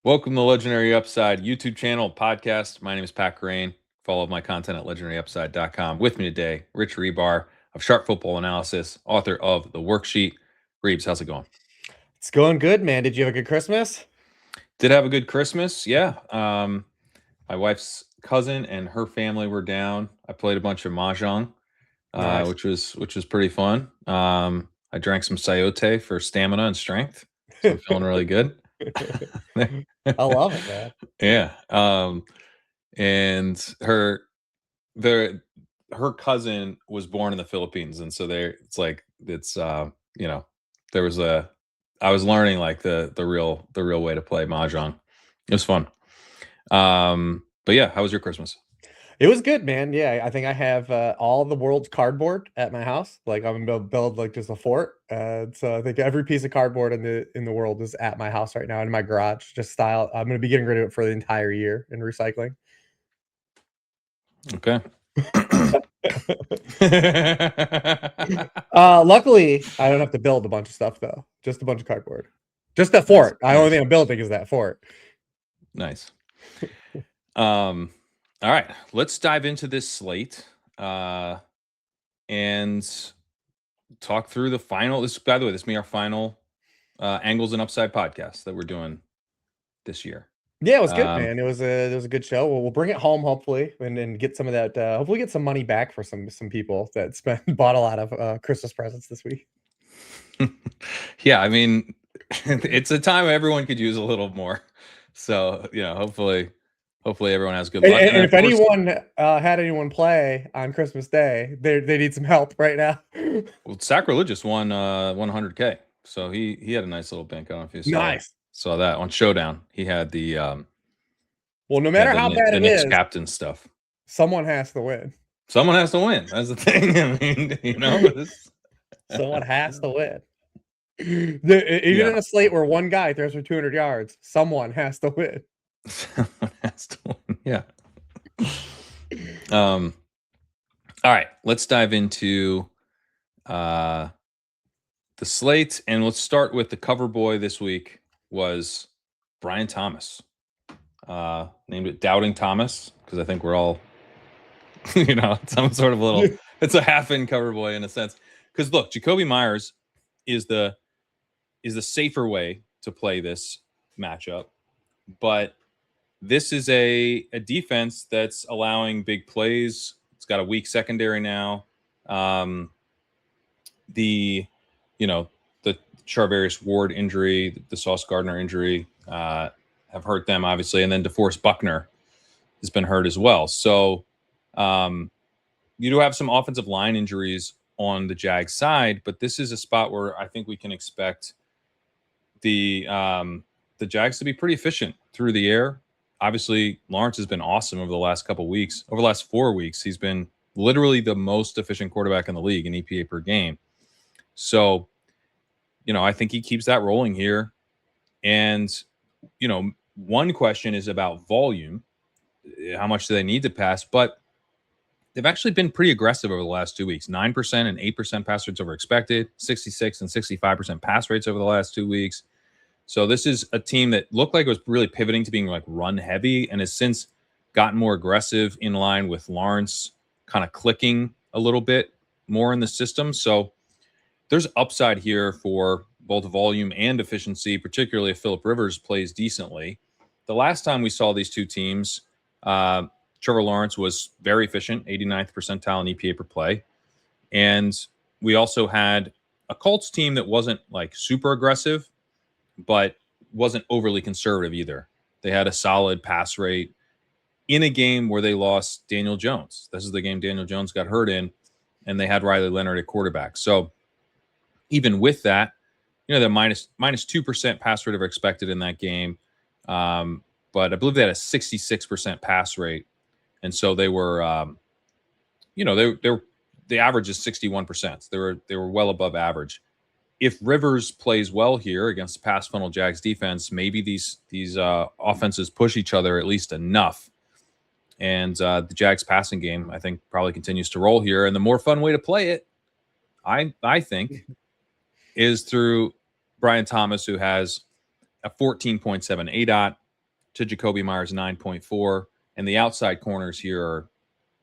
Welcome to the Legendary Upside YouTube channel podcast. My name is Pat Kerrane. Follow my content at legendaryupside.com. With me today, Rich Hribar of Sharp Football Analysis, author of the Worksheet. Reebs, how's it going? It's going good, man. Did you have a good Christmas? Did have a good Christmas. Yeah. My wife's cousin and her family were down. I played a bunch of mahjong, Nice. which was pretty fun. I drank some sayote for stamina and strength, so I'm feeling really good. I love it, man. Yeah. And her cousin was born in the Philippines, and so there was a I was learning like the real way to play mahjong. It was fun. But yeah, how was your Christmas? It was good, man. Yeah, I think I have all the world's cardboard at my house. Like I'm gonna build like just a fort. So I think every piece of cardboard in the world is at my house right now in my garage. Just style. I'm gonna be getting rid of it for the entire year in recycling. Okay. Luckily, I don't have to build a bunch of stuff though. Just a bunch of cardboard. Just that fort. The only thing I'm building is that fort. Nice. All right, let's dive into this slate and talk through the final. By the way, this will be our final Angles and Upside podcast that we're doing this year. Yeah, it was good, man. It was a good show. We'll bring it home hopefully, and get some of that. Hopefully, get some money back for some people that bought a lot of Christmas presents this week. Yeah, I mean, it's a time everyone could use a little more. So hopefully everyone has good luck. And if anyone had anyone play on Christmas Day, they need some help right now. Well, Sacrilegious won 100K, so he had a nice little bank. I don't know if you saw that on Showdown. He had the well, no matter how bad it is, captain stuff. Someone has to win. Someone has to win. That's the thing. I mean, someone has to win. Even in a slate where one guy throws for 200 yards, someone has to win. Someone has to win. Yeah. All right, let's dive into the slate, and let's start with the cover boy this week was Brian Thomas. Named it Doubting Thomas because I think we're all, some sort of little. It's a half-in cover boy in a sense. Because look, Jakobi Meyers is the safer way to play this matchup, but this is a defense that's allowing big plays. It's got a weak secondary now. The Charvarius Ward injury, the Sauce Gardner injury have hurt them, obviously. And then DeForest Buckner has been hurt as well. So you do have some offensive line injuries on the Jags side, but this is a spot where I think we can expect the Jags to be pretty efficient through the air. Obviously, Lawrence has been awesome over the last couple of weeks. Over the last 4 weeks, he's been literally the most efficient quarterback in the league in EPA per game. So, I think he keeps that rolling here. And, one question is about volume. How much do they need to pass? But they've actually been pretty aggressive over the last 2 weeks. 9% and 8% pass rates over expected, 66 and 65% pass rates over the last 2 weeks. So this is a team that looked like it was really pivoting to being like run heavy and has since gotten more aggressive in line with Lawrence kind of clicking a little bit more in the system. So there's upside here for both volume and efficiency, particularly if Phillip Rivers plays decently. The last time we saw these two teams, Trevor Lawrence was very efficient, 89th percentile in EPA per play. And we also had a Colts team that wasn't like super aggressive, but wasn't overly conservative either. They had a solid pass rate in a game where they lost Daniel Jones. This is the game Daniel Jones got hurt in, and they had Riley Leonard at quarterback. So even with that, they're minus 2% pass rate over expected in that game. But I believe they had a 66% pass rate. And so they were, the average is 61%. They were well above average. If Rivers plays well here against the pass funnel Jags defense, maybe these offenses push each other at least enough. And the Jags passing game, I think, probably continues to roll here. And the more fun way to play it, I think, is through Brian Thomas, who has a 14.7 ADOT, to Jacoby Myers 9.4, and the outside corners here are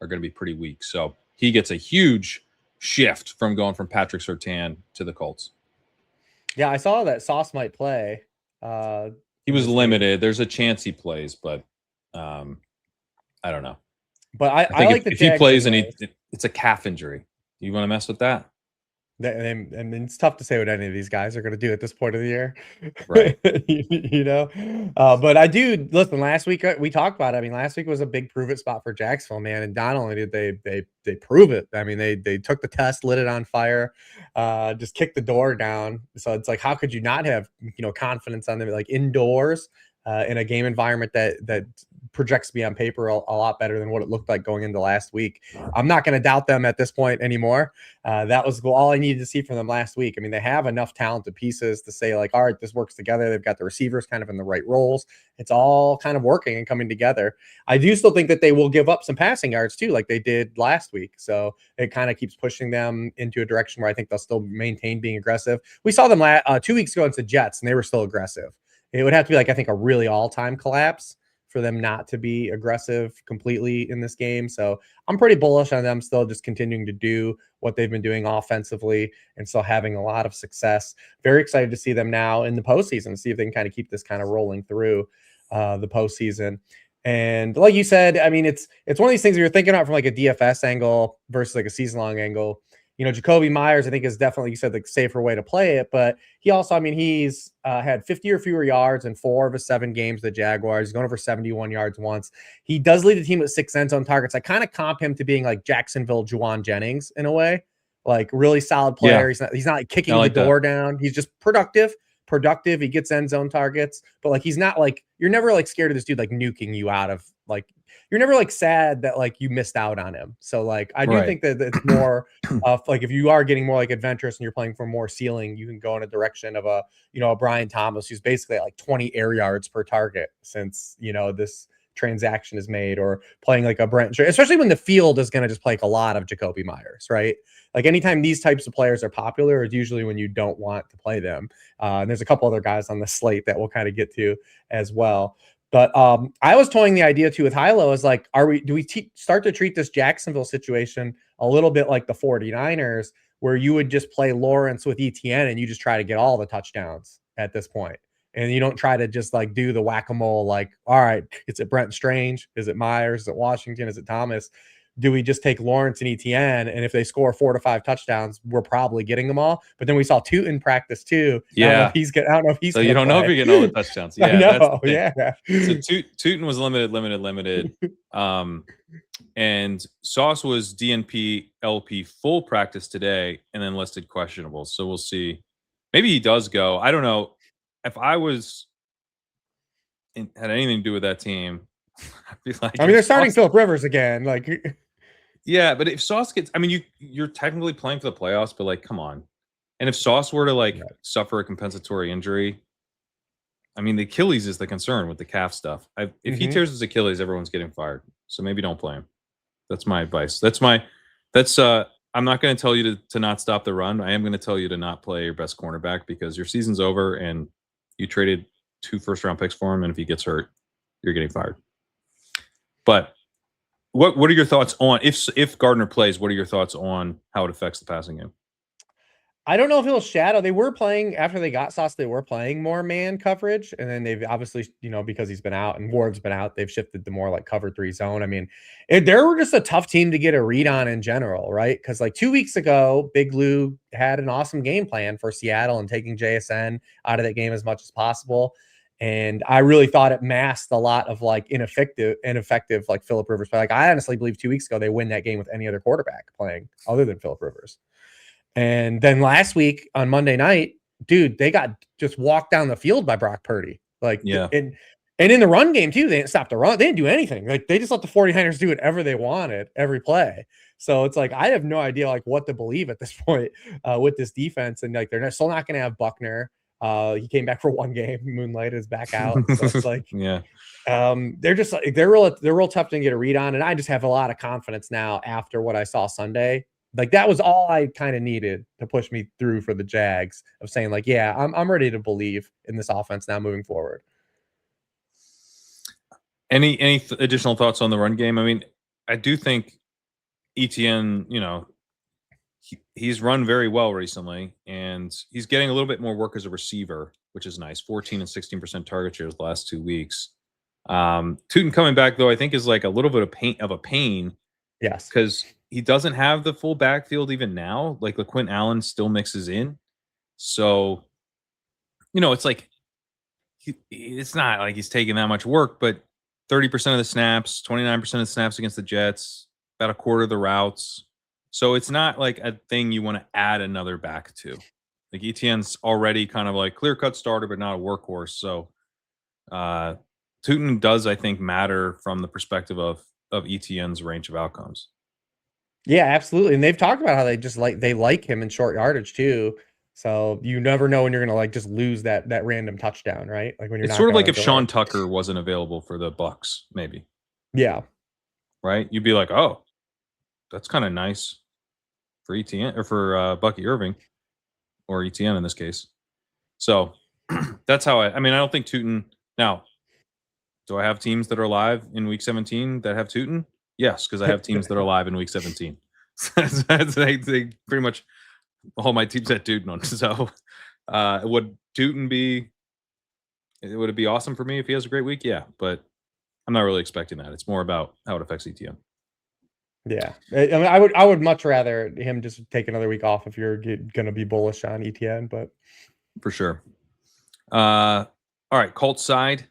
going to be pretty weak. So he gets a huge shift from going from Patrick Surtain to the Colts. Yeah, I saw that Sauce might play. He was limited. There's a chance he plays, but I don't know. But I I think like the if he Jags plays and anyways. it's a calf injury, you want to mess with that? I mean, it's tough to say what any of these guys are going to do at this point of the year, Right. you know. But I do listen. Last week we talked about it. I mean, last week was a big prove it spot for Jacksonville, man. And not only did they prove it, I mean, they took the test, lit it on fire, just kicked the door down. So it's like, how could you not have confidence on them, like indoors in a game environment that projects to be on paper a lot better than what it looked like going into last week. I'm not going to doubt them at this point anymore. That was all I needed to see from them last week. I mean, they have enough talented pieces to say like, all right, this works together. They've got the receivers kind of in the right roles. It's all kind of working and coming together. I do still think that they will give up some passing yards too, like they did last week. So it kind of keeps pushing them into a direction where I think they'll still maintain being aggressive. We saw them 2 weeks ago against the Jets, and they were still aggressive. It would have to be like, I think, a really all-time collapse for them not to be aggressive completely in this game. So I'm pretty bullish on them still just continuing to do what they've been doing offensively and still having a lot of success. Very excited to see them now in the postseason, see if they can kind of keep this kind of rolling through the postseason. And like you said, I mean, it's one of these things that you're thinking about from like a DFS angle versus like a season-long angle. Jacoby Myers, I think, is definitely, you said, the safer way to play it. But he also, I mean, he's had 50 or fewer yards in 4 of his 7 games. The Jaguars, he's going over 71 yards once. He does lead the team with 6 end zone targets. I kind of comp him to being like Jacksonville Juwan Jennings in a way, like really solid player. Yeah. He's not like kicking like the door down. He's just productive. He gets end zone targets, but like he's not like, you're never like scared of this dude like nuking you out of like, you're never like sad that like you missed out on him. So like I do think that it's more of like, if you are getting more like adventurous and you're playing for more ceiling, you can go in a direction of a Brian Thomas, who's basically at like 20 air yards per target since this transaction is made, or playing like a Brent, especially when the field is going to just play like a lot of Jacoby Myers, right? Like anytime these types of players are popular, it's usually when you don't want to play them. And there's a couple other guys on the slate that we'll kind of get to as well. But I was toying the idea too with Hilo is like, do we start to treat this Jacksonville situation a little bit like the 49ers, where you would just play Lawrence with ETN and you just try to get all the touchdowns at this point? And you don't try to just like do the whack-a-mole, like, all right, is it Brent Strange? Is it Myers? Is it Washington? Is it Thomas? Do we just take Lawrence and ETN, and if they score 4 to 5 touchdowns, we're probably getting them all? But then we saw Tootin practice too. Yeah. I don't know if he's so you don't know if you're getting all the touchdowns. Yeah, I know. Yeah. So Tootin was limited. And Sauce was DNP LP full practice today and then listed questionable. So we'll see. Maybe he does go. I don't know. If I was had anything to do with that team, I'd be like, I mean, they're starting Phillip Rivers again. Like, yeah, but if Sauce gets, I mean, you're technically playing for the playoffs, but like, come on. And if Sauce were to like suffer a compensatory injury, I mean, the Achilles is the concern with the calf stuff. If he tears his Achilles, everyone's getting fired. So maybe don't play him. That's my advice. I'm not going to tell you to not stop the run. I am going to tell you to not play your best cornerback, because your season's over and you traded 2 first-round picks for him. And if he gets hurt, you're getting fired. But what are your thoughts on, if Gardner plays, what are your thoughts on how it affects the passing game? I don't know if he'll shadow. They were playing after they got Sauce. They were playing more man coverage, and then they've obviously, because he's been out and Ward's been out, they've shifted to more like cover 3 zone. I mean, they were just a tough team to get a read on in general, right? Because like 2 weeks ago, Big Lou had an awesome game plan for Seattle and taking JSN out of that game as much as possible. And I really thought it masked a lot of like ineffective like Phillip Rivers. But like I honestly believe 2 weeks ago they win that game with any other quarterback playing other than Phillip Rivers. And then last week on Monday night, dude, they got just walked down the field by Brock Purdy. Like, yeah. And in the run game too, they didn't stop the run. They didn't do anything. Like they just let the 49ers do whatever they wanted every play. So it's like, I have no idea like what to believe at this point with this defense. And like, they're still not going to have Buckner. He came back for 1 game. Moonlight is back out. So it's like, yeah. They're just like, they're real tough to get a read on. And I just have a lot of confidence now after what I saw Sunday. Like that was all I kind of needed to push me through for the Jags, of saying like, yeah, I'm ready to believe in this offense now moving forward. Any additional thoughts on the run game? I mean, I do think ETN, he's run very well recently, and he's getting a little bit more work as a receiver, which is nice. 14 and 16% target shares the last 2 weeks. Tootin coming back though, I think is like a little bit of pain Yes. because he doesn't have the full backfield even now. Like LaQuint Allen still mixes in, so it's like it's not like he's taking that much work, but 30% of the snaps, 29% of the snaps against the Jets, about a quarter of the routes. So it's not like a thing you want to add another back to. Like ETN's already kind of like clear cut starter, but not a workhorse. So Tootin does, I think, matter from the perspective of ETN's range of outcomes. Yeah, absolutely. And they've talked about how they like him in short yardage too. So you never know when you're gonna like just lose that random touchdown, right? Like when you're It's not sort of gonna like if go Sean Tucker wasn't available for the Bucks, maybe. Yeah. Right? You'd be like, oh, that's kind of nice for ETN or for Bucky Irving or ETN in this case. So that's how I mean, I don't think Tootin now. Do I have teams that are live in week 17 that have Tootin? Yes, because I have teams that are live in week 17. they pretty much all my teams had Tootin on. So would Tootin would it be awesome for me if he has a great week? Yeah, but I'm not really expecting that. It's more about how it affects ETN. Yeah. I mean, I would much rather him just take another week off if you're gonna be bullish on ETN, but For sure. All right, Colts side.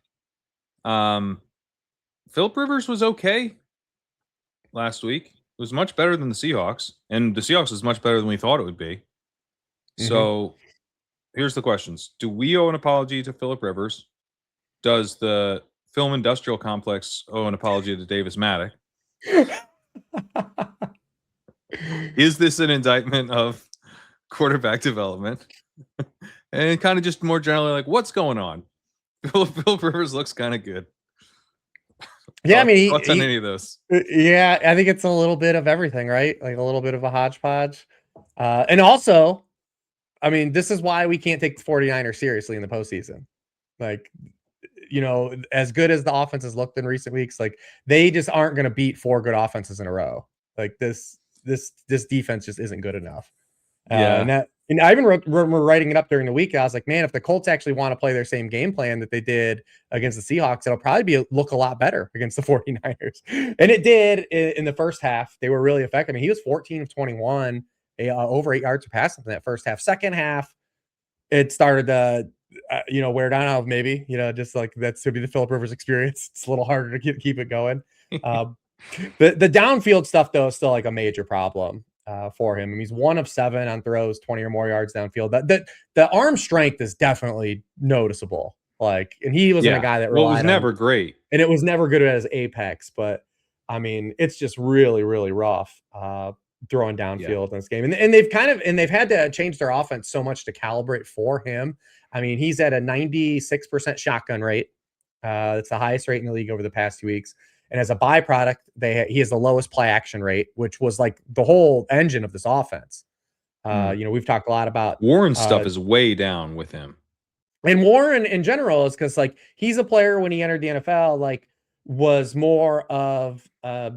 Philip Rivers was okay last week. It was much better than the Seahawks, and the Seahawks was much better than we thought it would be. So here's the questions. Do we owe an apology to Philip Rivers? Does the film industrial complex owe an apology to Davis Maddock? Is this an indictment of quarterback development? And kind of just more generally, like, what's going on? Philip Rivers looks kind of good. Yeah, I mean, thoughts on any of those? Yeah, I think it's a little bit of everything, right? Like a little bit of a hodgepodge. And also, I mean, this is why we can't take the 49ers seriously in the postseason. Like, as good as the offense has looked in recent weeks, like they just aren't going to beat 4 good offenses in a row. Like this defense just isn't good enough. Yeah. And I even remember writing it up during the week. I was like, man, if the Colts actually want to play their same game plan that they did against the Seahawks, it'll probably look a lot better against the 49ers. And it did in the first half. They were really effective. I mean, he was 14 of 21, over 8 yards of passing in that first half. Second half, it started to wear down. Maybe just like that's to be the Philip Rivers experience. It's a little harder to keep it going. The downfield stuff though is still like a major problem for him. I mean, he's 1 of 7 on throws 20 or more yards downfield. The arm strength is definitely noticeable. Like, and he wasn't a guy that relied it was never on, great, and it was never good at his apex. But I mean, it's just really, really rough throwing downfield in this game. And they've had to change their offense so much to calibrate for him. I mean, he's at a 96% shotgun rate. It's the highest rate in the league over the past 2 weeks. And as a byproduct, he has the lowest play action rate, which was like the whole engine of this offense. We've talked a lot about Warren's stuff is way down with him. And Warren in general is because like he's a player when he entered the NFL, like was more of a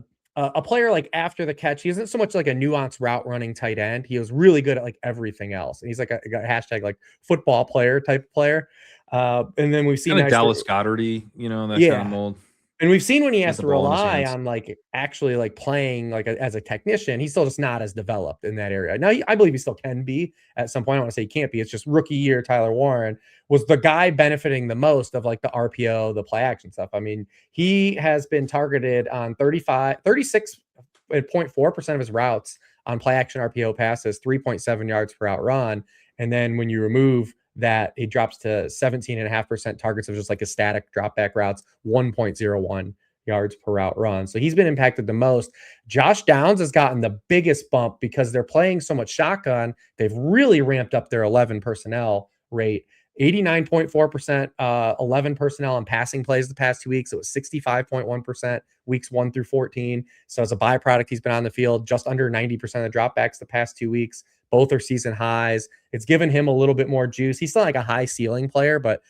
player like after the catch. He isn't so much like a nuanced route running tight end. He was really good at like everything else. And he's like a hashtag like football player type of player. And then we've seen kind of Dallas Goedert-y, that kind of mold. And we've seen when he has to rely on like actually like playing like as a technician, he's still just not as developed in that area. Now, I believe he still can be at some point. I want to say he can't be. It's just rookie year. Tyler Warren was the guy benefiting the most of like the RPO, the play action stuff. I mean, he has been targeted on 36.4% of his routes on play action RPO passes, 3.7 yards per out run. And then when you remove that, he drops to 17.5% targets of just like a static drop back routes, 1.01 yards per route run. So he's been impacted the most. Josh Downs has gotten the biggest bump because they're playing so much shotgun. They've really ramped up their 11 personnel rate. 89.4% 11 personnel on passing plays the past 2 weeks. It was 65.1% weeks 1 through 14. So as a byproduct, he's been on the field just under 90% of dropbacks the past 2 weeks. Both are season highs. It's given him a little bit more juice. He's still like a high ceiling player, but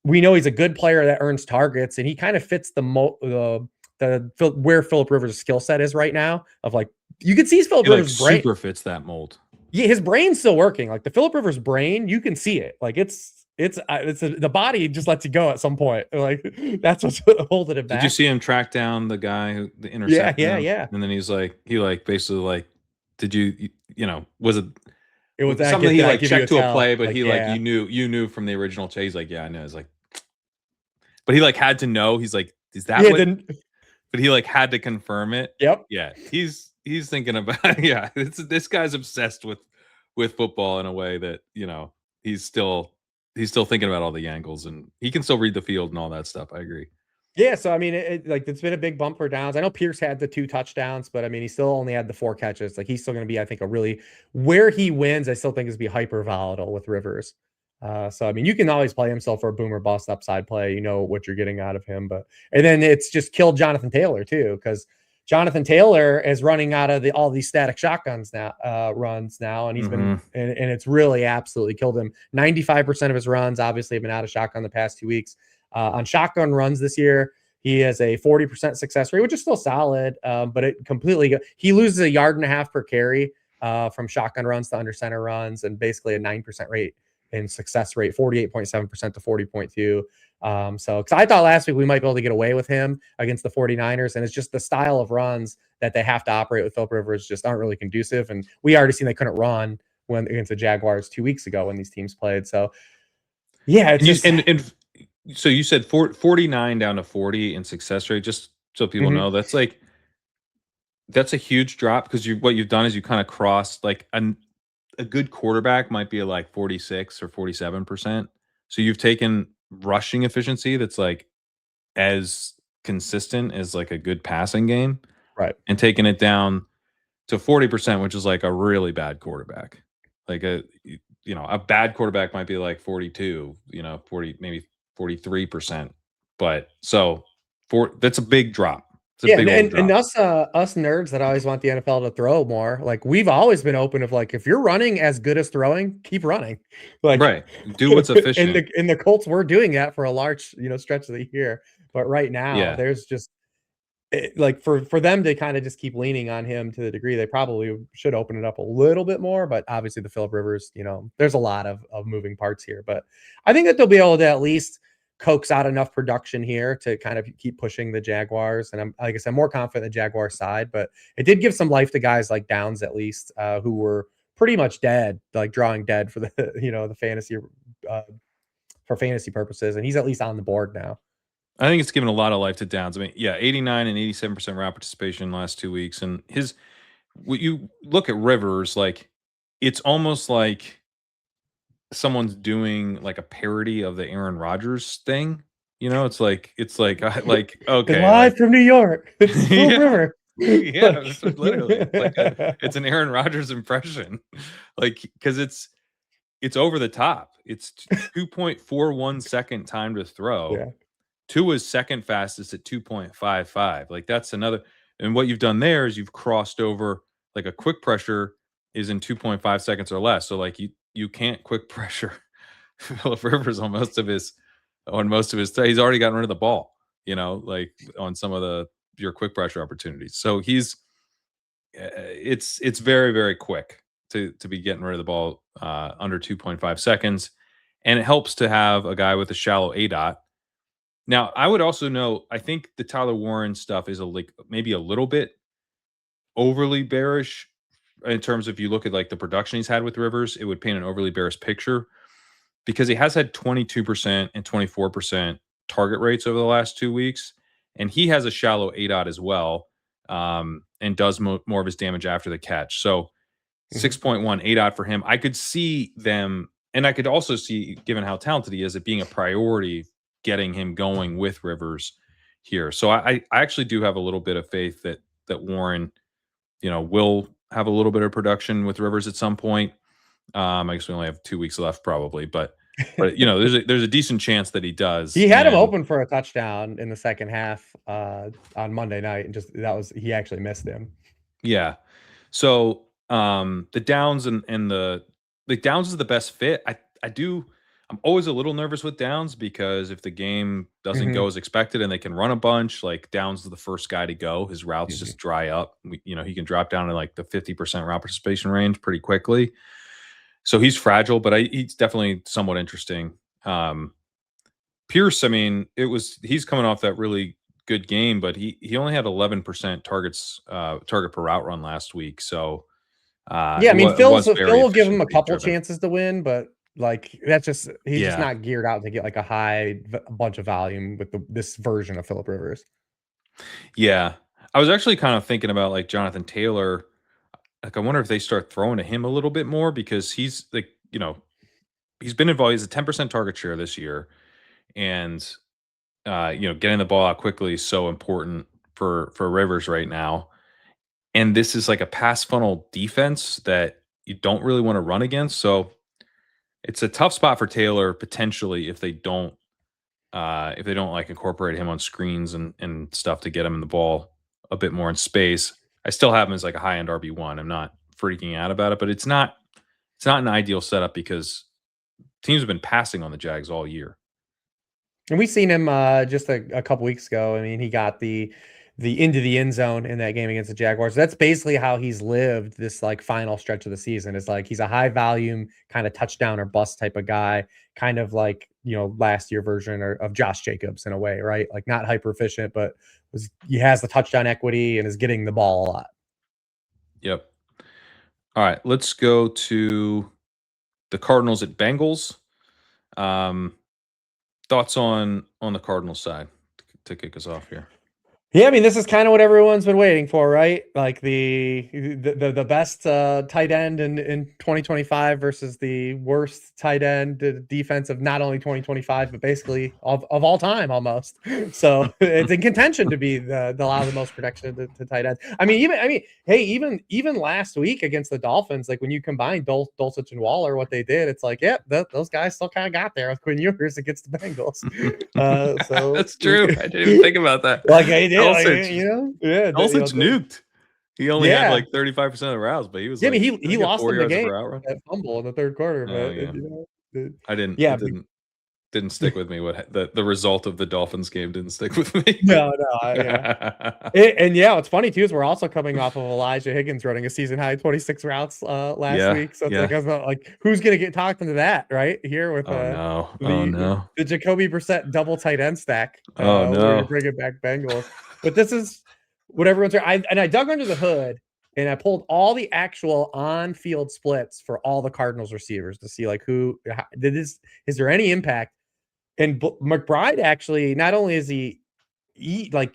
we know he's a good player that earns targets, and he kind of fits where Philip Rivers' skill set is right now. Of like, you can see Philip He like Rivers' brain. super fits that mold. Yeah, his brain's still working. Like the Philip Rivers brain, you can see it. Like the body just lets you go at some point. Like that's what's holding it back. Did you see him track down the guy who Yeah, intercepted him? And then he basically like, did you was it? It was Something he like checked to a play, but like, he like you knew from the original chase. He's like, yeah, I know. It's like, but he like had to know. He's like, is that what? But he like had to confirm it. Yep. Yeah, he's thinking about yeah. This guy's obsessed with football in a way that he's still thinking about all the angles, and he can still read the field and all that stuff. I agree. Yeah, so I mean, it's been a big bump for downs. I know Pierce had the 2 touchdowns, but I mean, he still only had the 4 catches. Like he's still going to be, I think, where he wins. I still think is be hyper volatile with Rivers. So I mean, you can always play himself for a boom or bust upside play. You know what you're getting out of him, and then it's just killed Jonathan Taylor too, because Jonathan Taylor is running out of all these static shotguns now, runs now, and he's been and it's really absolutely killed him. 95% of his runs obviously have been out of shotgun the past 2 weeks. On shotgun runs this year, he has a 40% success rate, which is still solid, but he loses 1.5 yards per carry from shotgun runs to under center runs, and basically a 9% rate in success rate, 48.7% to 40.2. So, because I thought last week we might be able to get away with him against the 49ers, and it's just the style of runs that they have to operate with Philip Rivers just aren't really conducive. And we already seen they couldn't run against the Jaguars 2 weeks ago when these teams played. So, yeah, it's so you said 49 down to 40 in success rate, just so people know. That's a huge drop, because what you've done is you kind of crossed like a good quarterback might be like 46 or 47%. So you've taken rushing efficiency that's like as consistent as like a good passing game, right, and taking it down to 40%, which is like a really bad quarterback. Like a bad quarterback might be like 42, 40, maybe 43%. But that's a big drop. It's a big drop. And us nerds that always want the NFL to throw more, like we've always been open of like, if you're running as good as throwing, keep running. Like, right, do what's efficient. In the Colts, we're doing that for a large stretch of the year, but right now there's just like for them to kind of just keep leaning on him to the degree they probably should open it up a little bit more. But obviously the Philip Rivers, there's a lot of moving parts here, but I think that they'll be able to at least coax out enough production here to kind of keep pushing the Jaguars. And I'm, like I said, more confident in the Jaguar side, but it did give some life to guys like Downs, at least, who were pretty much dead, like drawing dead for the, the fantasy, for fantasy purposes. And he's at least on the board now. I think it's given a lot of life to Downs. I mean, 89 and 87% route participation last 2 weeks. And when you look at Rivers, like it's almost like someone's doing like a parody of the Aaron Rodgers thing. It's like okay, live from New York. It's Philip Rivers. Yeah, it's literally it's an Aaron Rodgers impression, like, because it's over the top. It's 2.41 second time to throw. Yeah. 2 is second fastest at 2.55. Like that's another. And what you've done there is you've crossed over, like a quick pressure is in 2.5 seconds or less. So like you can't quick pressure Philip Rivers on most of his he's already gotten rid of the ball, like on some of your quick pressure opportunities. So it's very, very quick to be getting rid of the ball under 2.5 seconds. And it helps to have a guy with a shallow ADOT. Now, I would also know, I think the Tyler Warren stuff is maybe a little bit overly bearish in terms of, you look at like the production he's had with Rivers, it would paint an overly bearish picture, because he has had 22% and 24% target rates over the last 2 weeks. And he has a shallow ADOT as well, and does more of his damage after the catch. So 6.1 ADOT for him. I could see them, and I could also see, given how talented he is, it being a priority getting him going with Rivers here. So I actually do have a little bit of faith that Warren, will have a little bit of production with Rivers at some point. I guess we only have 2 weeks left probably, but there's a decent chance that he does. He had him open for a touchdown in the second half on Monday night, and he actually missed him. Yeah. So the Downs and the Downs is the best fit. I'm always a little nervous with Downs because if the game doesn't Mhm, go as expected and they can run a bunch, like Downs is the first guy to go. His routes mhm. just dry up. He can drop down to like the 50% route participation range pretty quickly. So he's fragile, but he's definitely somewhat interesting. Um, Pierce, I mean, he's coming off that really good game, but he only had 11% target per route run last week. So Yeah, I mean, it was Phil very will give him a efficiency couple driven. chances to win, but, like, that's just he's just Yeah. not geared out to get, like, a bunch of volume with this version of Philip Rivers. Yeah. I was actually kind of thinking about like Jonathan Taylor. Like, I wonder if they start throwing to him a little bit more because he's like, he's been involved. He's a 10% target share this year. And, getting the ball out quickly is so important for Rivers right now. And this is like a pass funnel defense that you don't really want to run against. So it's a tough spot for Taylor potentially if they don't like incorporate him on screens and stuff to get him the ball a bit more in space. I still have him as like a high end RB1. I'm not freaking out about it, but it's not an ideal setup because teams have been passing on the Jags all year. And we seen him just a couple weeks ago. I mean, he got the into the end zone in that game against the Jaguars. That's basically how he's lived this like final stretch of the season. It's like he's a high volume kind of touchdown or bust type of guy, kind of like last year version of Josh Jacobs in a way, right? Like not hyper efficient, but he has the touchdown equity and is getting the ball a lot. Yep. All right, let's go to the Cardinals at Bengals. Um, Thoughts on the Cardinals side to kick us off here? Yeah, I mean, this is kind of what everyone's been waiting for, right? Like the best tight end in 2025 versus the worst tight end defense of not only 2025 but basically of all time almost. So it's in contention to be the allow the most protection to tight ends. Hey, even last week against the Dolphins, like when you combine Dulcich and Waller, what they did, it's like, those guys still kind of got there with Quinn Ewers against the Bengals. So That's true. I didn't even think about that. like I did, like, Dulcich, yeah, Dulcich nuked. He only had yeah. like 35% of the routes, but he was Yeah, I mean, like, I he got lost 4 them the yards of game route run. with that fumble in the third quarter, Oh but yeah. it I didn't yeah, it didn't stick with me what the result of the Dolphins game didn't stick with me. no, yeah. And yeah, what's funny too is we're also coming off of Elijah Higgins running a season high 26 routes last Yeah, week. So it's like yeah. I was like who's gonna get talked into that right here with Oh no. Oh the no. the Jacoby Brissett double tight end stack Oh where you're no. bringing back Bengals. But this is what everyone's I dug under the hood and I pulled all the actual on-field splits for all the Cardinals receivers to see like who did this is there any impact. And McBride actually, not only is like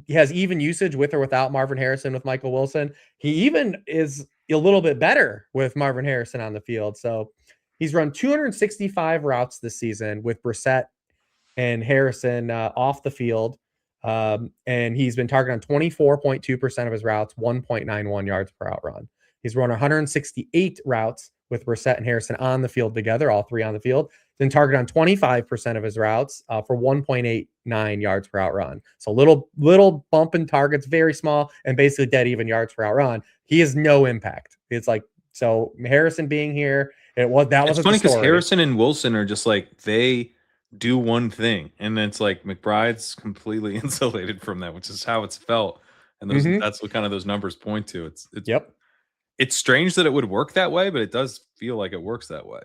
he has even usage with or without Marvin Harrison with Michael Wilson, he even is a little bit better with Marvin Harrison on the field. So he's run 265 routes this season with Brissett and Harrison off the field. And he's been targeted on 24.2% of his routes, 1.91 yards per out run. He's run 168 routes with Brissett and Harrison on the field together, all three on the field. Then targeted on 25% of his routes for 1.89 yards per out run. So little bump in targets, very small, and basically dead even yards per out run. He has no impact. It's like so Harrison being here, that It's wasn't the funny because story. Harrison and Wilson are just like they do one thing, and then it's like McBride's completely insulated from that, which is how it's felt. And Mm-hmm. that's what kind of those numbers point to. Yep. It's strange that it would work that way, but it does feel like it works that way.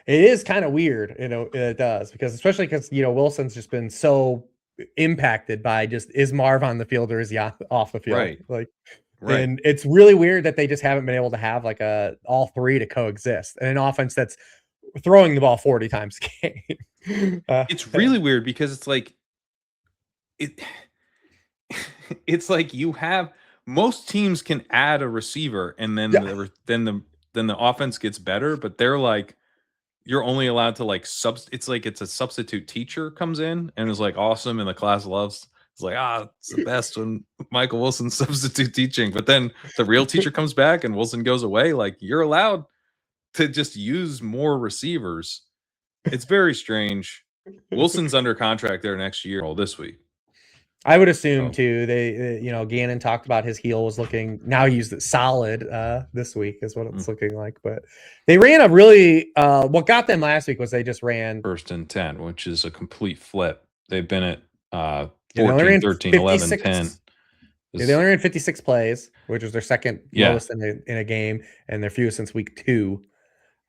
It is kind of weird, it does because especially because Wilson's just been so impacted by just is Marv on the field or is he off the field? Right. Like, Right. and it's really weird that they just haven't been able to have like all three to coexist and an offense that's throwing the ball 40 times a game. It's really weird because it's like it it's like you have most teams can add a receiver and then yeah, the offense gets better, but they're like you're only allowed to like it's like it's a substitute teacher comes in and is like awesome and the class loves. It's like, it's the best when Michael Wilson's substitute teaching. But then the real teacher comes back and Wilson goes away. Like you're allowed to just use more receivers. It's very strange. Wilson's under contract there next year, this week. I would assume So, too. Gannon talked about his heel was looking. Now he used it solid this week is what it's looking like. But they ran a really. What got them last week was they just ran 1st and 10, which is a complete flip. They've been at they only 14, ran 13, 11, 10. 56. Yeah, they only ran 56 plays, which was their second Yeah. lowest in a game, and their fewest since week 2.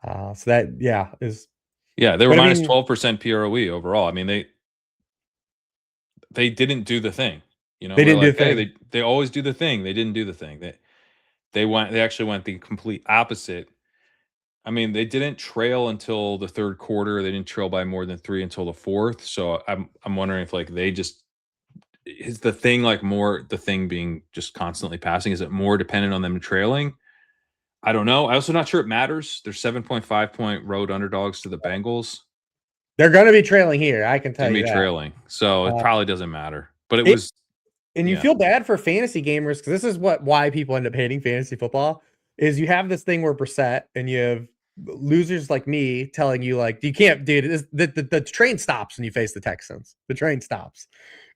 So that is. Yeah, they were But I minus mean, 12% PROE overall. I mean, they didn't do the thing. You know, they we're didn't do like, the hey, thing. they always do the thing. They didn't do the thing. They actually went the complete opposite. I mean, they didn't trail until the 3rd quarter. They didn't trail by more than 3 until the 4th. So I'm wondering if like they just is the thing like more the thing being just constantly passing. Is it more dependent on them trailing? I don't know. I also not sure it matters. They're 7.5-point road underdogs to the Bengals. They're going to be trailing here. I can tell Gonna you be that. trailing, so it probably doesn't matter. But it was, And you yeah. feel bad for fantasy gamers because this is why people end up hating fantasy football is you have this thing where Brissett and you have losers like me telling you like you can't, dude. The train stops when you face the Texans. The train stops,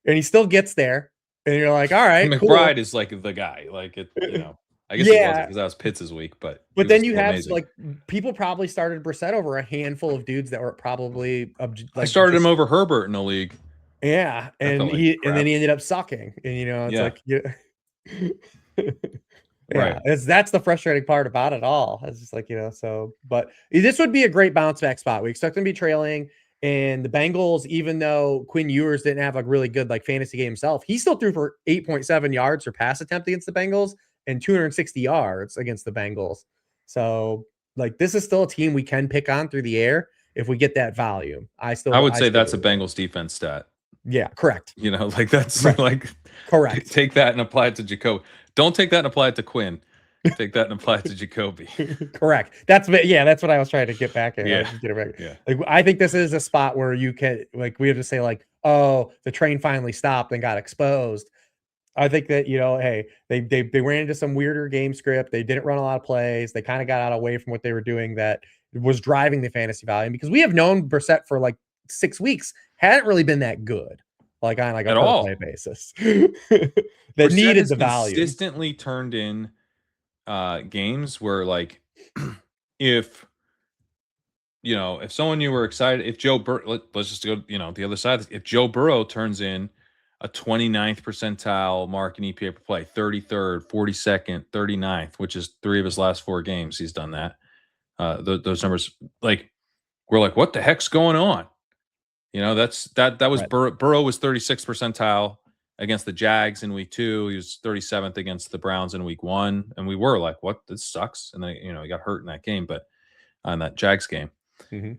and he still gets there, and you're like, all right, McBride cool. is like the guy. Like it, you know. I guess he wasn't Yeah, because that was Pitts' week, but he but was then you still have amazing. like people probably started Brissett over a handful of dudes that were probably I like started him just over Herbert in the league. yeah, That and felt like then crap. he ended up sucking, and it's Yeah, like yeah. Yeah, right. that's the frustrating part about it all. It's just like, so but this would be a great bounce back spot. We expect them to be trailing, and the Bengals, even though Quinn Ewers didn't have a really good like fantasy game himself, he still threw for 8.7 yards per pass attempt against the Bengals and 260 yards against the Bengals. So like this is still a team we can pick on through the air if we get that volume. I would say that's a Bengals defense stat. Yeah, correct. You know, like that's Correct. like Correct. take that and apply it to Jacoby. Don't take that and apply it to Quinn. Take that and apply it to Jacoby. Correct. That's what I was trying to get back at. Yeah. Yeah. Like I think this is a spot where you can like we have to say like, oh, the train finally stopped and got exposed. I think that, hey, they ran into some weirder game script. They didn't run a lot of plays. They kind of got out away from what they were doing that was driving the fantasy volume because we have known Brissett for like 6 weeks hadn't really been that good, like on like a At per all. play basis. That Brissett needed has the volume. consistently turned in games where like if if someone you were excited, if let's just go, the other side. If Joe Burrow turns in a 29th percentile mark in EPA per play, 33rd, 42nd, 39th, which is 3 of his last 4 games, he's done that. Those numbers, like we're like, what the heck's going on? That was Right. Burrow was 36th percentile against the Jags in week 2. He was 37th against the Browns in week 1, and we were like, what? This sucks. And then he got hurt in that game, but on that Jags game. Mm-hmm.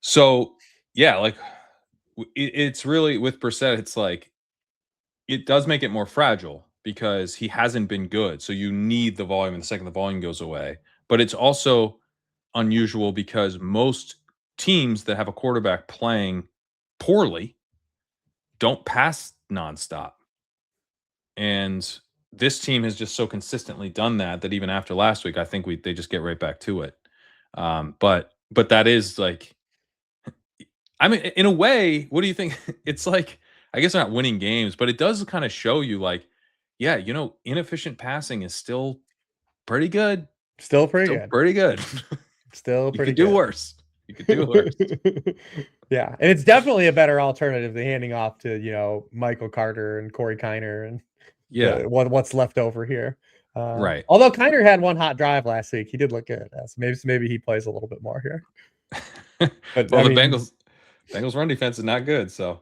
So yeah, like it's really with Brissett, it's like it does make it more fragile because he hasn't been good. So you need the volume, and the second the volume goes away. But it's also unusual because most teams that have a quarterback playing poorly don't pass nonstop. And this team has just so consistently done that even after last week, I think they just get right back to it. But that is like, I mean, in a way, what do you think? It's like, I guess not winning games, but it does kind of show you like, yeah, inefficient passing is still pretty good. Still pretty Still good. pretty good. Still You pretty could do good. worse. You could do worse. Yeah, and it's definitely a better alternative than handing off to Michael Carter and Corey Kiner and Yeah. what's left over here. Right. Although Kiner had one hot drive last week, he did look good. So maybe he plays a little bit more here. But Well, I the mean, Bengals run defense is not good, so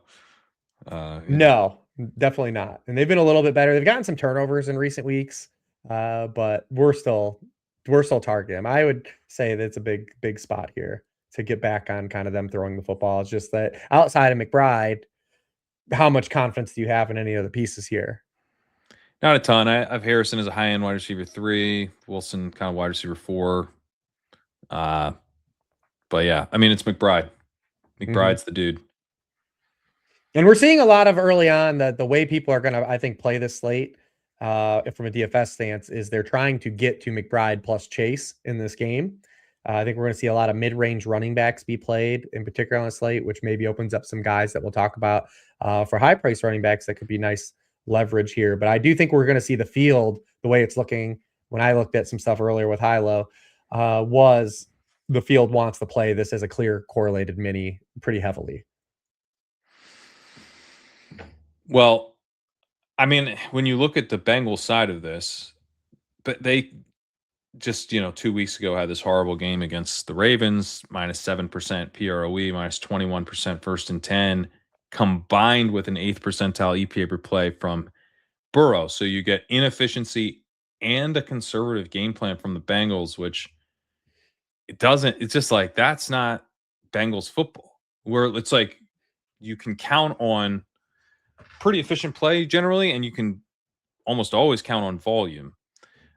no, definitely not. And they've been a little bit better. They've gotten some turnovers in recent weeks, but we're still targeting them. I would say that it's a big spot here to get back on kind of them throwing the football. It's just that outside of McBride, how much confidence do you have in any of the pieces here? not a ton. I have Harrison as a high end wide receiver 3, Wilson kind of wide receiver 4. But yeah, I mean it's McBride. McBride's the dude. And we're seeing a lot of early on that the way people are going to, I think, play this slate from a DFS stance is they're trying to get to McBride plus Chase in this game. I think we're going to see a lot of mid-range running backs be played, in particular on the slate, which maybe opens up some guys that we'll talk about for high-price running backs that could be nice leverage here. But I do think we're going to see the field the way it's looking. When I looked at some stuff earlier with high-low, was the field wants to play this as a clear correlated mini pretty heavily. Well, I mean, when you look at the Bengals side of this, but they just 2 weeks ago had this horrible game against the Ravens, -7% PROE, -21% first and 10, combined with an 8th percentile EPA per play from Burrow. So you get inefficiency and a conservative game plan from the Bengals, which it's just like that's not Bengals football. Where it's like you can count on pretty efficient play generally, and you can almost always count on volume.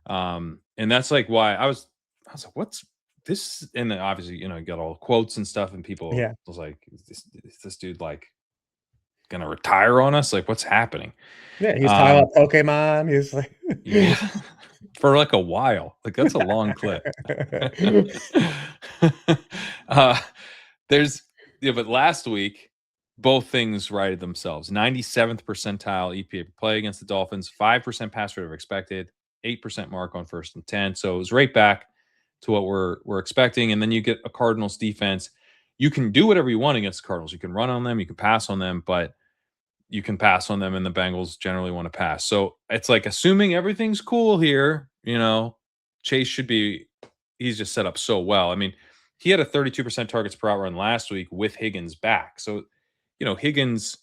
And that's like why I was like, what's this? And then obviously, you got all quotes and stuff, and people was like, is this dude like gonna retire on us? Like, what's happening? Yeah, he's talking about Pokemon. He's like, yeah, for like a while. Like that's a long clip. But last week, both things righted themselves. 97th percentile EPA per play against the Dolphins, 5% pass rate over expected, 8% mark on first and 10. So it was right back to what we're expecting. And then you get a Cardinals defense. You can do whatever you want against the Cardinals. You can run on them, you can pass on them, but you can pass on them, and the Bengals generally want to pass. So it's like assuming everything's cool here, Chase he's just set up so well. I mean, he had a 32% targets per out run last week with Higgins back. So, Higgins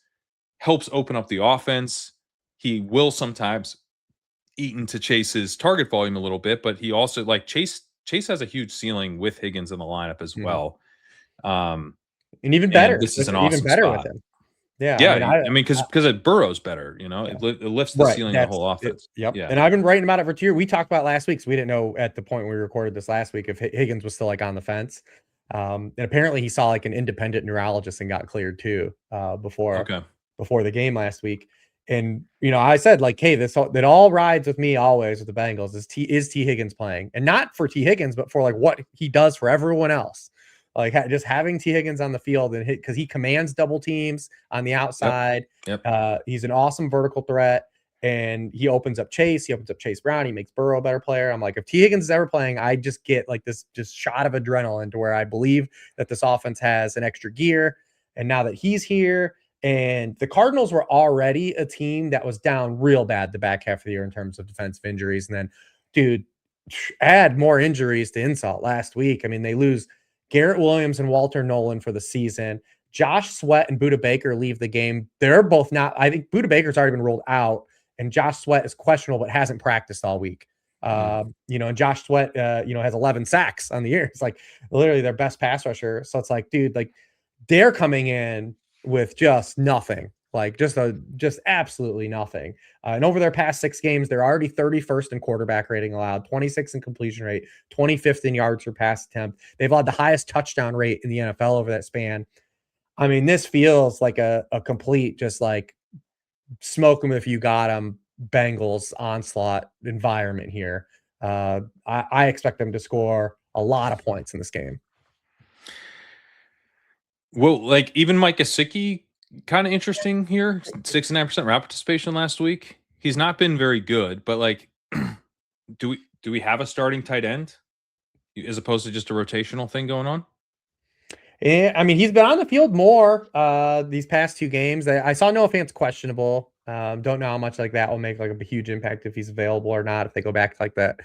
helps open up the offense. He will sometimes eat into Chase's target volume a little bit, but he also Chase has a huge ceiling with Higgins in the lineup as well. And even better. This is an awesome spot with him. Yeah, yeah. I mean, because it Burrow's better, it lifts the ceiling of the whole offense. Yep. Yeah. And I've been writing about it for 2 years. We talked about it last week, so we didn't know at the point when we recorded this last week if Higgins was still on the fence. And apparently he saw an independent neurologist and got cleared too before the game last week. And I said hey, that all rides with me always with the Bengals is T Higgins playing, and not for T Higgins, but for what he does for everyone else. Just having T Higgins on the field and because he commands double teams on the outside. Yep. He's an awesome vertical threat, and he opens up Chase. He opens up Chase Brown. He makes Burrow a better player. I'm like, if T Higgins is ever playing, I just get this just shot of adrenaline to where I believe that this offense has an extra gear. And now that he's here, and the Cardinals were already a team that was down real bad the back half of the year in terms of defensive injuries. And then, dude, add more injuries to insult last week. I mean, they lose Garrett Williams and Walter Nolan for the season. Josh Sweat and Budda Baker leave the game. They're both not. I think Budda Baker's already been ruled out, and Josh Sweat is questionable but hasn't practiced all week. And Josh Sweat, has 11 sacks on the year. It's literally their best pass rusher. So it's dude, they're coming in with just nothing, just absolutely nothing. And over their past 6 games, they're already 31st in quarterback rating allowed, 26th in completion rate, 25th in yards per pass attempt. They've had the highest touchdown rate in the NFL over that span. I mean, this feels like a complete just smoke them if you got them Bengals onslaught environment here. I expect them to score a lot of points in this game. Well, even Mike Gesicki, kind of interesting here. 69% route participation last week. He's not been very good, but do we have a starting tight end as opposed to just a rotational thing going on? Yeah, I mean, he's been on the field more these past 2 games. I saw Noah Fant's questionable. Don't know how much that will make a huge impact if he's available or not. If they go back to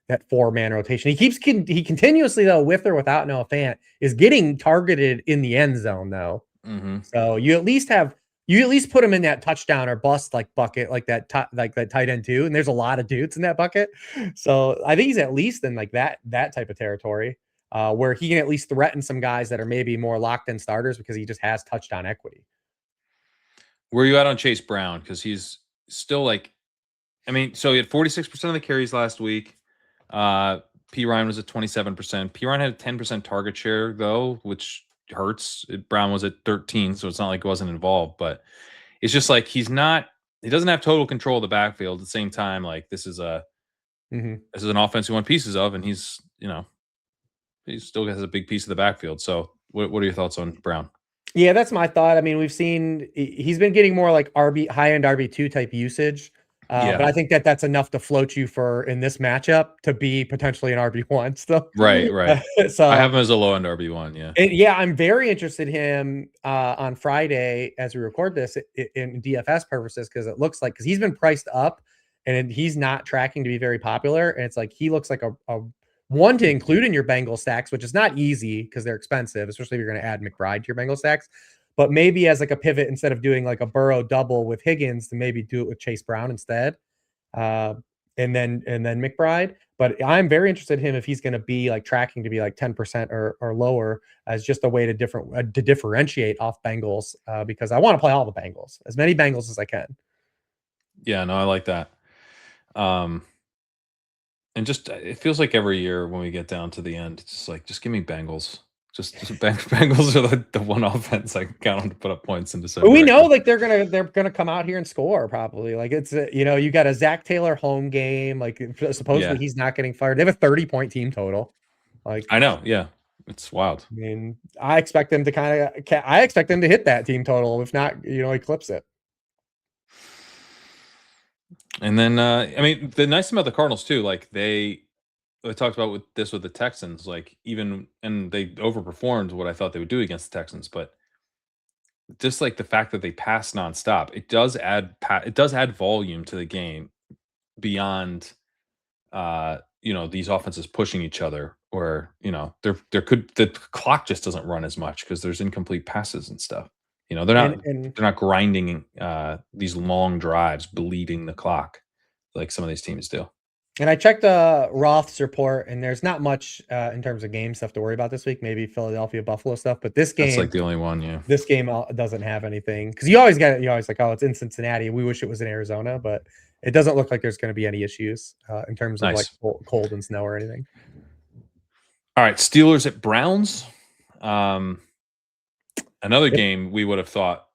that 4-man rotation, he continuously though, with or without Noah Fant, is getting targeted in the end zone though. Mm-hmm. So you at least put him in that touchdown or bust bucket that tight end too. And there's a lot of dudes in that bucket. So I think he's at least in that type of territory where he can at least threaten some guys that are maybe more locked in starters because he just has touchdown equity. Where are you at on Chase Brown? Because he's still so he had 46% of the carries last week. P. Ryan was at 27%. P. Ryan had a 10% target share though, which hurts. Brown was at 13, so it's not like he wasn't involved, but it's just he doesn't have total control of the backfield. At the same time, this is an offense we want pieces of, and he's he still has a big piece of the backfield. So, what are your thoughts on Brown? Yeah, that's my thought. I mean, we've seen he's been getting more like high end RB2 type usage. Yeah. But I think that's enough to float you for in this matchup to be potentially an RB1 still. Right. I So have him as a low end RB1. Yeah. and yeah, I'm very interested in him on Friday as we record this in DFS purposes because it looks like because he's been priced up and he's not tracking to be very popular. And it's like he looks like a one to include in your Bengal stacks, which is not easy because they're expensive, especially if you're going to add McBride to your Bengal stacks. But maybe as like a pivot instead of doing like a Burrow double with Higgins to maybe do it with Chase Brown instead. And then McBride. But I'm very interested in him if he's going to be like tracking to be like 10% or lower as just a way to differentiate off Bengals because I want to play all the Bengals, as many Bengals as I can. Yeah, no, I like that. And just it feels like every year when we get down to the end, it's just like just give me Bengals. Just Bengals are the one offense I can count on to put up points in December. But we know like they're gonna come out here and score probably. Like it's you got a Zach Taylor home game. Like supposedly he's not getting fired. They have a 30-point team total. Like I know, yeah, it's wild. I mean, I expect them to hit that team total, if not, eclipse it. And then I mean, the nice thing about the Cardinals too, like they talked about with the Texans, like even and they overperformed what I thought they would do against the Texans, but just like the fact that they pass nonstop, it does add volume to the game beyond these offenses pushing each other, or the clock just doesn't run as much because there's incomplete passes and stuff. They're not grinding these long drives, bleeding the clock like some of these teams do. And I checked Roth's report, and there's not much in terms of game stuff to worry about this week. Maybe Philadelphia, Buffalo stuff, but this game, that's like the only one. Yeah, this game doesn't have anything because you always like, oh, it's in Cincinnati. We wish it was in Arizona, but it doesn't look like there's going to be any issues in terms of like cold and snow or anything. All right, Steelers at Browns. Another game we would have thought,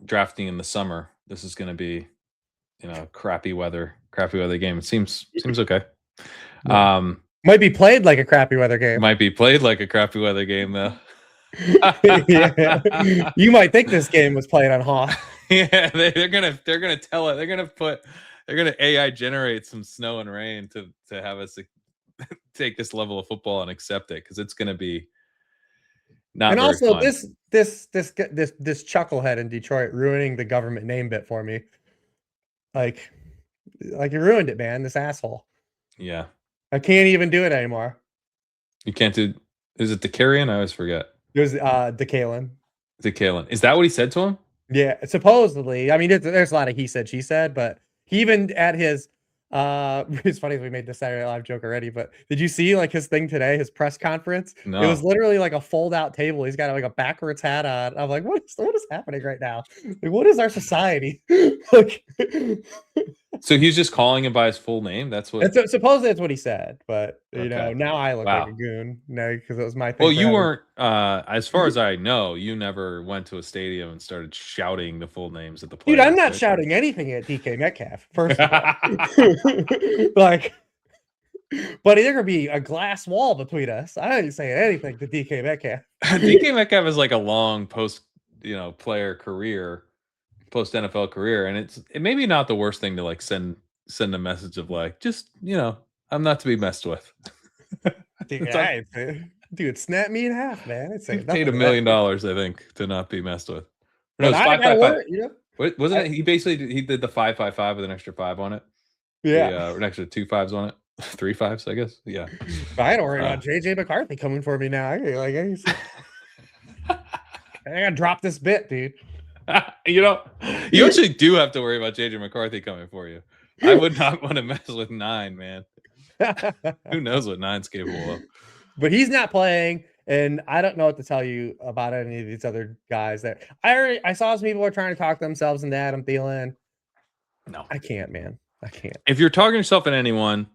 drafting in the summer, this is going to be, crappy weather game. It seems okay. Might be played like a crappy weather game. Might be played like a crappy weather game though. Yeah. You might think this game was played on hot. Yeah, they're gonna tell it. They're gonna AI generate some snow and rain to have us take this level of football and accept it because it's gonna be not. And also fun. this chucklehead in Detroit ruining the government name bit for me. Like you ruined it, man. This asshole. Yeah. I can't even do it anymore. You can't do. Is it Kerrane? I always forget. It was DeKalen. DeKalen. Is that what he said to him? Yeah, supposedly. I mean, there's a lot of he said, she said, but he even at his it's funny we made the Saturday Night Live joke already, but did you see like his thing today, his press conference? No. It was literally like a fold out table. He's got like a backwards hat on. I'm like, what is happening right now? Like, what is our society? Like, so he's just calling him by his full name. That's what. Supposedly that's what he said, but now I look like a goon. No, because it was my thing. Well, you weren't. As far as I know, you never went to a stadium and started shouting the full names of the players. Dude, I'm not shouting anything at DK Metcalf. First of all, like, but there's gonna be a glass wall between us. I ain't saying anything to DK Metcalf. DK Metcalf is like a long player career. Post NFL career, and it's maybe not the worst thing to like send a message of like just I'm not to be messed with. Dude, snap me in half, man. It's paid $1 million, I think, to not be messed with. No, it's 555. Wasn't it? He did the 555 with an extra 5 on it. Yeah, an extra 2 5s on it. 3 5s, I guess. Yeah. I don't worry about JJ McCarthy coming for me now. I gotta drop this bit, dude. You actually do have to worry about JJ McCarthy coming for you. I would not want to mess with 9, man. Who knows what 9's capable of? But he's not playing, and I don't know what to tell you about any of these other guys. That I saw some people are trying to talk themselves into Adam Thielen. No, I can't, man. I can't. If you're talking yourself in anyone,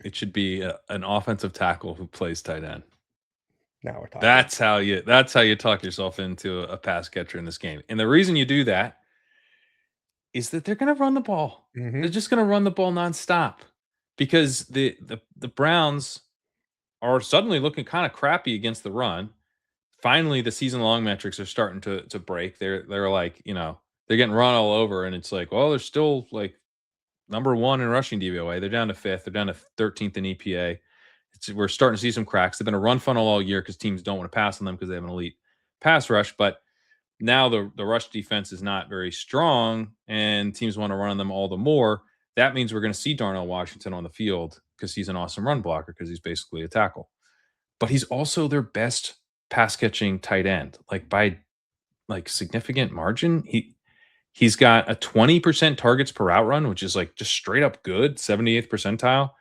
it should be an offensive tackle who plays tight end. Now we're talking. That's how you talk yourself into a pass catcher in this game. And the reason you do that is that they're going to run the ball. Mm-hmm. They're just going to run the ball nonstop because the Browns are suddenly looking kind of crappy against the run. Finally, the season long metrics are starting to break. They're like, they're getting run all over, and it's like, well, they're still like number 1 in rushing DVOA. They're down to 5th. They're down to 13th in EPA. We're starting to see some cracks. They've been a run funnel all year because teams don't want to pass on them because they have an elite pass rush. But now the rush defense is not very strong, and teams want to run on them all the more. That means we're going to see Darnell Washington on the field because he's an awesome run blocker because he's basically a tackle. But he's also their best pass catching tight end, like by like significant margin. He's got a 20% targets per route run, which is like just straight up good, 78th percentile.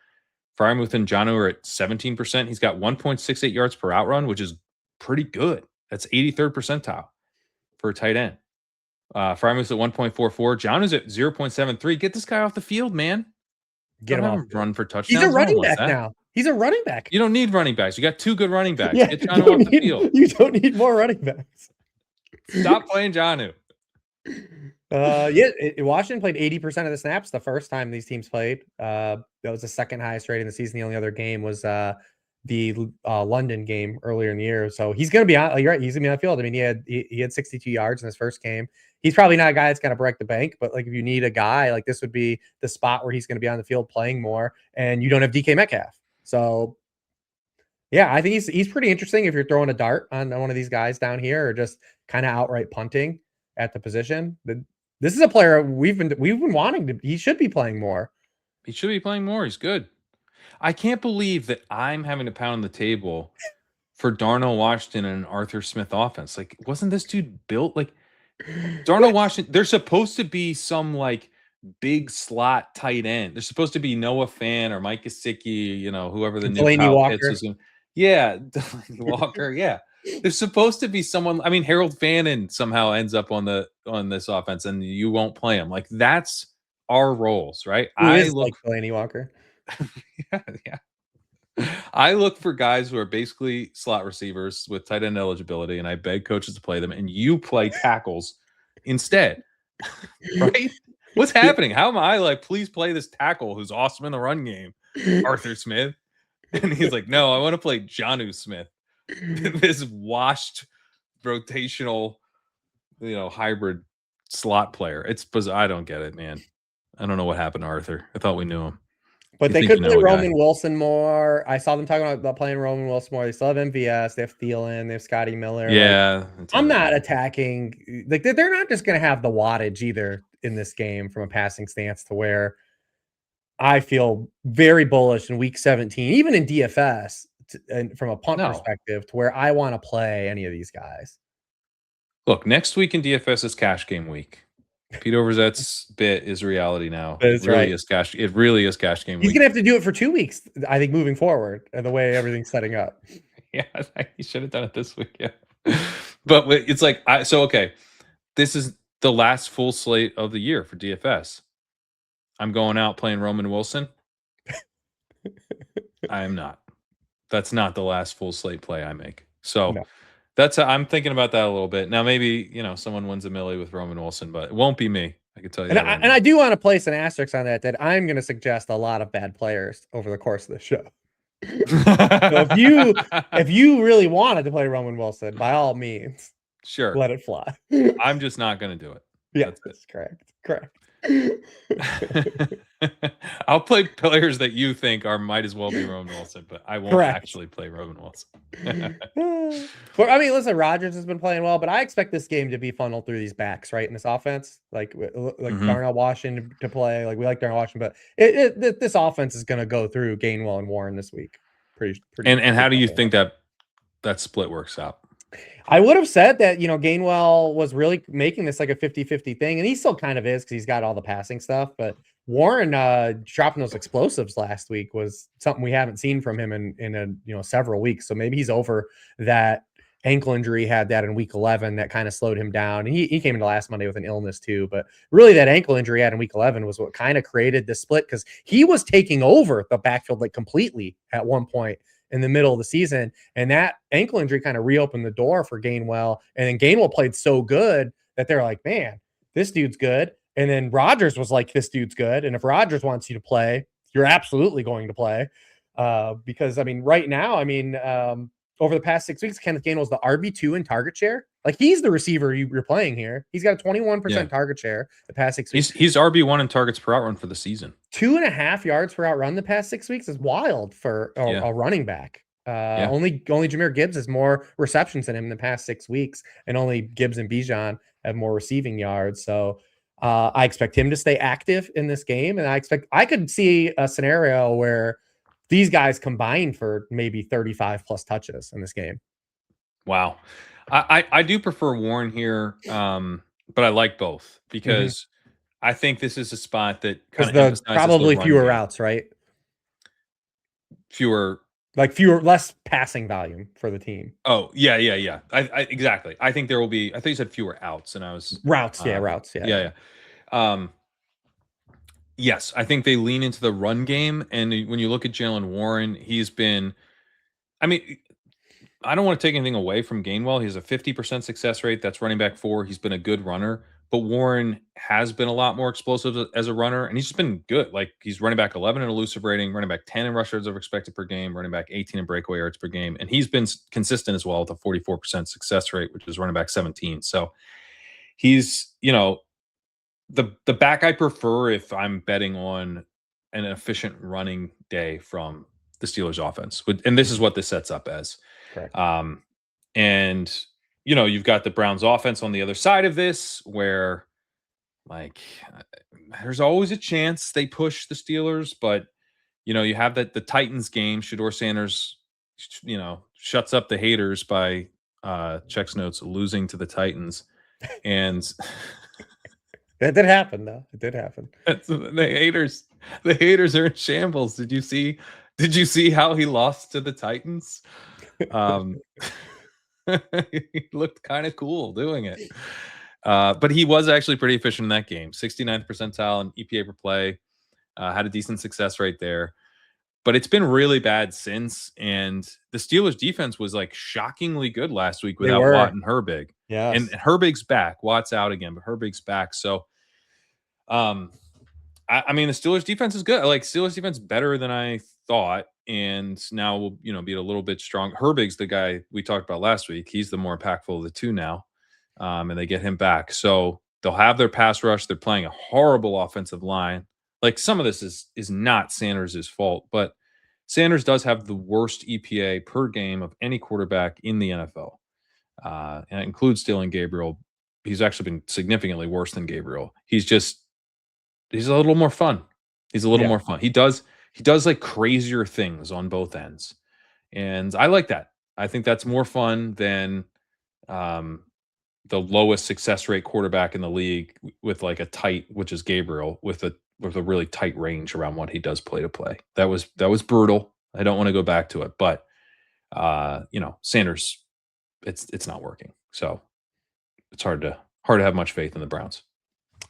Fryermuth and Jonnu are at 17%. He's got 1.68 yards per route run, which is pretty good. That's 83rd percentile for a tight end. Fryermuth's at 1.44. Jonnu's at 0.73. Get this guy off the field, man. Get him off. Run for touchdowns. He's a running back now. He's a running back. You don't need running backs. You got 2 good running backs. Yeah, Get Jonnu off the field. You don't need more running backs. Stop playing Jonnu. Washington played 80% of the snaps the first time these teams played. That was the second highest rate in the season. The only other game was the London game earlier in the year. So he's going to be on. You're right. He's going to be on the field. I mean, he had 62 yards in his first game. He's probably not a guy that's going to break the bank, but like if you need a guy, like this would be the spot where he's going to be on the field playing more, and you don't have DK Metcalf. So yeah, I think he's pretty interesting if you're throwing a dart on one of these guys down here or just kind of outright punting at the position. This is a player we've been wanting to. He should be playing more. He should be playing more. He's good. I can't believe that I'm having to pound the table for Darnell Washington and an Arthur Smith offense. Like, wasn't this dude built like Darnell Washington? There's supposed to be some like big slot tight end. There's supposed to be Noah Fan or Mike Gesicki, whoever the Delaney Walker. Yeah, Delaney Walker. Yeah. There's supposed to be someone. I mean, Harold Fannin somehow ends up on this offense, and you won't play him. Like that's our roles, right? I look like Delaney Walker. yeah. I look for guys who are basically slot receivers with tight end eligibility, and I beg coaches to play them, and you play tackles instead, right? What's happening? How am I like, please play this tackle who's awesome in the run game, Arthur Smith? And he's like, no, I want to play Jonnu Smith. This washed rotational, hybrid slot player. It's bizarre. I don't get it, man. I don't know what happened to Arthur. I thought we knew him. But they could play Roman Wilson more. I saw them talking about playing Roman Wilson more. They still have MVS. They have Thielen. They have Scotty Miller. Yeah. Like, I'm not attacking. Like they're not just going to have the wattage either in this game from a passing stance to where I feel very bullish in week 17, even in DFS and from a punt perspective to where I want to play any of these guys. Look, next week in DFS is cash game week. Pete Overzet's bit is reality now. It really is cash. It really is cash game week. He's gonna have to do it for 2 weeks, I think, moving forward, the way everything's setting up. Yeah, he should have done it this week. Yeah, but it's like okay. This is the last full slate of the year for DFS. I'm going out playing Roman Wilson. I am not. That's not the last full slate play I make. So. No. I'm thinking about that a little bit. Now, maybe, someone wins a milli with Roman Wilson, but it won't be me. I can tell you that. And I do want to place an asterisk on that I'm going to suggest a lot of bad players over the course of the show. So if you really wanted to play Roman Wilson, by all means, sure, let it fly. I'm just not going to do it. Yeah, that's correct. I'll play players that you think might as well be Roman Wilson, but I won't actually play Roman Wilson. But I mean, listen, Rodgers has been playing well, but I expect this game to be funneled through these backs, right? In this offense, like Darnell Washington to play. Like we like Darnell Washington, but this offense is going to go through Gainwell and Warren this week. Pretty. And how do you think that split works out? I would have said that, Gainwell was really making this like a 50-50 thing, and he still kind of is because he's got all the passing stuff. But Warren dropping those explosives last week was something we haven't seen from him in several weeks. So maybe he's over that ankle injury. He had that in week 11 that kind of slowed him down. And he came into last Monday with an illness too. But really that ankle injury he had in week 11 was what kind of created the split because he was taking over the backfield like completely at one point in the middle of the season. And that ankle injury kind of reopened the door for Gainwell. And then Gainwell played so good that they're like, man, this dude's good. And then Rodgers was like, this dude's good. And if Rodgers wants you to play, you're absolutely going to play. Because I mean, right now, I mean, over the past 6 weeks, Kenneth Gainwell's the RB2 in target share. Like he's the receiver you're playing here. He's got a 21% target share the past 6 weeks. He's RB1 in targets per out run for the season. 2.5 yards per out run the past 6 weeks is wild for a running back. Only Jahmyr Gibbs has more receptions than him in the past 6 weeks, and only Gibbs and Bijan have more receiving yards. So I expect him to stay active in this game, and I could see a scenario where these guys combine for maybe 35 plus touches in this game. Wow. I do prefer Warren here, but I like both because I think this is a spot that kind of emphasizes probably fewer routes, right? Less passing volume for the team. Oh, yeah. I exactly. I think there will be. I think you said fewer outs, and I was routes. Routes. Yeah. Yes, I think they lean into the run game, and when you look at Jalen Warren, he's been. I mean, I don't want to take anything away from Gainwell. He has a 50% success rate. That's running back 4. He's been a good runner, but Warren has been a lot more explosive as a runner, and he's just been good. Like he's running back 11 in elusive rating, running back 10 in rush yards over expected per game, running back 18 in breakaway yards per game, and he's been consistent as well with a 44% success rate, which is running back 17. So he's, the back I prefer if I'm betting on an efficient running day from the Steelers offense. And this is what this sets up as. Correct. And you've got the Browns offense on the other side of this where like there's always a chance they push the Steelers, but you have that the Titans game, Shedeur Sanders, shuts up the haters by checks notes losing to the Titans. And that did happen though. It did happen. The haters are in shambles. Did you see how he lost to the Titans? He looked kind of cool doing it. But he was actually pretty efficient in that game. 69th percentile in EPA per play. Had a decent success rate there. But it's been really bad since. And the Steelers defense was like shockingly good last week without Watt and Herbig. Yeah. And Herbig's back. Watt's out again, but Herbig's back. So I mean, the Steelers defense is good. Like Steelers defense better than I thought. And now we'll, be a little bit strong. Herbig's the guy we talked about last week. He's the more impactful of the two now. And they get him back. So they'll have their pass rush. They're playing a horrible offensive line. Like some of this is not Sanders' fault, but Sanders does have the worst EPA per game of any quarterback in the NFL. And it includes Dillon Gabriel. He's actually been significantly worse than Gabriel. He's a little more fun. He's a little more fun. He does like crazier things on both ends. And I like that. I think that's more fun than the lowest success rate quarterback in the league with like a tight, which is Gabriel, with a really tight range around what he does play to play. That was brutal. I don't want to go back to it, but Sanders, it's not working. So it's hard to have much faith in the Browns.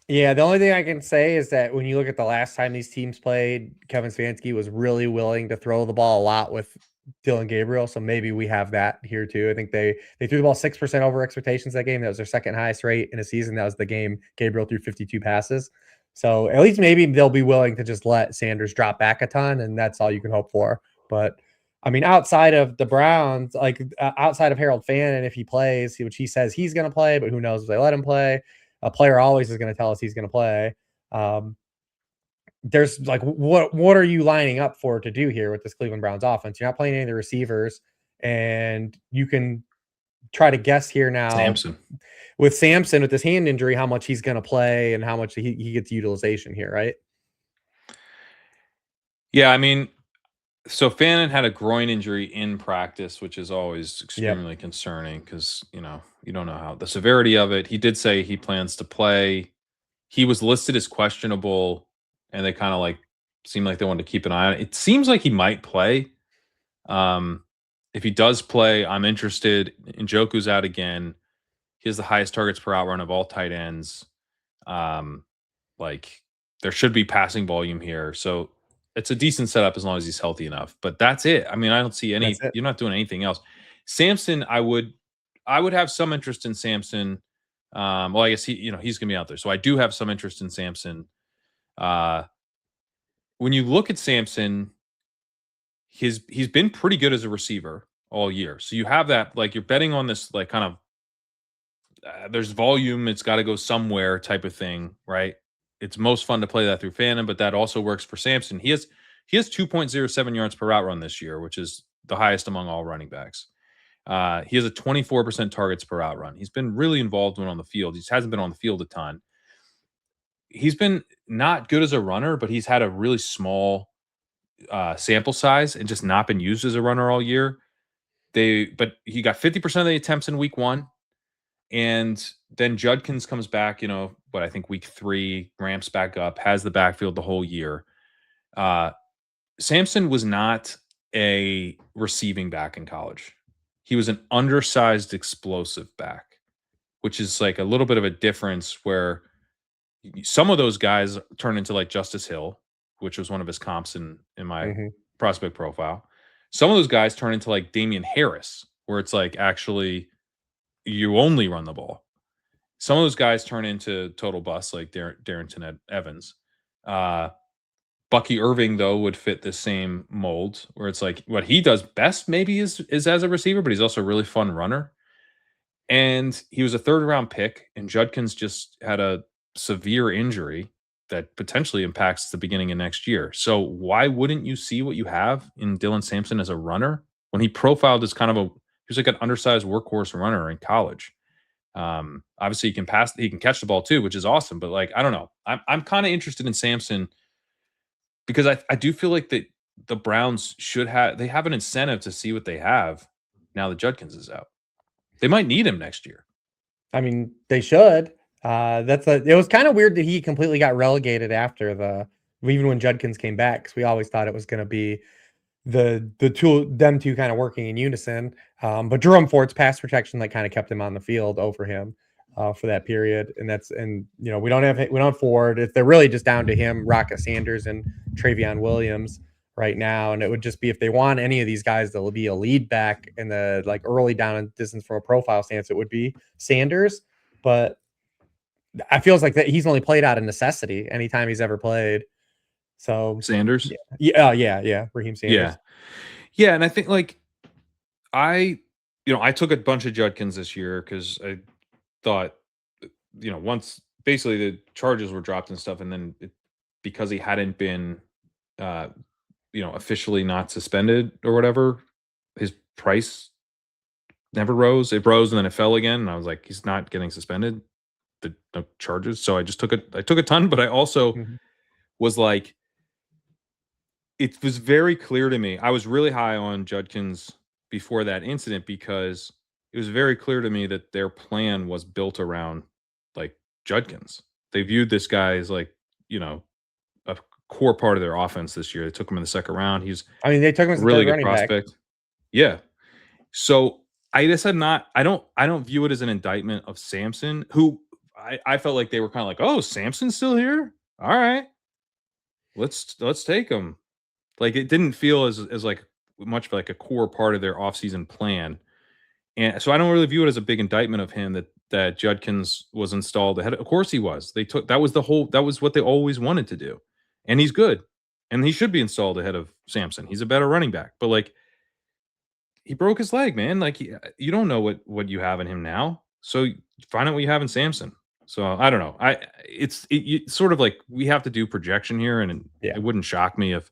Yeah, the only thing I can say is that when you look at the last time these teams played, Kevin Stefanski was really willing to throw the ball a lot with Dillon Gabriel. So maybe we have that here too. I think they threw the ball 6% over expectations that game. That was their second highest rate in a season. That was the game Gabriel threw 52 passes. So at least maybe they'll be willing to just let Sanders drop back a ton, and that's all you can hope for. But I mean, outside of the Browns, like outside of Harold Fannin, if he plays, which he says he's going to play, but who knows if they let him play. A player always is going to tell us he's going to play. There's like, what are you lining up for to do here with this Cleveland Browns offense? You're not playing any of the receivers, and you can try to guess here now with Samson with this hand injury, how much he's going to play and how much he gets utilization here, right? Yeah, I mean, so Fannin had a groin injury in practice, which is always extremely concerning because, you don't know how the severity of it. He did say he plans to play. He was listed as questionable, and they kind of like seemed like they wanted to keep an eye on it. It seems like he might play. If he does play, I'm interested. Njoku's out again. He has the highest targets per out run of all tight ends. Like there should be passing volume here. So it's a decent setup as long as he's healthy enough. But that's it. I mean, I don't see any. You're not doing anything else. Samson, I would have some interest in Samson. Well, I guess he's going to be out there, so I do have some interest in Samson. When you look at Samson, he's been pretty good as a receiver all year. So you have that, like, you're betting on this, like, kind of there's volume, it's got to go somewhere type of thing, right? It's most fun to play that through Phantom, but that also works for Sampson. He has 2.07 yards per route run this year, which is the highest among all running backs. He has a 24% targets per route run. He's been really involved when on the field. He just hasn't been on the field a ton. He's been not good as a runner, but he's had a really small sample size and just not been used as a runner all year. But he got 50% of the attempts in week 1. And then Judkins comes back, but I think week 3, ramps back up, has the backfield the whole year. Sampson was not a receiving back in college. He was an undersized explosive back, which is like a little bit of a difference where some of those guys turn into like Justice Hill, which was one of his comps in my prospect profile. Some of those guys turn into like Damian Harris, where it's like actually you only run the ball. Some of those guys turn into total busts like Darrington Evans. Bucky Irving, though, would fit the same mold where it's like what he does best maybe is as a receiver, but he's also a really fun runner. And he was a 3rd-round pick, and Judkins just had a severe injury that potentially impacts the beginning of next year. So why wouldn't you see what you have in Dylan Sampson as a runner when he profiled as kind of he was like an undersized workhorse runner in college? Obviously, he can catch the ball too, which is awesome. But like, I don't know, I'm kind of interested in Sampson because I do feel like that the Browns they have an incentive to see what they have now that Judkins is out. They might need him next year. I mean, they should. It was kind of weird that he completely got relegated after even when Judkins came back, because we always thought it was going to be them two kind of working in unison. But Jerome Ford's pass protection kind of kept him on the field over him for that period. And we don't have Ford. They're really just down to him, Raka Sanders, and Travion Williams right now. And it would just be, if they want any of these guys that will be a lead back in the early down and distance from a profile stance, it would be Sanders. But I feels like that he's only played out of necessity anytime he's ever played. So Sanders, Raheem Sanders, yeah, and I think I took a bunch of Judkins this year because I thought, once basically the charges were dropped and stuff, and then because he hadn't been, officially not suspended or whatever, his price never rose. It rose and then it fell again, and I was like, he's not getting suspended. No charges, so I took a ton, but I also was like, it was very clear to me. I was really high on Judkins before that incident because it was very clear to me that their plan was built around Judkins. They viewed this guy as a core part of their offense this year. They took him in the 2nd round. They took him as a really good prospect. Back. Yeah. So I just I don't view it as an indictment of Sampson, who I felt like they were kind of like, oh, Sampson's still here? All right. Let's take him. It didn't feel as much of a core part of their offseason plan. And so I don't really view it as a big indictment of him that Judkins was installed ahead. Of course he was. That was what they always wanted to do. And he's good. And he should be installed ahead of Sampson. He's a better running back. But he broke his leg, man. You don't know what you have in him now. So find out what you have in Sampson. So I don't know. It's sort of we have to do projection here, and it wouldn't shock me if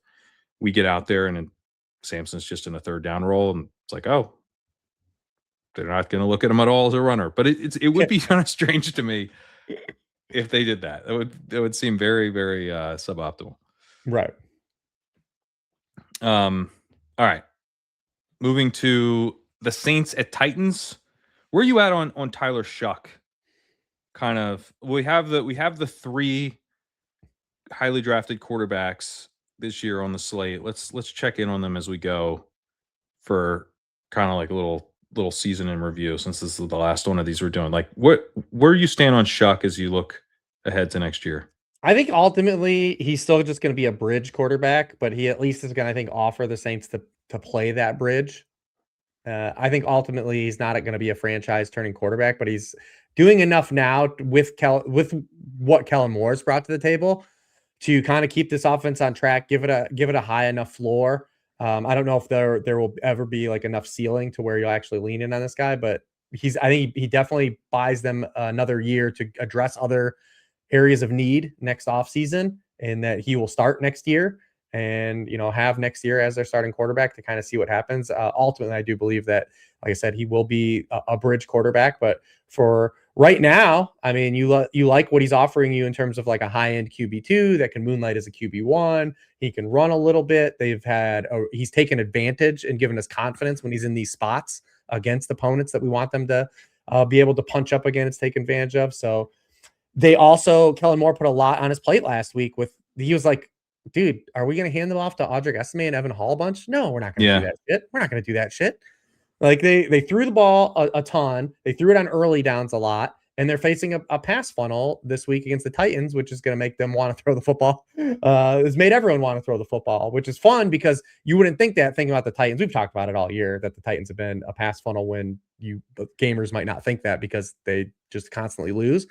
we get out there and Sampson's just in a 3rd down role, and it's like, oh, they're not going to look at him at all as a runner. But it would be kind of strange to me if they did that. It would seem very, very suboptimal. Right. All right. Moving to the Saints at Titans. Where are you at on Tyler Shuck? Kind of, we have the 3 highly drafted quarterbacks this year on the slate. Let's check in on them as we go for kind of a little season in review, since this is the last one of these we're doing. Where you stand on Shuck as you look ahead to next year? I think ultimately he's still just going to be a bridge quarterback, but he at least is going to, I think, offer the Saints to play that bridge. I think ultimately he's not going to be a franchise turning quarterback, but he's doing enough now with what Kellen Moore's brought to the table to kind of keep this offense on track, give it a high enough floor I don't know if there will ever be like enough ceiling to where you'll actually lean in on this guy, but I think he definitely buys them another year to address other areas of need next offseason, and that he will start next year and have next year as their starting quarterback to kind of see what happens. Ultimately, I do believe that, like I said, he will be a bridge quarterback, but for right now, I mean, you like what he's offering you in terms of like a high end QB2 that can moonlight as a QB1. He can run a little bit. He's taken advantage and given us confidence when he's in these spots against opponents that we want them to be able to punch up against, take advantage of. So Kellen Moore put a lot on his plate last week he was like, dude, are we going to hand them off to Audric Esme and Evan Hall a bunch? No, we're not going to do that shit. We're not going to do that shit. Like they threw the ball a ton. They threw it on early downs a lot, and they're facing a pass funnel this week against the Titans, which is going to make them want to throw the football. It's made everyone want to throw the football, which is fun because you wouldn't think that thinking about the Titans. We've talked about it all year that the Titans have been a pass funnel when the gamers might not think that because they just constantly lose,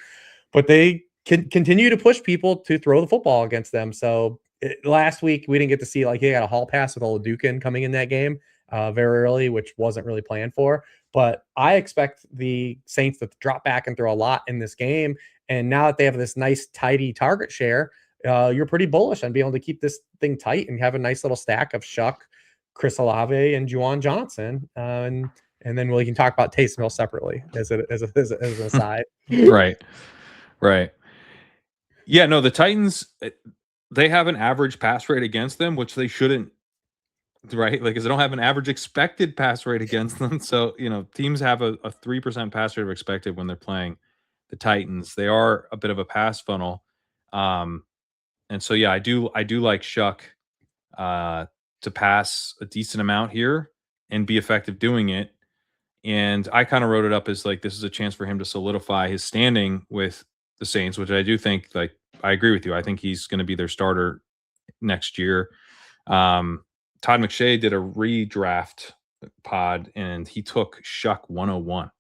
but they can continue to push people to throw the football against them. So last week we didn't get to see he got a hall pass with Oladukin coming in that game very early, which wasn't really planned for. But I expect the Saints to drop back and throw a lot in this game. And now that they have this nice, tidy target share, you're pretty bullish on being able to keep this thing tight and have a nice little stack of Shuck, Chris Olave, and Juwan Johnson. And then we can talk about Taysom Hill separately as an aside. Right. Yeah, no, the Titans, they have an average pass rate against them, which they shouldn't. Right, like because they don't have an average expected pass rate against them. So teams have a 3% pass rate of expected when they're playing the Titans. They are a bit of a pass funnel, and so yeah, I do like Shuck to pass a decent amount here and be effective doing it. And I kind of wrote it up as like this is a chance for him to solidify his standing with the Saints, which I do think. Like I agree with you. I think he's going to be their starter next year. Todd McShay did a redraft pod, and he took Shuck 101.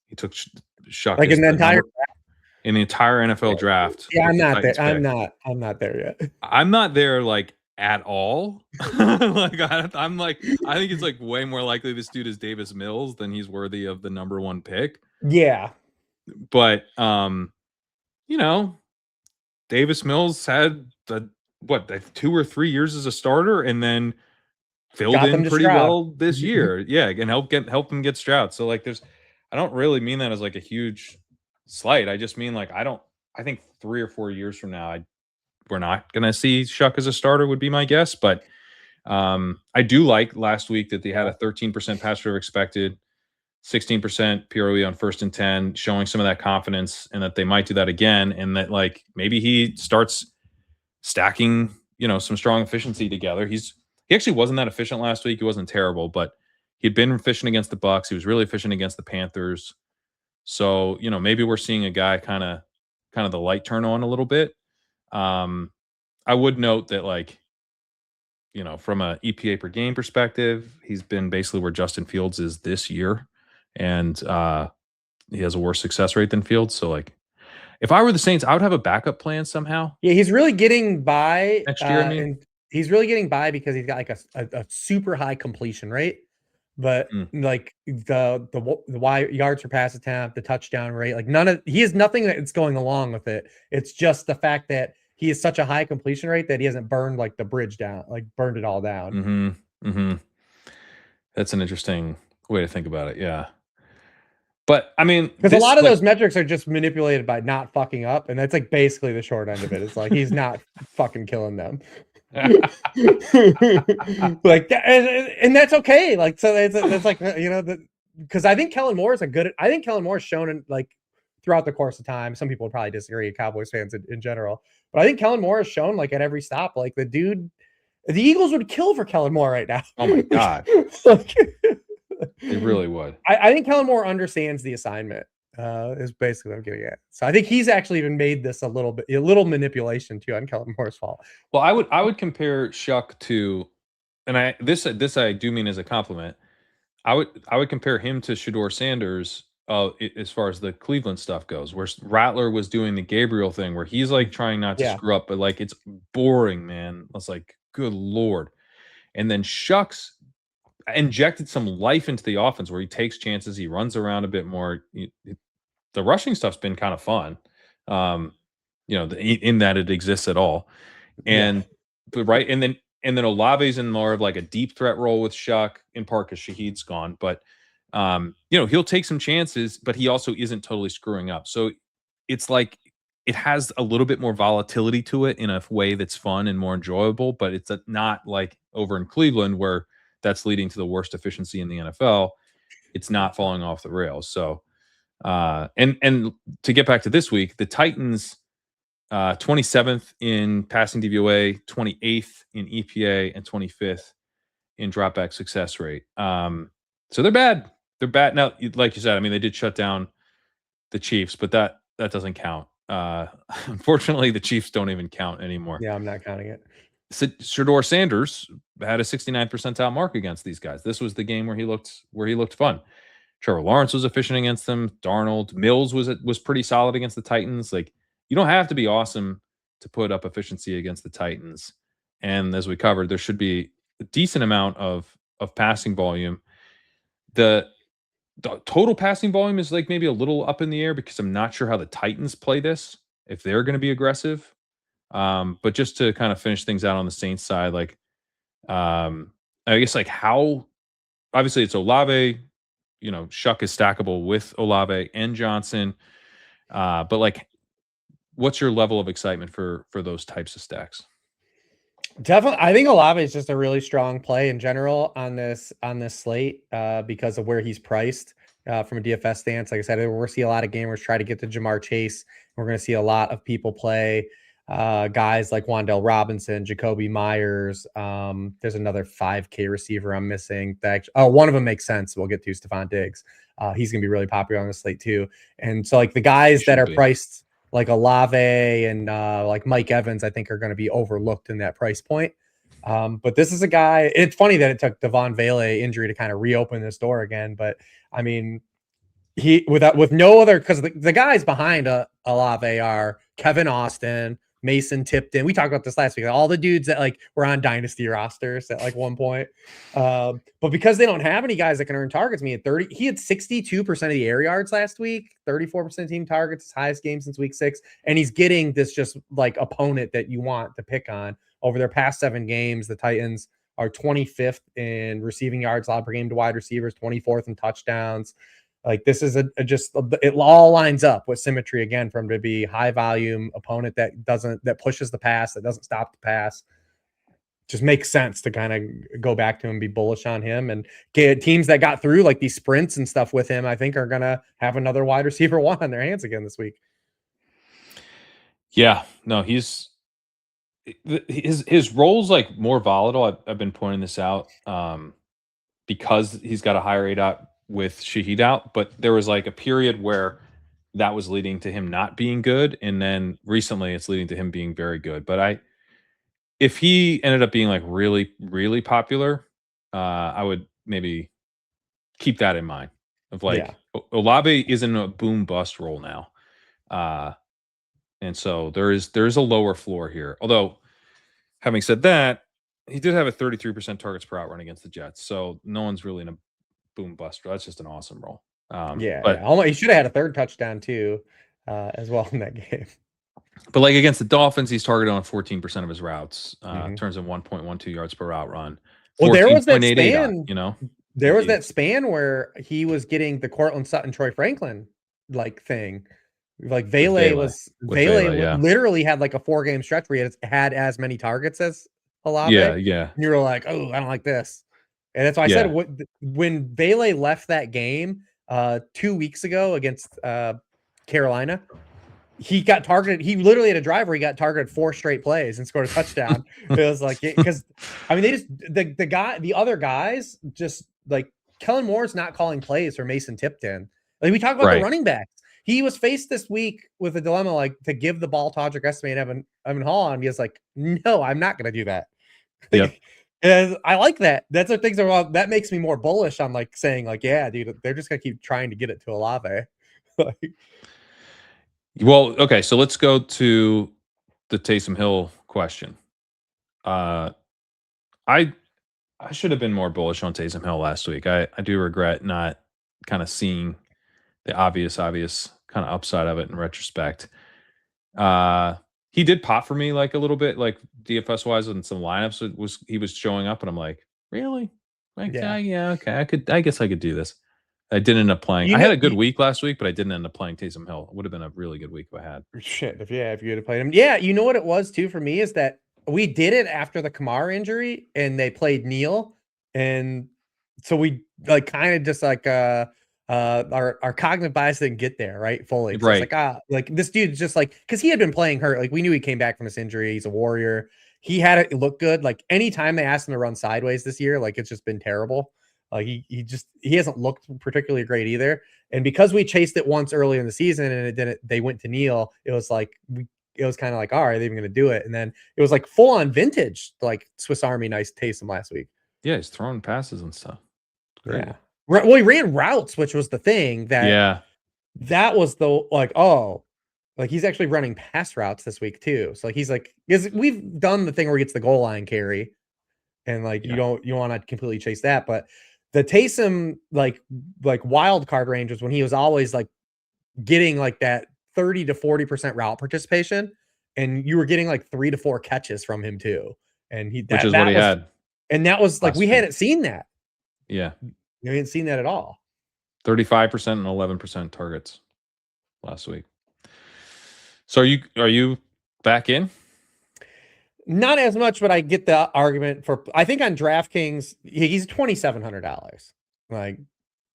He took Shuck like in the entire NFL draft. Yeah, I'm not there. I'm not there yet. I'm not there like at all. I'm like, I think it's like way more likely this dude is Davis Mills than he's worthy of the number 1 pick. Yeah, but Davis Mills had 2 or 3 years as a starter, and then filled in pretty well this year. Yeah, and help them get Stroud. So like I don't really mean that as like a huge slight. I just mean like I think 3 or 4 years from now we're not gonna see Shuck as a starter would be my guess. But I do like last week that they had a 13% pass rate expected, 16% PROE on 1st and 10, showing some of that confidence and that they might do that again, and that like maybe he starts stacking some strong efficiency together. He actually wasn't that efficient last week. He wasn't terrible, but he'd been efficient against the Bucs. He was really efficient against the Panthers. So, maybe we're seeing a guy kind of the light turn on a little bit. I would note that from a EPA per game perspective, he's been basically where Justin Fields is this year. And he has a worse success rate than Fields. So if I were the Saints, I would have a backup plan somehow. Yeah, he's really getting by next year. And he's really getting by because he's got like a super high completion rate, but like the wide yards per pass attempt, the touchdown rate, like he has nothing that's going along with it. It's just the fact that he has such a high completion rate that he hasn't burned like the bridge down, like burned it all down. That's an interesting way to think about it. Yeah. But I mean, because a lot of those metrics are just manipulated by not fucking up, and that's like basically the short end of it. It's like he's not fucking killing them, like that, and that's okay. Like so, it's like because I think Kellen Moore is I think Kellen Moore has shown in throughout the course of time. Some people would probably disagree, Cowboys fans in general, but I think Kellen Moore has shown at every stop, the Eagles would kill for Kellen Moore right now. Oh my god. They really would. I think Kellen Moore understands the assignment. Is basically what I'm getting at. So I think he's actually even made this a little manipulation too on Kellen Moore's fault. Well, I would compare Shuck to, and this I do mean as a compliment. I would compare him to Shedeur Sanders as far as the Cleveland stuff goes, where Rattler was doing the Gabriel thing, where he's trying not to screw up, but it's boring, man. It's good Lord. And then Shucks injected some life into the offense where he takes chances, he runs around a bit more. The rushing stuff's been kind of fun, in that it exists at all. Yeah. And but right, and then Olave's in more of like a deep threat role with Shuck, in part because Shahid's gone. But he'll take some chances, but he also isn't totally screwing up. So it's like it has a little bit more volatility to it in a way that's fun and more enjoyable, but it's not like over in Cleveland where that's leading to the worst efficiency in the NFL. It's not falling off the rails. So and to get back to this week, the Titans 27th in passing DVOA, 28th in EPA, and 25th in dropback success rate. So they're bad. They're bad. Now, like you said, I mean, they did shut down the Chiefs, but that doesn't count. Unfortunately, the Chiefs don't even count anymore. Yeah, I'm not counting it. Shador Sanders had a 69 percentile mark against these guys. This was the game where he looked fun. Trevor Lawrence was efficient against them. Darnold, Mills was pretty solid against the Titans. Like, you don't have to be awesome to put up efficiency against the Titans. And as we covered, there should be a decent amount of passing volume. The total passing volume is like maybe a little up in the air because I'm not sure how the Titans play this, if they're going to be aggressive. But just to kind of finish things out on the Saints side, like I guess like how obviously it's Olave, Shuck is stackable with Olave and Johnson. But like, what's your level of excitement for those types of stacks? Definitely, I think Olave is just a really strong play in general on this slate because of where he's priced from a DFS stance. Like I said, we're going to see a lot of gamers try to get to Jamar Chase. We're going to see a lot of people play guys like Wan'Dale Robinson, Jacoby Myers. There's another 5K receiver I'm missing. One of them makes sense. We'll get to Stephon Diggs. He's going to be really popular on the slate too. And so like the guys that are priced like Olave and like Mike Evans, I think are going to be overlooked in that price point. But this is a guy. It's funny that it took Devon Vele injury to kind of reopen this door again. But I mean, with no other, because the guys behind Olave are Kevin Austin, Mason Tipton. We talked about this last week. All the dudes that like were on dynasty rosters at like one point. But because they don't have any guys that can earn targets, he had 62% of the air yards last week, 34% team targets, his highest game since week 6. And he's getting this just like opponent that you want to pick on. Over their past 7 games, the Titans are 25th in receiving yards allowed per game to wide receivers, 24th in touchdowns. Like this is it all lines up with symmetry again for him to be high volume opponent that pushes the pass, that doesn't stop the pass. Just makes sense to kind of go back to him, be bullish on him, and get teams that got through like these sprints and stuff with him. I think are gonna have another wide receiver 1 on their hands again this week. Yeah, no, his role's like more volatile. I've been pointing this out because he's got a higher ADOT with Shahid out, but there was like a period where that was leading to him not being good, and then recently it's leading to him being very good. But if he ended up being like really, really popular, I would maybe keep that in mind. Of like Olave is in a boom bust role now, and so there is a lower floor here. Although, having said that, he did have a 33% targets per out run against the Jets, so no one's really in a boom bust. That's just an awesome role. But he should have had a 3rd touchdown too, as well in that game. But like against the Dolphins, he's targeted on 14% of his routes, turns in 1.12 yards per route run. Well, there was that span, there was he, that span where he was getting the Cortland Sutton, Troy Franklin like thing. Like Vele literally had like a 4-game stretch where he had as many targets as Olave. Yeah. And you were like, oh, I don't like this. And that's why I said when Vele left that game 2 weeks ago against Carolina, he got targeted. He literally had a drive where he got targeted 4 straight plays and scored a touchdown. It was like, because I mean, they just the other guys just like Kellen Moore's not calling plays for Mason Tipton. Like we talk about the running backs. He was faced this week with a dilemma, like to give the ball to Audric Estime and Evan Hall, and he was like, "No, I'm not going to do that." And I like that. That's what things are. That makes me more bullish on like saying, like, "Yeah, dude, they're just going to keep trying to get it to Olave." Well, okay, so let's go to the Taysom Hill question. I I should have been more bullish on Taysom Hill last week. I do regret not kind of seeing the obvious kind of upside of it in retrospect. He did pop for me like a little bit, like DFS wise in some lineups. He was showing up, and I'm like, really? Like, Yeah. yeah, okay. I guess I could do this. I didn't end up playing. I had a good week last week, but I didn't end up playing Taysom Hill. It would have been a really good week if I had. Shit, if you had played him. Yeah, you know what it was too for me is that we did it after the Kamara injury and they played Neal. And so we like kind of just like our cognitive bias didn't get there, right? Fully. So it's like, like this dude's just like because he had been playing hurt. Like we knew he came back from this injury. He's a warrior. He had it look good. Like anytime they asked him to run sideways this year, like it's just been terrible. Like he hasn't looked particularly great either. And because we chased it once earlier in the season and it didn't, they went to Neal. It was like it was kind of like, all right, they're even going to do it. And then it was like full on vintage, like Swiss Army nice Taysom last week. Yeah, he's throwing passes and stuff. Great. Yeah. Well, he ran routes, which was the thing that was the like, oh, like he's actually running pass routes this week too. So like he's like, because we've done the thing where he gets the goal line carry, and like you want to completely chase that, but the Taysom like wild card range was when he was always like getting like that 30 to 40% route participation, and you were getting like 3 to 4 catches from him too. And which is what he had. And that was like we hadn't seen that. Yeah. We hadn't seen that at all. 35% and 11% targets last week. So are you back in? Not as much, but I get the argument for. I think on DraftKings he's $2,700. Like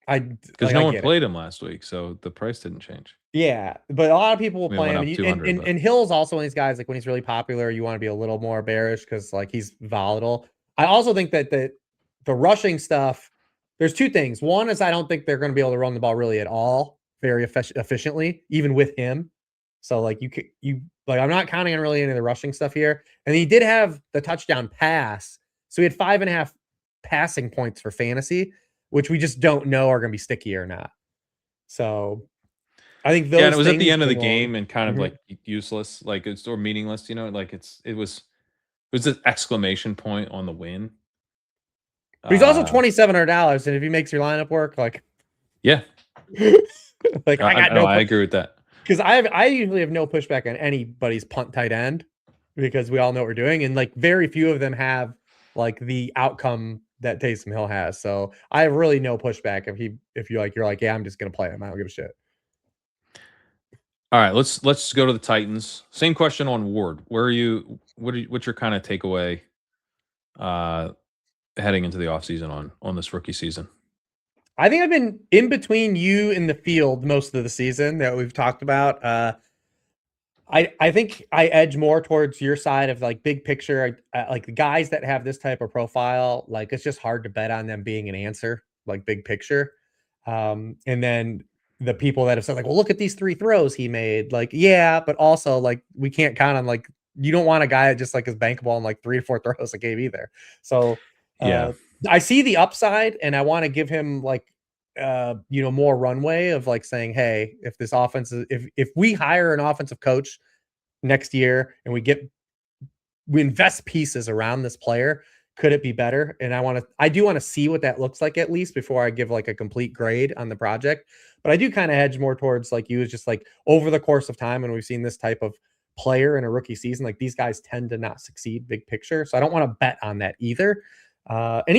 because no one played him last week, so the price didn't change. Yeah, but a lot of people will play him, and Hill's also one of these guys. Like when he's really popular, you want to be a little more bearish because like he's volatile. I also think that the rushing stuff. There's two things. One is I don't think they're going to be able to run the ball really at all, very efficiently, even with him. So like you like I'm not counting on really any of the rushing stuff here. And he did have the touchdown pass, so he had 5.5 passing points for fantasy, which we just don't know are going to be sticky or not. So I think those. Yeah, and it was at the end of the game and kind of like useless, like it's or meaningless. You know, like it was an exclamation point on the win. But he's also $2,700, and if he makes your lineup work, like yeah, like I agree with that. Because I usually have no pushback on anybody's punt tight end because we all know what we're doing, and like very few of them have like the outcome that Taysom Hill has. So I have really no pushback if you're like yeah, I'm just gonna play him. I don't give a shit. All right, let's go to the Titans. Same question on Ward. What's your kind of takeaway heading into the offseason on this rookie season? I think I've been in between you and the field most of the season that we've talked about. I think I edge more towards your side of like big picture. Like the guys that have this type of profile, like it's just hard to bet on them being an answer, like big picture. And then the people that have said like, well, look at these 3 throws he made. Like, yeah, but also like we can't count on like you don't want a guy that just like is bankable on like 3 to 4 throws a game either. So yeah. I see the upside, and I want to give him like more runway of like saying, hey, if this offense is if we hire an offensive coach next year and we invest pieces around this player, could it be better? And I do want to see what that looks like at least before I give like a complete grade on the project. But I do kind of hedge more towards like you, is just like over the course of time, and we've seen this type of player in a rookie season, like these guys tend to not succeed big picture. So I don't want to bet on that either. And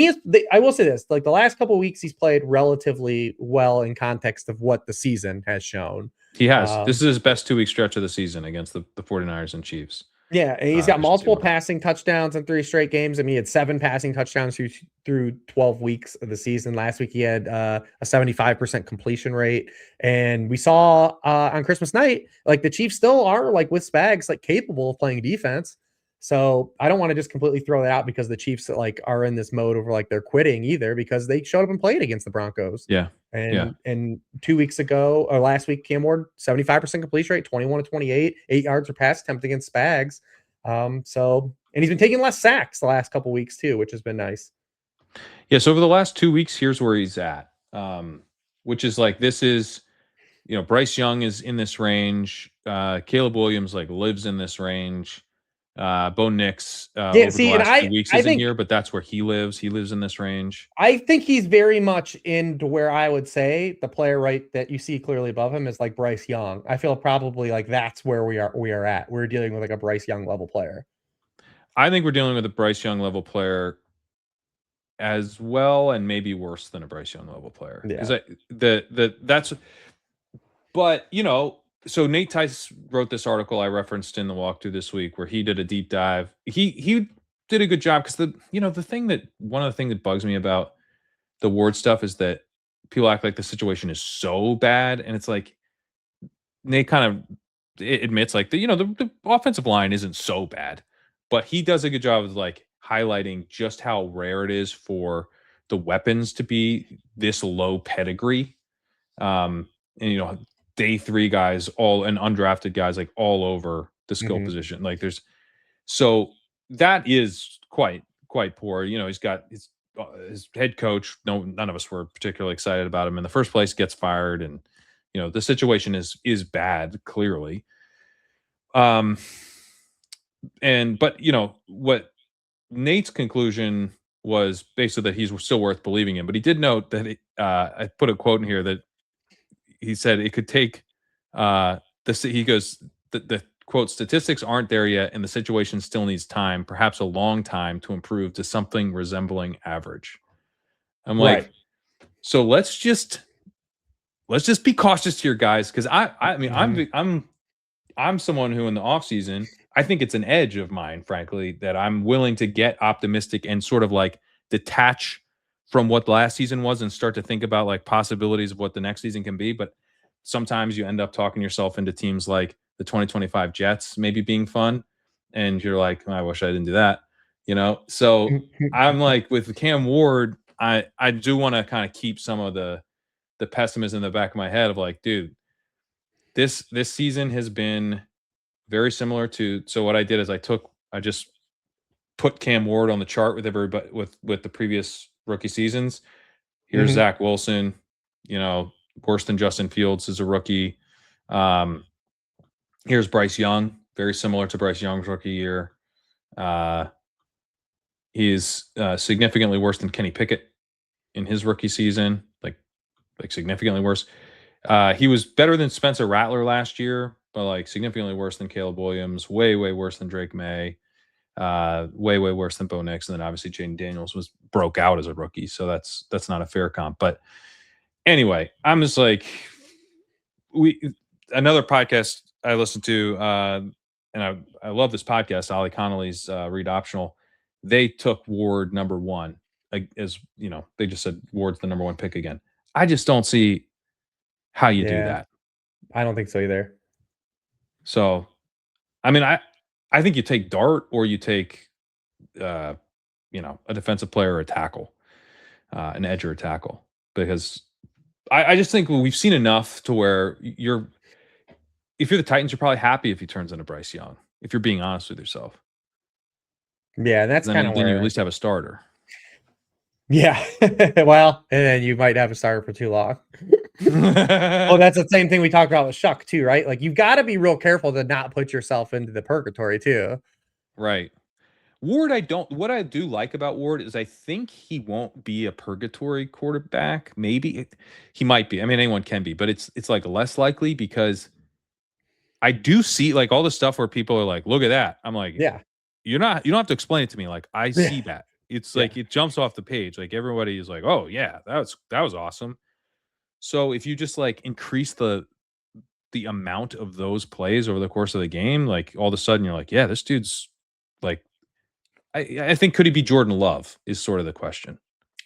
I will say this, like the last couple of weeks, he's played relatively well in context of what the season has shown. He has. This is his best 2-week stretch of the season against the 49ers and Chiefs. Yeah, and he's got multiple passing touchdowns in 3 straight games. I mean, he had 7 passing touchdowns through 12 weeks of the season. Last week, he had a 75% completion rate. And we saw on Christmas night, like the Chiefs still are like with Spags, like capable of playing defense. So I don't want to just completely throw that out because the Chiefs like are in this mode over like they're quitting either, because they showed up and played against the Broncos. Yeah. And 2 weeks ago or last week, Cam Ward, 75% completion rate, 21 to 28, 8 yards per pass attempt against Spags. And he's been taking less sacks the last couple weeks too, which has been nice. Yeah. So over the last 2 weeks, here's where he's at. Which is like, this is, Bryce Young is in this range. Caleb Williams like lives in this range. Bo Nix Yeah, over the see, and last few weeks I isn't think here, but that's where he lives. He lives in this range. I think he's very much into where I would say the player right that you see clearly above him is like Bryce Young. I feel probably like that's where we are at. We're dealing with like a Bryce Young level player. I think we're dealing with a Bryce Young level player as well, and maybe worse than a Bryce Young level player. Because Yeah. that's, but so Nate Tice wrote this article I referenced in the walkthrough this week where he did a deep dive. He did a good job because one of the things that bugs me about the Ward stuff is that people act like the situation is so bad, and it's like Nate kind of admits like the offensive line isn't so bad, but he does a good job of like highlighting just how rare it is for the weapons to be this low pedigree. And day three guys all and undrafted guys like all over the skill Mhm. position. Like so that is quite poor. He's got his head coach. No, none of us were particularly excited about him in the first place. Gets fired, and the situation is bad clearly. Um, but what Nate's conclusion was basically that he's still worth believing in. But he did note that I put a quote in here that he said it could take he goes the quote statistics aren't there yet and the situation still needs time, perhaps a long time, to improve to something resembling average. I'm Right. like, so let's just be cautious here, guys, because I mean Mhm. I'm someone who in the off season, I think it's an edge of mine, frankly, that I'm willing to get optimistic and sort of like detach from what the last season was and start to think about like possibilities of what the next season can be. But sometimes you end up talking yourself into teams like the 2025 Jets maybe being fun. And you're like, "Oh, I wish I didn't do that. So I'm like with Cam Ward, I do want to kind of keep some of the pessimism in the back of my head of like, dude, this season has been very similar to. So what I did is I just put Cam Ward on the chart with everybody with the previous rookie seasons. Here's Mhm. Zach Wilson, worse than Justin Fields as a rookie. Um, here's Bryce Young, very similar to Bryce Young's rookie year. Uh, he's significantly worse than Kenny Pickett in his rookie season, like significantly worse. He was better than Spencer Rattler last year, but like significantly worse than Caleb Williams, way, way worse than Drake May, way, way worse than Bo Nix. And then obviously Jaden Daniels broke out as a rookie. So that's not a fair comp. But anyway, I'm just like, another podcast I listened to, and I love this podcast, Ollie Connolly's Read Optional. They took Ward number one, like, as they just said Ward's the number one pick again. I just don't see how you do Yeah. that. I don't think so either. So, I mean, I think you take Dart or you take, a defensive player or a tackle, an edge or a tackle, because I just think we've seen enough to where if you're the Titans, you're probably happy if he turns into Bryce Young, if you're being honest with yourself. Yeah, and that's kind of Then you at where I least have think. a starter. Yeah. Well, and then you might have a starter for too long. Well, that's the same thing we talked about with Shuck too, right? Like you've got to be real careful to not put yourself into the purgatory too. Right. Ward, what I do like about Ward is I think he won't be a purgatory quarterback. Maybe he might be. I mean, anyone can be, but it's like less likely because I do see like all the stuff where people are like, look at that. I'm like, Yeah. you don't have to explain it to me. Like, I Yeah. see that. It's Yeah. like it jumps off the page. Like everybody is like, oh yeah, that was awesome. So if you just like increase the amount of those plays over the course of the game, like all of a sudden you're like, yeah, this dude's like, I think could he be Jordan Love is sort of the question.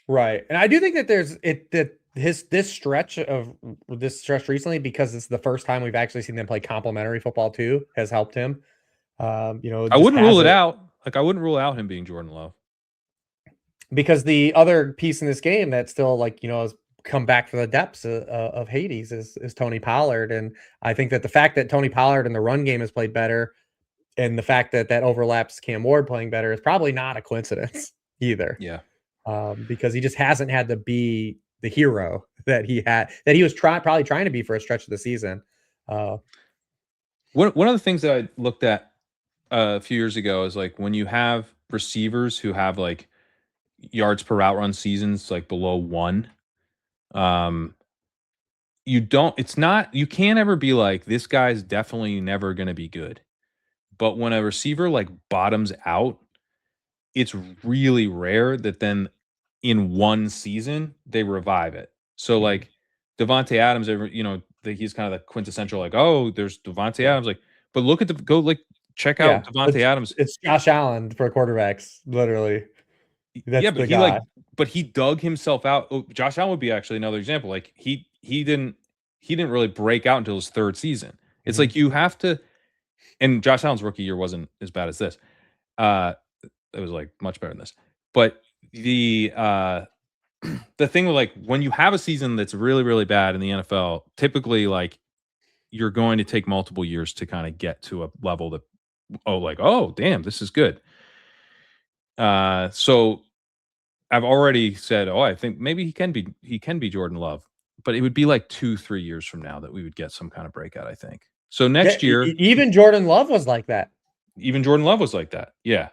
Right. And I do think that there's it that his this stretch recently, because it's the first time we've actually seen them play complementary football too, has helped him. I Just wouldn't rule has it it out. Like I wouldn't rule out him being Jordan Love. because the other piece in this game that still has come back from the depths of Hades is Tony Pollard. And I think that the fact that Tony Pollard in the run game has played better, and the fact that that overlaps Cam Ward playing better, is probably not a coincidence either, Yeah. because he just hasn't had to be the hero that he was probably trying to be for a stretch of the season. Uh, One of the things that I looked at a few years ago is like when you have receivers who have like yards per route run seasons like below 1, um, you can't ever be like, this guy's definitely never gonna be good. But when a receiver like bottoms out, it's really rare that then in one season they revive it. So Mhm. like Devontae Adams, he's kind of the quintessential like, oh, there's Devontae Yeah. Adams, like, but look at the go like check out Yeah. Devontae Adams. It's Josh Allen for quarterbacks, literally. Yeah, That's but the guy. but he dug himself out. Oh, Josh Allen would be actually another example. Like he didn't really break out until his third season. It's Mhm. like you have to, and Josh Allen's rookie year wasn't as bad as this. Uh, it was like much better than this. But the thing with like when you have a season that's really really bad in the NFL, typically like you're going to take multiple years to kind of get to a level that oh damn, this is good. So I've already said, oh, I think maybe he can be Jordan Love, but it would be like 2-3 years from now that we would get some kind of breakout. I think so. Yeah, Next year, even Jordan Love was like that. even Jordan Love was like that. Yeah,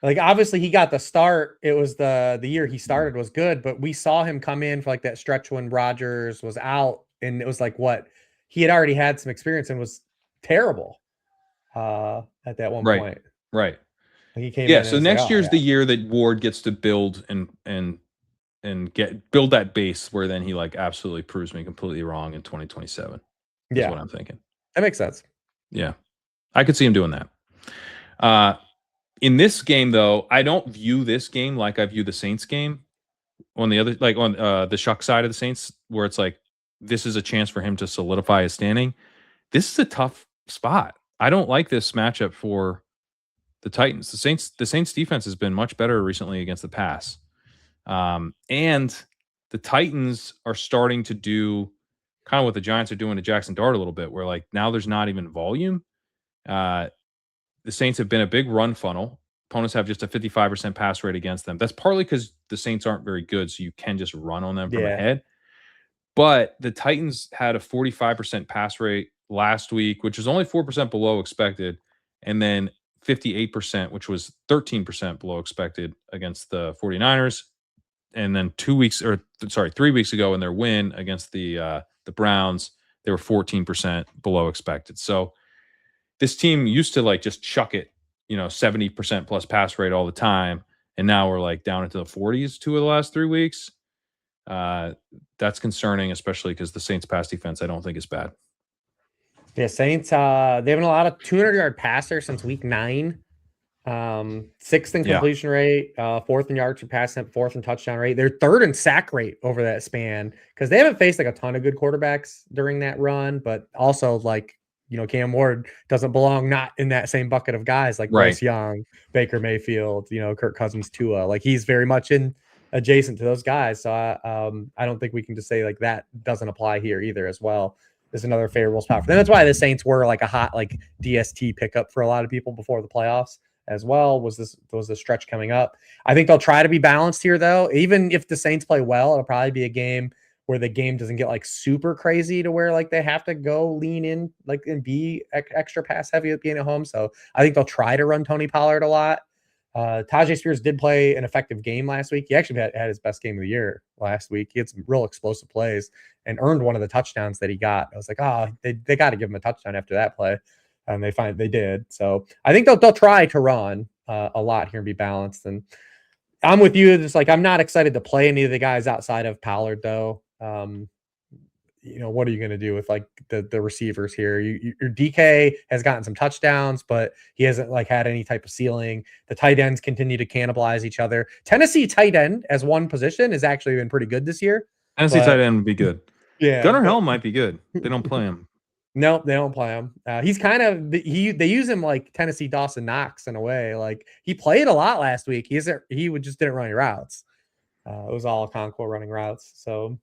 Like obviously he got the start. It was the year he started was good, but we saw him come in for like that stretch when Rodgers was out, and it was like what he had already had some experience and was terrible at that one right, point. right. Like he came Yeah. in and So it's like, next oh year's the year that Ward gets to build and build that base where then he like absolutely proves me completely wrong in 2027 is yeah, what I'm thinking. that makes sense. Yeah, I could see him doing that. Uh, in this game though, I don't view this game like I view the Saints game. On the other, like on the Shuck side of the Saints, where it's like this is a chance for him to solidify his standing. This is a tough spot. I don't like this matchup for the Titans. The Saints defense has been much better recently against the pass. And the Titans are starting to do kind of what the Giants are doing to Jackson Dart a little bit, where like now there's not even volume. Uh, the Saints have been a big run funnel. Opponents have just a 55% pass rate against them. That's partly because the Saints aren't very good, so you can just run on them from Yeah, ahead. But the Titans had a 45% pass rate last week, which is only 4% below expected, and then 58%, which was 13% below expected against the 49ers. And then 3 weeks ago in their win against the Browns, they were 14% below expected. So this team used to like just chuck it, 70% plus pass rate all the time. And now we're like down into the 40s 2 of the last 3 weeks. Uh, that's concerning, especially because the Saints pass defense I don't think is bad. yeah. Saints. They've been a lot of 200-yard passer since week 9. Sixth in Yeah. completion rate, fourth in yards per pass, fourth in touchdown rate. They're third in sack rate over that span because they haven't faced like a ton of good quarterbacks during that run, but also like Cam Ward doesn't belong not in that same bucket of guys like Right. Bryce Young, Baker Mayfield, Kirk Cousins, Tua. Like he's very much in adjacent to those guys. So I don't think we can just say like that doesn't apply here either as well. There's another favorable spot for them. That's why the Saints were like a hot like DST pickup for a lot of people before the playoffs as well. Was the stretch coming up? I think they'll try to be balanced here, though. Even if the Saints play well, it'll probably be a game where the game doesn't get like super crazy to where like they have to go lean in like and be extra pass heavy at being at home. So I think they'll try to run Tony Pollard a lot. Tajay Spears did play an effective game last week. He actually had his best game of the year last week. He had some real explosive plays and earned one of the touchdowns that he got. I was like, oh, they got to give him a touchdown after that play. And they did. So I think they'll try to run a lot here and be balanced. And I'm with you. Just like I'm not excited to play any of the guys outside of Pollard though. What are you going to do with like the receivers here? Your DK has gotten some touchdowns, but he hasn't like had any type of ceiling. The tight ends continue to cannibalize each other. Tennessee tight end as one position has actually been pretty good this year. Tennessee tight But end would be good. yeah, Gunnar but Helm might be good. They don't play him. no, they don't play him. He's kind of they use him like Tennessee Dawson Knox in a way. Like he played a lot last week. He would just didn't run any routes. It was all Conquo running routes. So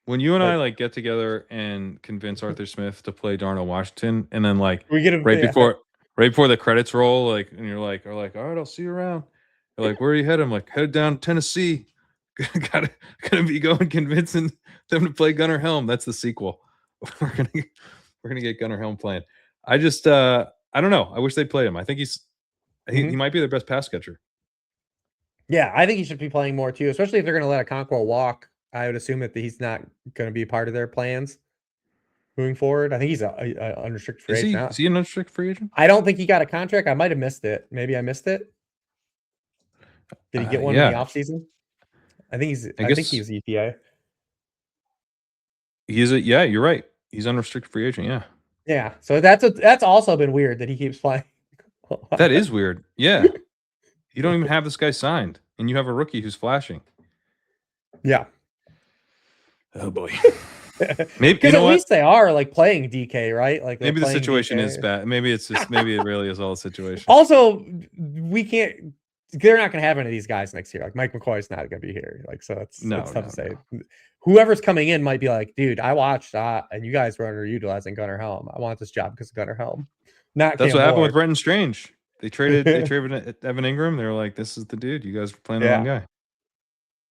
When you and I but like get together and convince Arthur Smith to play Darnell Washington, and then like we get him. right Yeah, before right before the credits roll, like and you're like, all right, I'll see you around. You're like, where are you headed? I'm like, head down to Tennessee. gotta be going convincing them to play Gunnar Helm. That's the sequel. We're gonna get Gunnar Helm playing. I don't know. I wish they played him. I think he's He might be their best pass catcher. Yeah, I think he should be playing more too, especially if they're going to let Okonkwo walk. I would assume that he's not going to be part of their plans moving forward. I think he's a unrestricted free agent now. Is he an unrestricted free agent? I don't think he got a contract. I might have missed it. Maybe I missed it. Did he get one in the offseason? I think he's ETA. Yeah, you're right. He's unrestricted free agent. Yeah. Yeah. So that's also been weird that he keeps playing. That is weird. Yeah. You don't even have this guy signed, and you have a rookie who's flashing. Yeah. Oh boy. Maybe because at least they are like playing DK, right? Like maybe the situation is bad. Maybe it's just maybe it really is all a situation. Also, we can't. They're not going to have any of these guys next year. Like Mike McCoy's not going to be here. Like so, it's tough to say. No. Whoever's coming in might be like, dude, I watched and you guys were underutilizing Gunnar Helm. I want this job because of Gunnar Helm. That's what happened with Brenton Strange. They traded Evan Ingram. They were like, this is the dude. You guys were playing the wrong guy.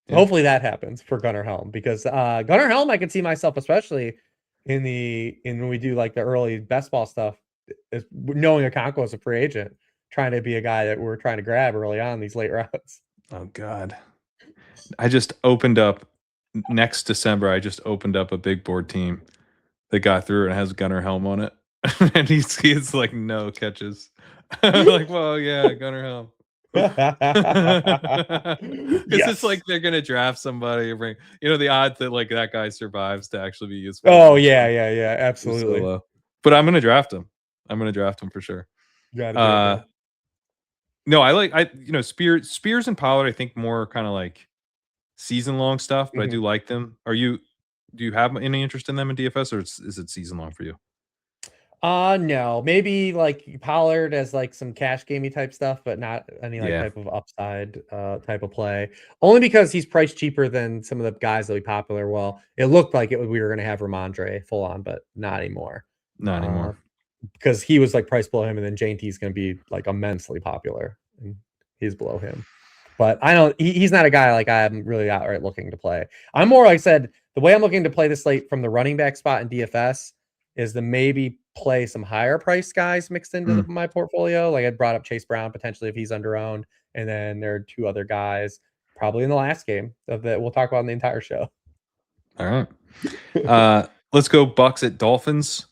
Yeah. Hopefully that happens for Gunnar Helm because Gunnar Helm, I can see myself, especially in when we do like the early best ball stuff, is knowing Okonkwo is a free agent, trying to be a guy that we're trying to grab early on these late rounds. Oh God. I just opened up next December. I just opened up a big board team that got through and has Gunnar Helm on it. And he's like no catches. Like, well, yeah, Gunnar Helm. It's just like they're gonna draft somebody or bring, the odds that like that guy survives to actually be useful. Oh yeah, absolutely. So but I'm gonna draft him. I'm gonna draft him for sure. No, I Spears and Pollard. I think more kind of like season long stuff, but I do like them. Do you have any interest in them in DFS, or is it season long for you? No, maybe like Pollard as like some cash gamey type stuff, but not any type of upside type of play. Only because he's priced cheaper than some of the guys that we popular. Well, it looked like we were going to have Ramondre full on, but not anymore. Not anymore. Because he was like priced below him, and then Jane T is going to be like immensely popular, and he's below him. But I don't. He's not a guy like I'm really outright looking to play. I'm more like I said, the way I'm looking to play this slate from the running back spot in DFS is to maybe play some higher price guys mixed into my portfolio. Like I brought up Chase Brown potentially if he's underowned, and then there are two other guys probably in the last game that we'll talk about in the entire show. All right, let's go Bucks at Dolphins.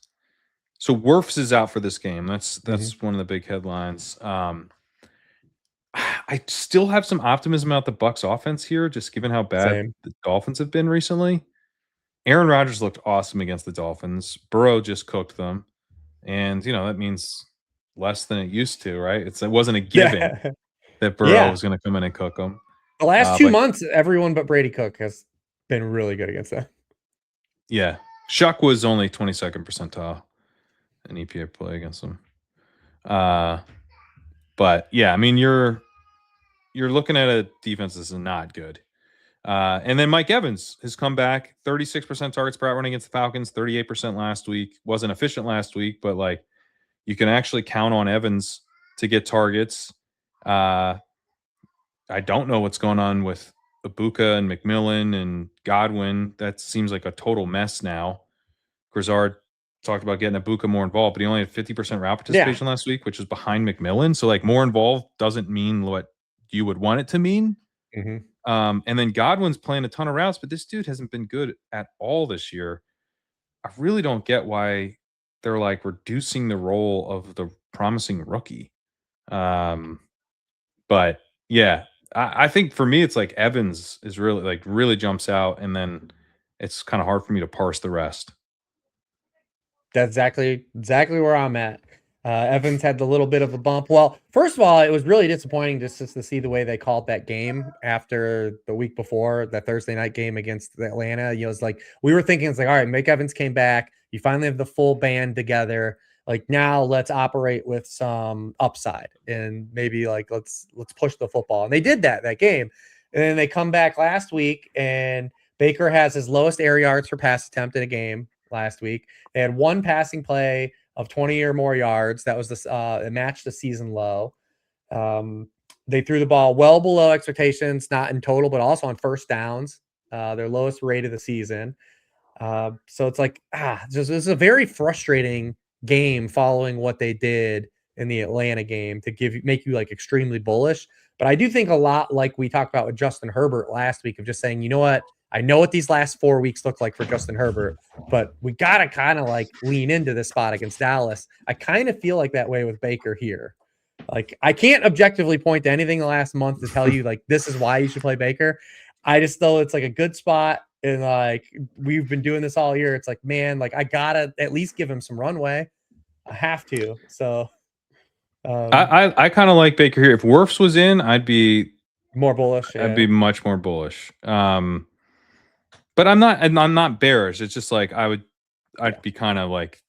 So Wirfs is out for this game. That's one of the big headlines. I still have some optimism about the Bucks offense here, just given how bad the Dolphins have been recently. Aaron Rodgers looked awesome against the Dolphins. Burrow just cooked them. And, that means less than it used to, right? It wasn't a given that Burrow was going to come in and cook them. The last 2 months, everyone but Brady Cook has been really good against them. Yeah. Shuck was only 22nd percentile in EPA play against them. But, yeah, I mean, you're looking at a defense that's not good. And then Mike Evans has come back, 36% targets per out running against the Falcons, 38% last week. Wasn't efficient last week, but like you can actually count on Evans to get targets. I don't know what's going on with Ibuka and McMillan and Godwin. That seems like a total mess now. Grizzard talked about getting Ibuka more involved, but he only had 50% route participation last week, which is behind McMillan. So like more involved doesn't mean what you would want it to mean. And then Godwin's playing a ton of routes, but this dude hasn't been good at all this year. I really don't get why they're like reducing the role of the promising rookie. But yeah, I think for me, it's like Evans is really jumps out, and then it's kind of hard for me to parse the rest. That's exactly where I'm at. Evans had the little bit of a bump. Well, first of all, it was really disappointing just to see the way they called that game after the week before, that Thursday night game against Atlanta. It's like we were thinking, it's like, all right, Mike Evans came back. You finally have the full band together. Like now, let's operate with some upside and maybe like let's push the football. And they did that game, and then they come back last week, and Baker has his lowest air yards per pass attempt in a game last week. They had one passing play of 20 or more yards. That was it matched the season low. They threw the ball well below expectations, not in total, but also on first downs, their lowest rate of the season. So it's like, this is a very frustrating game following what they did in the Atlanta game to make you like extremely bullish. But I do think a lot like we talked about with Justin Herbert last week of just saying, you know what? I know what these last 4 weeks look like for Justin Herbert, but we got to kind of like lean into this spot against Dallas. I kind of feel like that way with Baker here. Like I can't objectively point to anything the last month to tell you like this is why you should play Baker. I just know it's like a good spot. And like we've been doing this all year. It's like, man, like I gotta at least give him some runway. I have to. So I kind of like Baker here. If Wirfs was in, I'd be more bullish. I'd be much more bullish. But I'm not bearish. It's just like I'd be kind of like,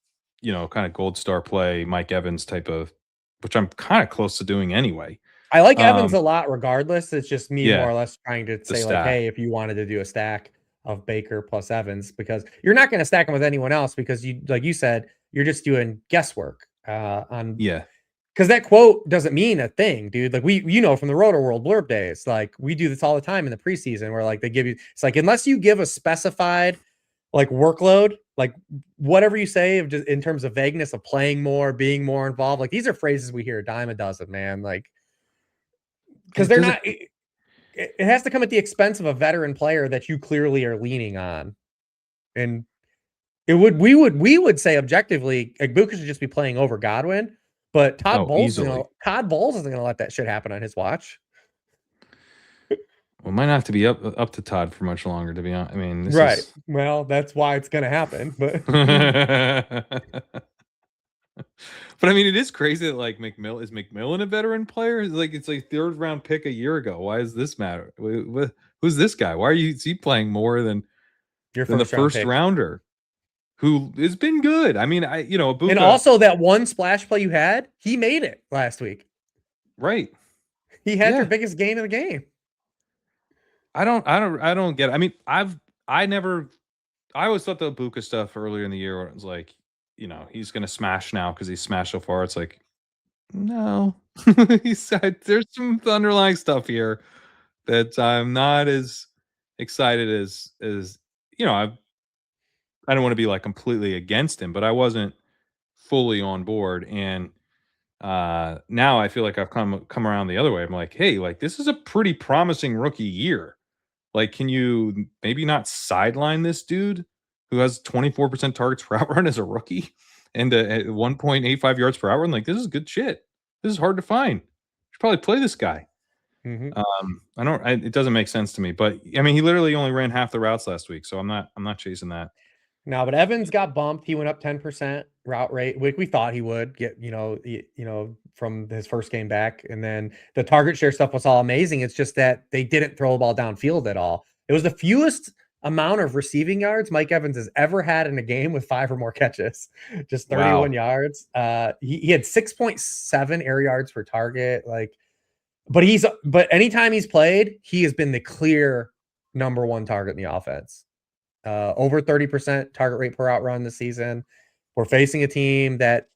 kind of gold star play Mike Evans type of, which I'm kind of close to doing anyway. I like Evans a lot regardless. It's just me Yeah, more or less trying to say like, stack. hey, if you wanted to do a stack of Baker plus Evans, because you're not going to stack him with anyone else because you, like you said, you're just doing guesswork on because that quote doesn't mean a thing, dude. Like from the Roto World blurb days, like we do this all the time in the preseason where like they give you, it's like, unless you give a specified like workload, like whatever you say of just in terms of vagueness of playing more, being more involved, like these are phrases we hear a dime a dozen, man. Like, because they're not, it has to come at the expense of a veteran player that you clearly are leaning on. And we would say objectively, Igbokwe should just be playing over Godwin, but Todd Bowles isn't going to let that shit happen on his watch. Well, might not have to be up to Todd for much longer, to be honest. I mean, Well, that's why it's going to happen. But but I mean, it is crazy that like McMillan a veteran player? It's like third round pick a year ago. Why does this matter? Who's this guy? Why is he playing more than the first rounder? Who has been good. I mean, Igbokwe, and also that one splash play you had, he made it last week. Right. He had your biggest gain of the game. I don't get it. I mean, I always thought the Igbokwe stuff earlier in the year where it was like, he's gonna smash now because he's smashed so far. It's like, no. There's some underlying stuff here that I'm not as excited as I don't want to be like completely against him, but I wasn't fully on board. And now I feel like I've come around the other way. I'm like, hey, like this is a pretty promising rookie year. Like, can you maybe not sideline this dude who has 24% targets per out run as a rookie and 1.85 yards per hour? And like, this is good shit. This is hard to find. You should probably play this guy. It doesn't make sense to me, but I mean, he literally only ran half the routes last week, so I'm not chasing that. No, but Evans got bumped. He went up 10% route rate. We thought he would get, from his first game back. And then the target share stuff was all amazing. It's just that they didn't throw the ball downfield at all. It was the fewest amount of receiving yards Mike Evans has ever had in a game with 5 or more catches, just 31 yards. He had 6.7 air yards per target. But anytime he's played, he has been the clear number one target in the offense. Over 30% target rate per out run this season. We're facing a team that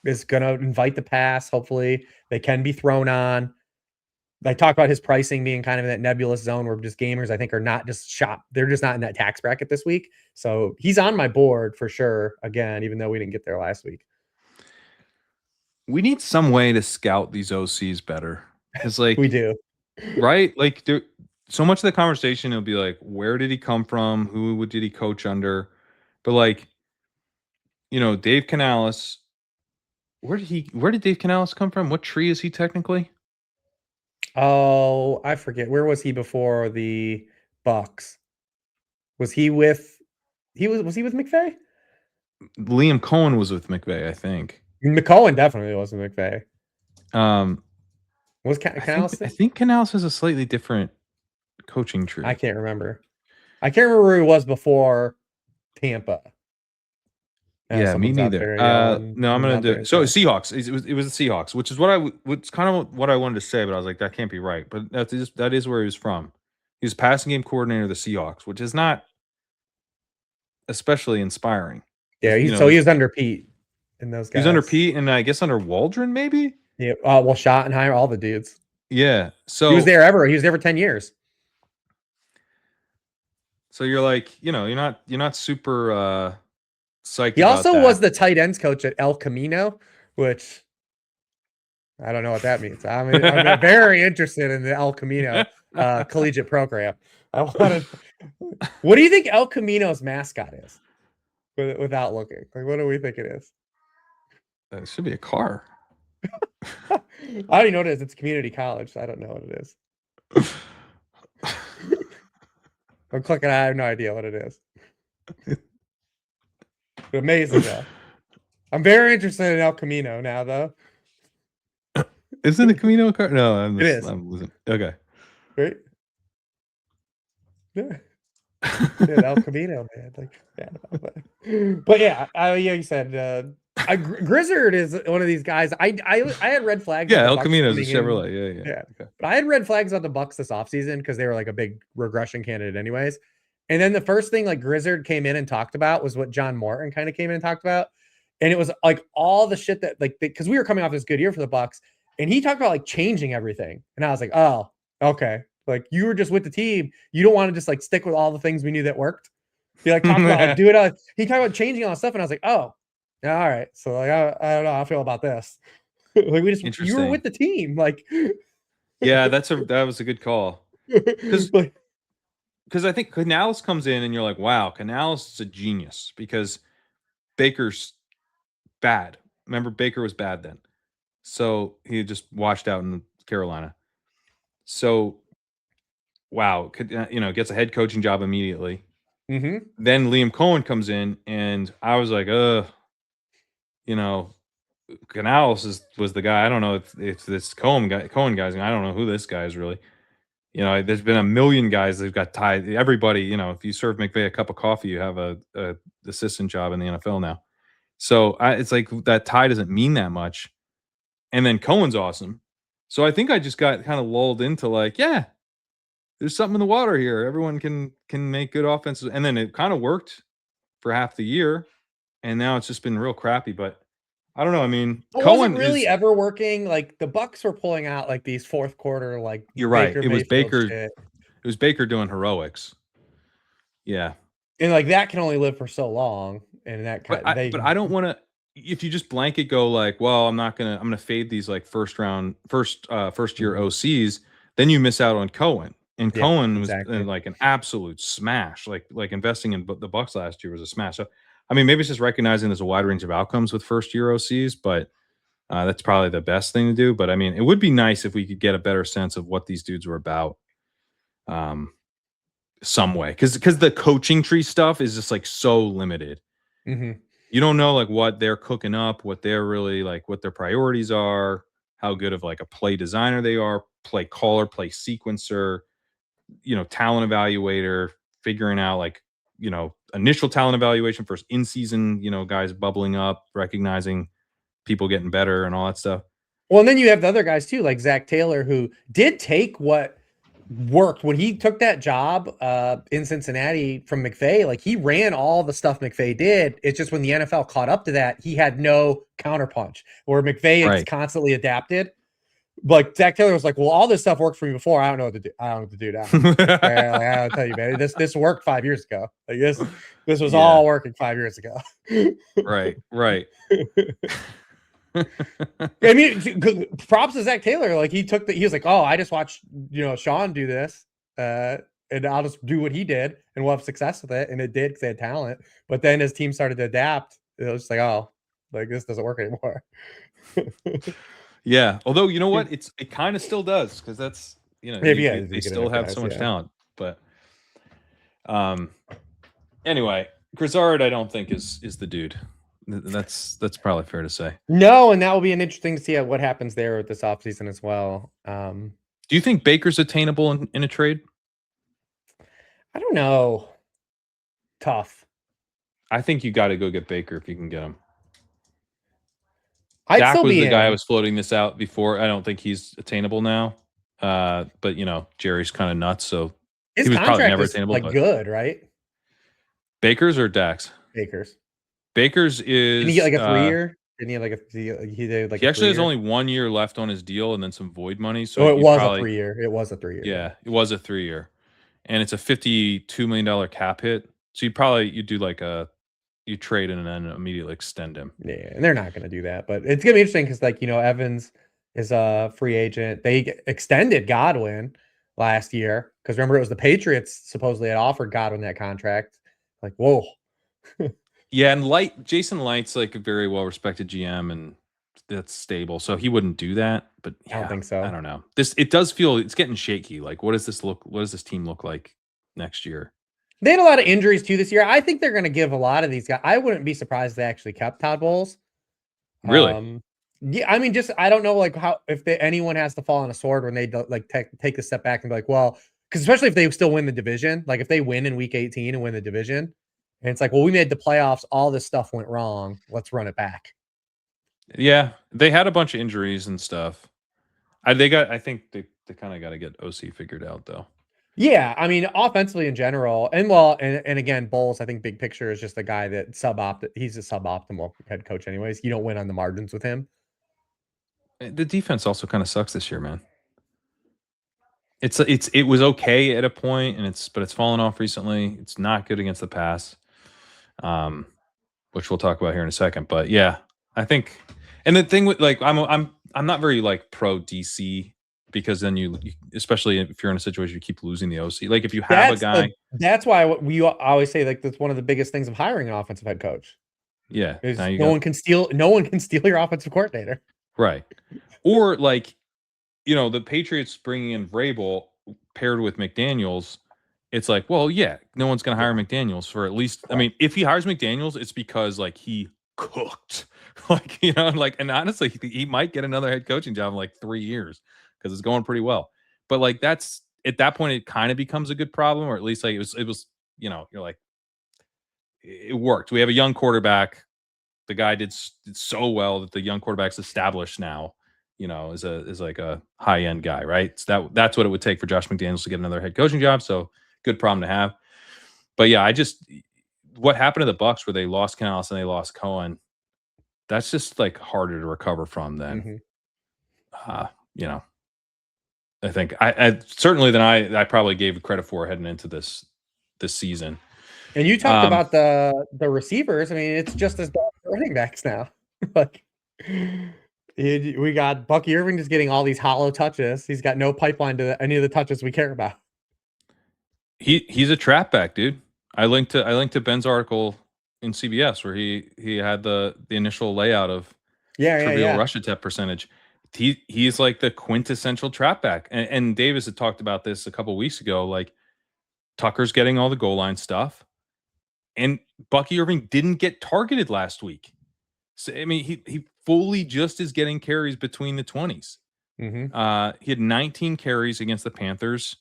is going to invite the pass. Hopefully they can be thrown on. I talk about his pricing being kind of in that nebulous zone where just gamers, I think, are not just shop. They're just not in that tax bracket this week. So he's on my board for sure. Again, even though we didn't get there last week. We need some way to scout these OCs better. It's like we do, right? Like so much of the conversation, it'll be like, where did he come from? Who did he coach under? But like, Dave Canales, where did Dave Canales come from? What tree is he technically? Oh, I forget. Where was he before the Bucks? Was he with McVay? Liam Cohen was with McVay, I think. McCohen definitely wasn't McVay. Was Canales? I think Canales has a slightly different coaching tree. I can't remember. I can't remember where he was before Tampa. Yeah, me neither. No, I'm gonna do it. So Seahawks. It was the Seahawks, which is what's kind of what I wanted to say, but I was like, that can't be right. But that is where he was from. He was passing game coordinator of the Seahawks, which is not especially inspiring. Yeah, he was under Pete and those guys. He's under Pete and I guess under Waldron, maybe. Yeah. Well, Schottenheimer, all the dudes. Yeah. So he was there for 10 years. So you're like, you're not super psyched. He also was the tight ends coach at El Camino, which I don't know what that means. I'm very interested in the El Camino collegiate program. I wanted. What do you think El Camino's mascot is? Without looking, like, what do we think it is? It should be a car. I don't even know what it is. It's community college. So I don't know what it is. I'm clicking. I have no idea what it is. Amazing though. I'm very interested in El Camino now, though. Isn't it Camino a car? No, It is. I'm losing. Okay. Right? Yeah. Dude, El Camino, man. Like, but yeah, yeah, you said Grizzard is one of these guys. I had red flags. Yeah, El Camino is a Chevrolet. Yeah. Okay. But I had red flags on the Bucks this offseason because they were like a big regression candidate, anyways. And then the first thing like Grizzard came in and talked about was what John Morton kind of came in and talked about, and it was like all the shit that like because we were coming off this good year for the Bucks, and he talked about like changing everything, and I was like, oh, okay. Like you were just with the team. You don't want to just like stick with all the things we knew that worked. He like talked about like do it. He talked about changing all that stuff, and I was like, oh, yeah, all right. So like I don't know how I feel about this. Like we just you were with the team. Like yeah, that was a good call. Because I think Canales comes in and you're like, wow, Canales is a genius because Baker's bad. Remember, Baker was bad then. So he just washed out in Carolina. So wow, gets a head coaching job immediately. Mm-hmm. Then Liam Cohen comes in, and I was like, Canales was the guy. I don't know if this Cohen guy's. I don't know who this guy is really. There's been a million guys that've got tied. Everybody, if you serve McVay a cup of coffee, you have a assistant job in the NFL now. So it's like that tie doesn't mean that much. And then Cohen's awesome. So I think I just got kind of lulled into like, yeah, there's something in the water here. Everyone can make good offenses. And then it kind of worked for half the year. And now it's just been real crappy. But I don't know. I mean, Cohen wasn't ever working. Like the Bucks were pulling out like these fourth quarter, like you're right. It was Baker. Shit. It was Baker doing heroics. Yeah. And like that can only live for so long. And that but I don't want to. If you just blanket go like, well, I'm gonna fade these like first year OCs, then you miss out on Cohen. And Cohen was like an absolute smash. Like investing in the Bucks last year was a smash. So I mean, maybe it's just recognizing there's a wide range of outcomes with first year OCs, but that's probably the best thing to do. But I mean, it would be nice if we could get a better sense of what these dudes were about, some way, because the coaching tree stuff is just like so limited. Mm-hmm. You don't know like what they're cooking up, what they're really like, what their priorities are, how good of like a play designer they are, play caller, play sequencer, talent evaluator, figuring out like, initial talent evaluation first in season, guys bubbling up, recognizing people getting better and all that stuff. Well, and then you have the other guys too, like Zach Taylor, who did take what worked when he took that job in Cincinnati from McVay. Like he ran all the stuff McVay did. It's just when the NFL caught up to that, he had no counterpunch. Where McVay is constantly adapted. Like Zach Taylor was like, "Well, all this stuff worked for me before. I don't know what to do. I don't know what to do now." I don't tell you, man. This worked 5 years ago. Like this was all working 5 years ago. Right. I mean, props to Zach Taylor. Like he was like, oh, I just watched, Sean do this, and I'll just do what he did, and we'll have success with it. And it did because they had talent. But then as teams started to adapt, it was just like, oh, like this doesn't work anymore. Yeah. Although you know what, it kind of still does because that's they still have so much talent. But anyway, Grizzard, I don't think is the dude. That's probably fair to say. No, and that will be an interesting to see what happens there with this offseason as well. Do you think Baker's attainable in a trade? I don't know. Tough. I think you got to go get Baker if you can get him. Dak was the guy I was floating this out before. I don't think he's attainable now. But Jerry's kind of nuts, so his he was contract probably never is attainable. Like good, right? Baker's or Dak's? Baker's is. Did he get like a 3-year? Didn't he have like he actually has only 1 year left on his deal and then some void money. So it was a 3-year. It was a 3-year. Yeah, it was a 3-year, and it's a $52 million cap hit. So you do like you trade and then immediately extend him. Yeah, and they're not going to do that, but it's going to be interesting because Evans is a free agent. They extended Godwin last year because remember it was the Patriots supposedly had offered Godwin that contract. Like, whoa. Yeah, and Jason Light's like a very well respected GM and that's stable, so he wouldn't do that. But I don't yeah, think so. I don't know. It does feel it's getting shaky. Like, what does this team look like next year? They had a lot of injuries too this year. I think they're going to give a lot of these guys. I wouldn't be surprised if they actually kept Todd Bowles. Really? Yeah, I mean, just I don't know, like how if anyone has to fall on a sword when they like take a step back and be like, well, because especially if they still win the division, like if they win in week 18 and win the division, and it's like, well, we made the playoffs, all this stuff went wrong, let's run it back. Yeah, they had a bunch of injuries and stuff. I think they kind of got to get OC figured out though. Yeah, I mean, offensively in general, and again, Bowles, I think big picture is just a guy that he's a suboptimal head coach, anyways. You don't win on the margins with him. The defense also kind of sucks this year, man. It was okay at a point, but it's fallen off recently. It's not good against the pass, which we'll talk about here in a second. But yeah, I think, and the thing with like I'm not very like pro DC because then you especially if you're in a situation you keep losing the OC. Like if you have a guy, that's why we always say like that's one of the biggest things of hiring an offensive head coach. Yeah, is no one can steal your offensive coordinator. Right, or like. The Patriots bringing in Vrabel paired with McDaniels, it's like, well, yeah, no one's going to hire McDaniels for at least. I mean, if he hires McDaniels, it's because like he cooked, like and honestly, he might get another head coaching job in like 3 years because it's going pretty well. But like that's at that point, it kind of becomes a good problem, or at least like it was. You're like, it worked. We have a young quarterback. The guy did so well that the young quarterback's established now. Is like a high end guy, right? So that's what it would take for Josh McDaniels to get another head coaching job. So good problem to have. But yeah, what happened to the Bucs where they lost Canales and they lost Cohen? That's just like harder to recover from than, I think I certainly than I probably gave credit for heading into this season. And you talked about the receivers. I mean, it's just as bad for running backs now. Like. We got Bucky Irving just getting all these hollow touches. He's got no pipeline to any of the touches we care about. He's a trap back, dude. I linked to Ben's article in CBS where he had the initial layout of trivial rush attempt percentage. He's like the quintessential trap back. And Davis had talked about this a couple weeks ago. Like Tucker's getting all the goal line stuff, and Bucky Irving didn't get targeted last week. So, I mean, he fully just is getting carries between the 20s. He had 19 carries against the Panthers.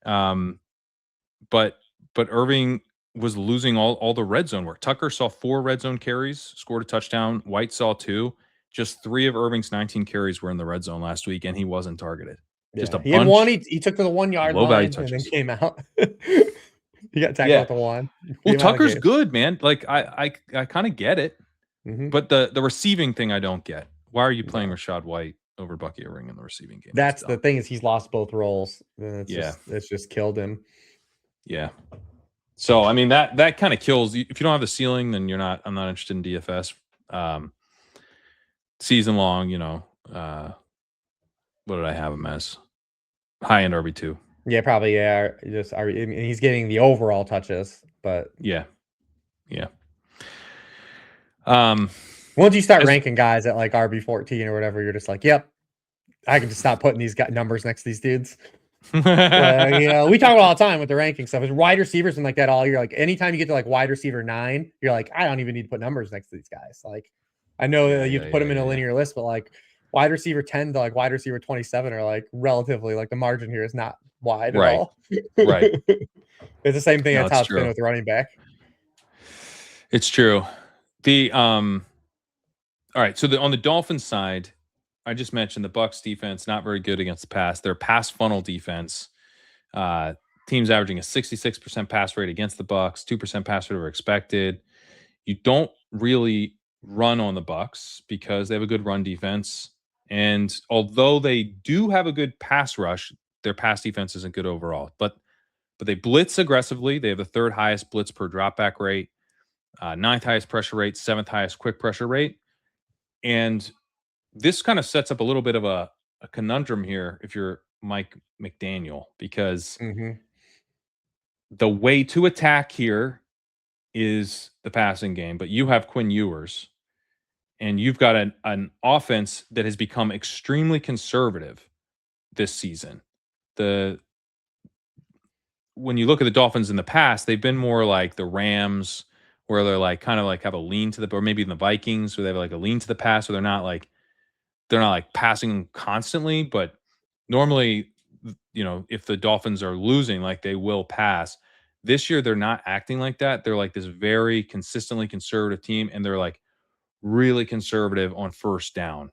But Irving was losing all the red zone work. Tucker saw 4 red zone carries, scored a touchdown. White saw 2. Just 3 of Irving's 19 carries were in the red zone last week, and he wasn't targeted. Yeah. Just a he bunch. Had one. He took to the 1 yard line and then came out. He got tackled at the 1. Well, Tucker's good, man. Like I kind of get it, but the receiving thing I don't get. Why are you playing Rachaad White over Bucky Irving in the receiving game? That's the thing is he's lost both roles. It's just killed him. Yeah. So I mean that kind of kills. If you don't have the ceiling, then I'm not interested in DFS. Season long, what did I have him as? High end RB2. Yeah, probably. Yeah, he's getting the overall touches, but yeah. Once you start ranking guys at like RB14 or whatever, you're just like, yep, I can just stop putting these numbers next to these dudes. We talk about all the time with the ranking stuff. Is wide receivers and like that all year. Like anytime you get to like wide receiver 9, you're like, I don't even need to put numbers next to these guys. Like I know that you have to put them in a linear list, but like wide receiver 10 to like wide receiver 27 are like relatively like the margin here is not wide at all. Right. It's the same thing. That's how it's been with the running back. It's true. All right. So on the Dolphins side, I just mentioned the Bucs defense not very good against the pass. Their pass funnel defense, teams averaging a 66% pass rate against the Bucs, 2% pass rate over expected. You don't really run on the Bucs because they have a good run defense, and although they do have a good pass rush, their pass defense isn't good overall. But they blitz aggressively. They have the 3rd highest blitz per dropback rate, 9th highest pressure rate, 7th highest quick pressure rate, and this kind of sets up a little bit of a conundrum here if you're Mike McDaniel, because Mm-hmm. the way to attack here is the passing game, but you have Quinn Ewers, and you've got an offense that has become extremely conservative this season. The When you look at the Dolphins in the past, they've been more like the Rams, where they're like kind of like have a lean to the, or maybe in the Vikings, where they have like a lean to the pass, so they're not like passing constantly, but normally, if the Dolphins are losing, like they will pass. This year, they're not acting like that. They're like this very consistently conservative team, and they're like really conservative on first down.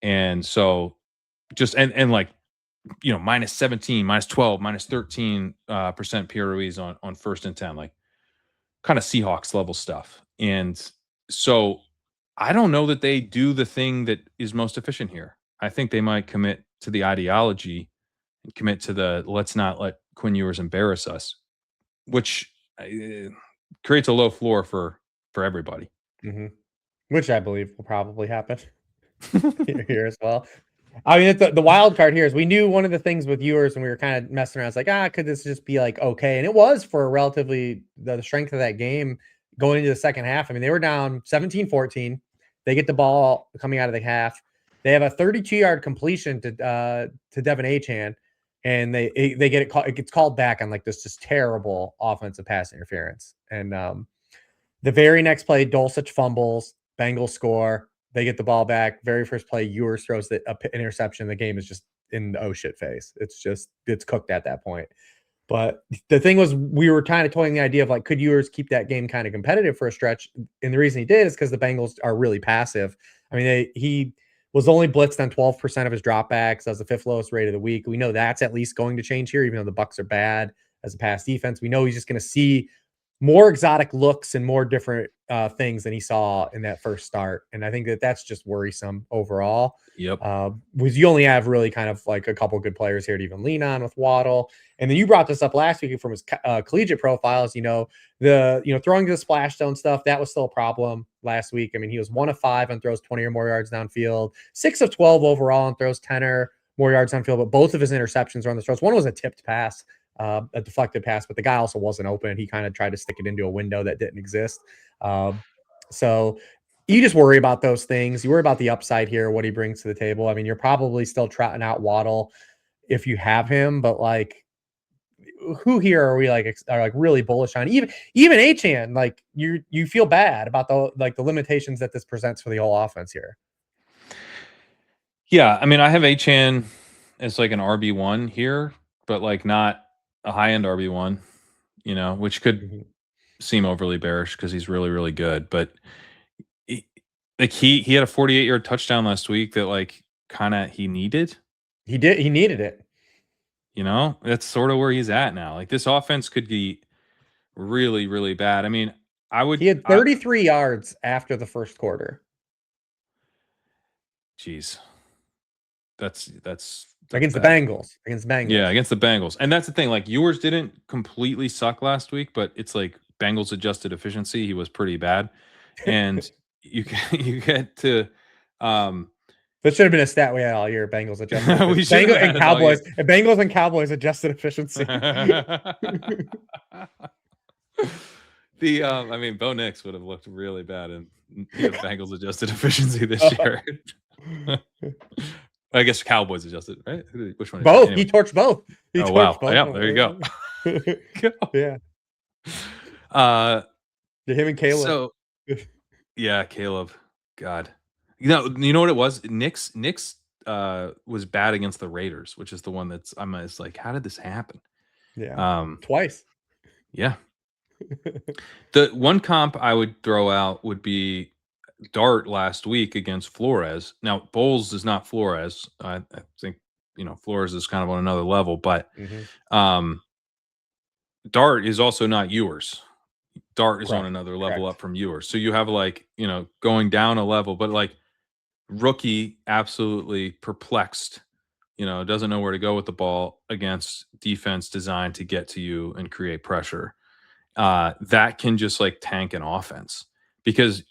And so just and like minus 17, minus 12, minus 13 percent PROEs on first and 10, like kind of Seahawks level stuff. And so I don't know that they do the thing that is most efficient here. I think they might commit to the ideology and commit to the let's not let Quinn Ewers embarrass us, which creates a low floor for everybody. Mm-hmm. Which I believe will probably happen here as well. I mean, the wild card here is we knew one of the things with Ewers, and we were kind of messing around. It's like, could this just be like okay? And it was for a relatively the strength of that game going into the second half. I mean, they were down 17-14. They get the ball coming out of the half. They have a 32-yard completion to Devin Achane, and they get it. It gets called back on like this just terrible offensive pass interference. And the very next play, Dulcich fumbles. Bengals score. They get the ball back. Very first play, Ewers throws the interception. The game is just in the oh shit phase. It's cooked at that point. But the thing was, we were kind of toying the idea of like, could Ewers keep that game kind of competitive for a stretch? And the reason he did is because the Bengals are really passive. I mean, he was only blitzed on 12% of his dropbacks. That was the fifth lowest rate of the week. We know that's at least going to change here, even though the Bucs are bad as a pass defense. We know he's just going to see more exotic looks and more different things than he saw in that first start. And I think that's just worrisome overall. Yep. Because you only have really kind of like a couple good players here to even lean on with Waddle. And then you brought this up last week from his collegiate profiles, throwing to the splash zone stuff, that was still a problem last week. I mean, he was 1 of 5 on throws 20 or more yards downfield, 6 of 12 overall on throws 10 or more yards downfield, but both of his interceptions were on the throws. One was a tipped pass, a deflected pass, but the guy also wasn't open. He kind of tried to stick it into a window that didn't exist. So you just worry about those things. You worry about the upside here, what he brings to the table. I mean, you're probably still trotting out Waddle if you have him, but like, who here are we like really bullish on? Even Achane, like you feel bad about the limitations that this presents for the whole offense here. Yeah, I mean, I have Achane as like an RB1 here, but like not a high end RB1, which could seem overly bearish because he's really, really good. But he had a 48-yard touchdown last week that like kind of he needed. He needed it. That's sort of where he's at now. Like this offense could be really, really bad. I mean, He had 33 yards after the first quarter. Jeez. That's against the Bengals. Yeah, against the Bengals. And that's the thing. Like Ewers didn't completely suck last week, but it's like Bengals adjusted efficiency. He was pretty bad. And you get to that should have been a stat we had all year. Bengals adjusted. We should Bengals and Cowboys. Bengals and Cowboys adjusted efficiency. I mean, Bo Nix would have looked really bad in Bengals adjusted efficiency this year. I guess Cowboys adjusted, right? Which one? Both. Anyway. He torched both. Wow. Yeah, there you go. Yeah. Him and Caleb. So, yeah, Caleb. God. You know what it was? Nix was bad against the Raiders, which is the one it's like, how did this happen? Yeah. Twice. Yeah. The one comp I would throw out would be Dart last week against Flores. Now, Bowles is not Flores. I think, Flores is kind of on another level, but Dart is also not Ewers. Dart is on another level up from Ewers. So you have like, going down a level, but like rookie absolutely perplexed, doesn't know where to go with the ball against defense designed to get to you and create pressure. That can just like tank an offense because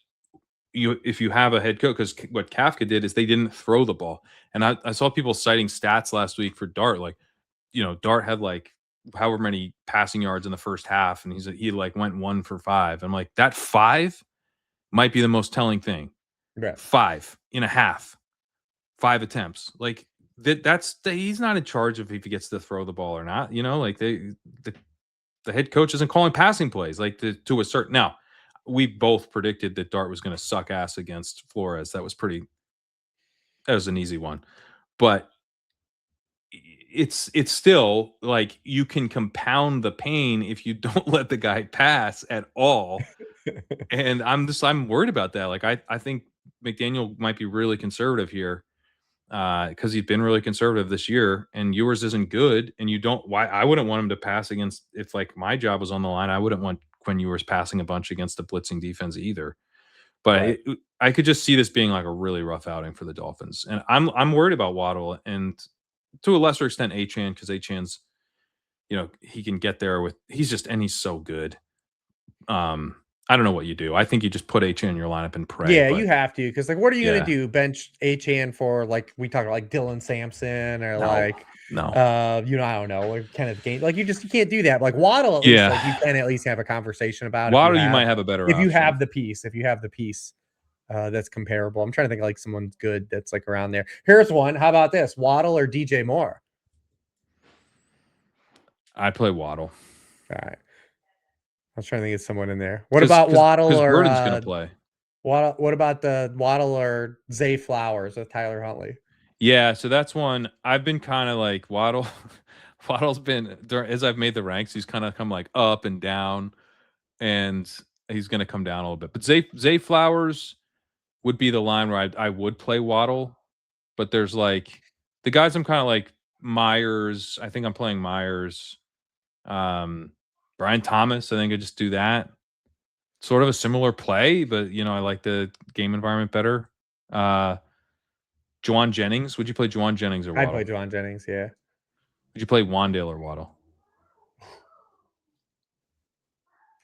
if you have a head coach, because what Kafka did is they didn't throw the ball. And I saw people citing stats last week for Dart, like, Dart had like however many passing yards in the first half, and he like went 1 for 5. I'm like, that 5 might be the most telling thing. Right. 5 in a half, 5 attempts. Like he's not in charge of if he gets to throw the ball or not. Like the head coach isn't calling passing plays like to a certain. Now, we both predicted that Dart was going to suck ass against Flores. That was an easy one, but it's still like you can compound the pain if you don't let the guy pass at all. And I'm worried about that. Like I think McDaniel might be really conservative here because he's been really conservative this year, and yours isn't good. And I wouldn't want him to pass against, if like my job was on the line, I wouldn't want Quinn Ewers passing a bunch against the blitzing defense either. But Right. I could just see this being like a really rough outing for the Dolphins. And I'm worried about Waddle, and to a lesser extent Achane, because Achane's, he can get there he's so good. I don't know what you do. I think you just put Achane in your lineup and pray. Yeah, but you have to, because like, what are you Yeah. gonna do? Bench Achane for like we talk about like Dylan Sampson or No. like No. I don't know, like Kenneth Gaines. Like you can't do that. Like Waddle, at least Yeah. like you can at least have a conversation about Waddle, you might have a better if you option. have the piece that's comparable. I'm trying to think of like someone good that's like around there. Here's one. How about this? Waddle or DJ Moore? I'd play Waddle. All right. I was trying to think of someone in there. What about Waddle Because or Gordon's gonna play. What about the Waddle or Zay Flowers with Tyler Huntley? Yeah, so that's one I've been kind of like Waddle. Waddle's been, as I've made the ranks, he's kind of come like up and down, and he's going to come down a little bit. But Zay Flowers would be the line where I would play Waddle. But there's like the guys I'm kind of like Myers. I think I'm playing Myers. Brian Thomas. I think I just do that. Sort of a similar play, but I like the game environment better. Juwan Jennings. Would you play Juwan Jennings or Waddle? I'd play Juwan Jennings, yeah. Would you play Wandale or Waddle?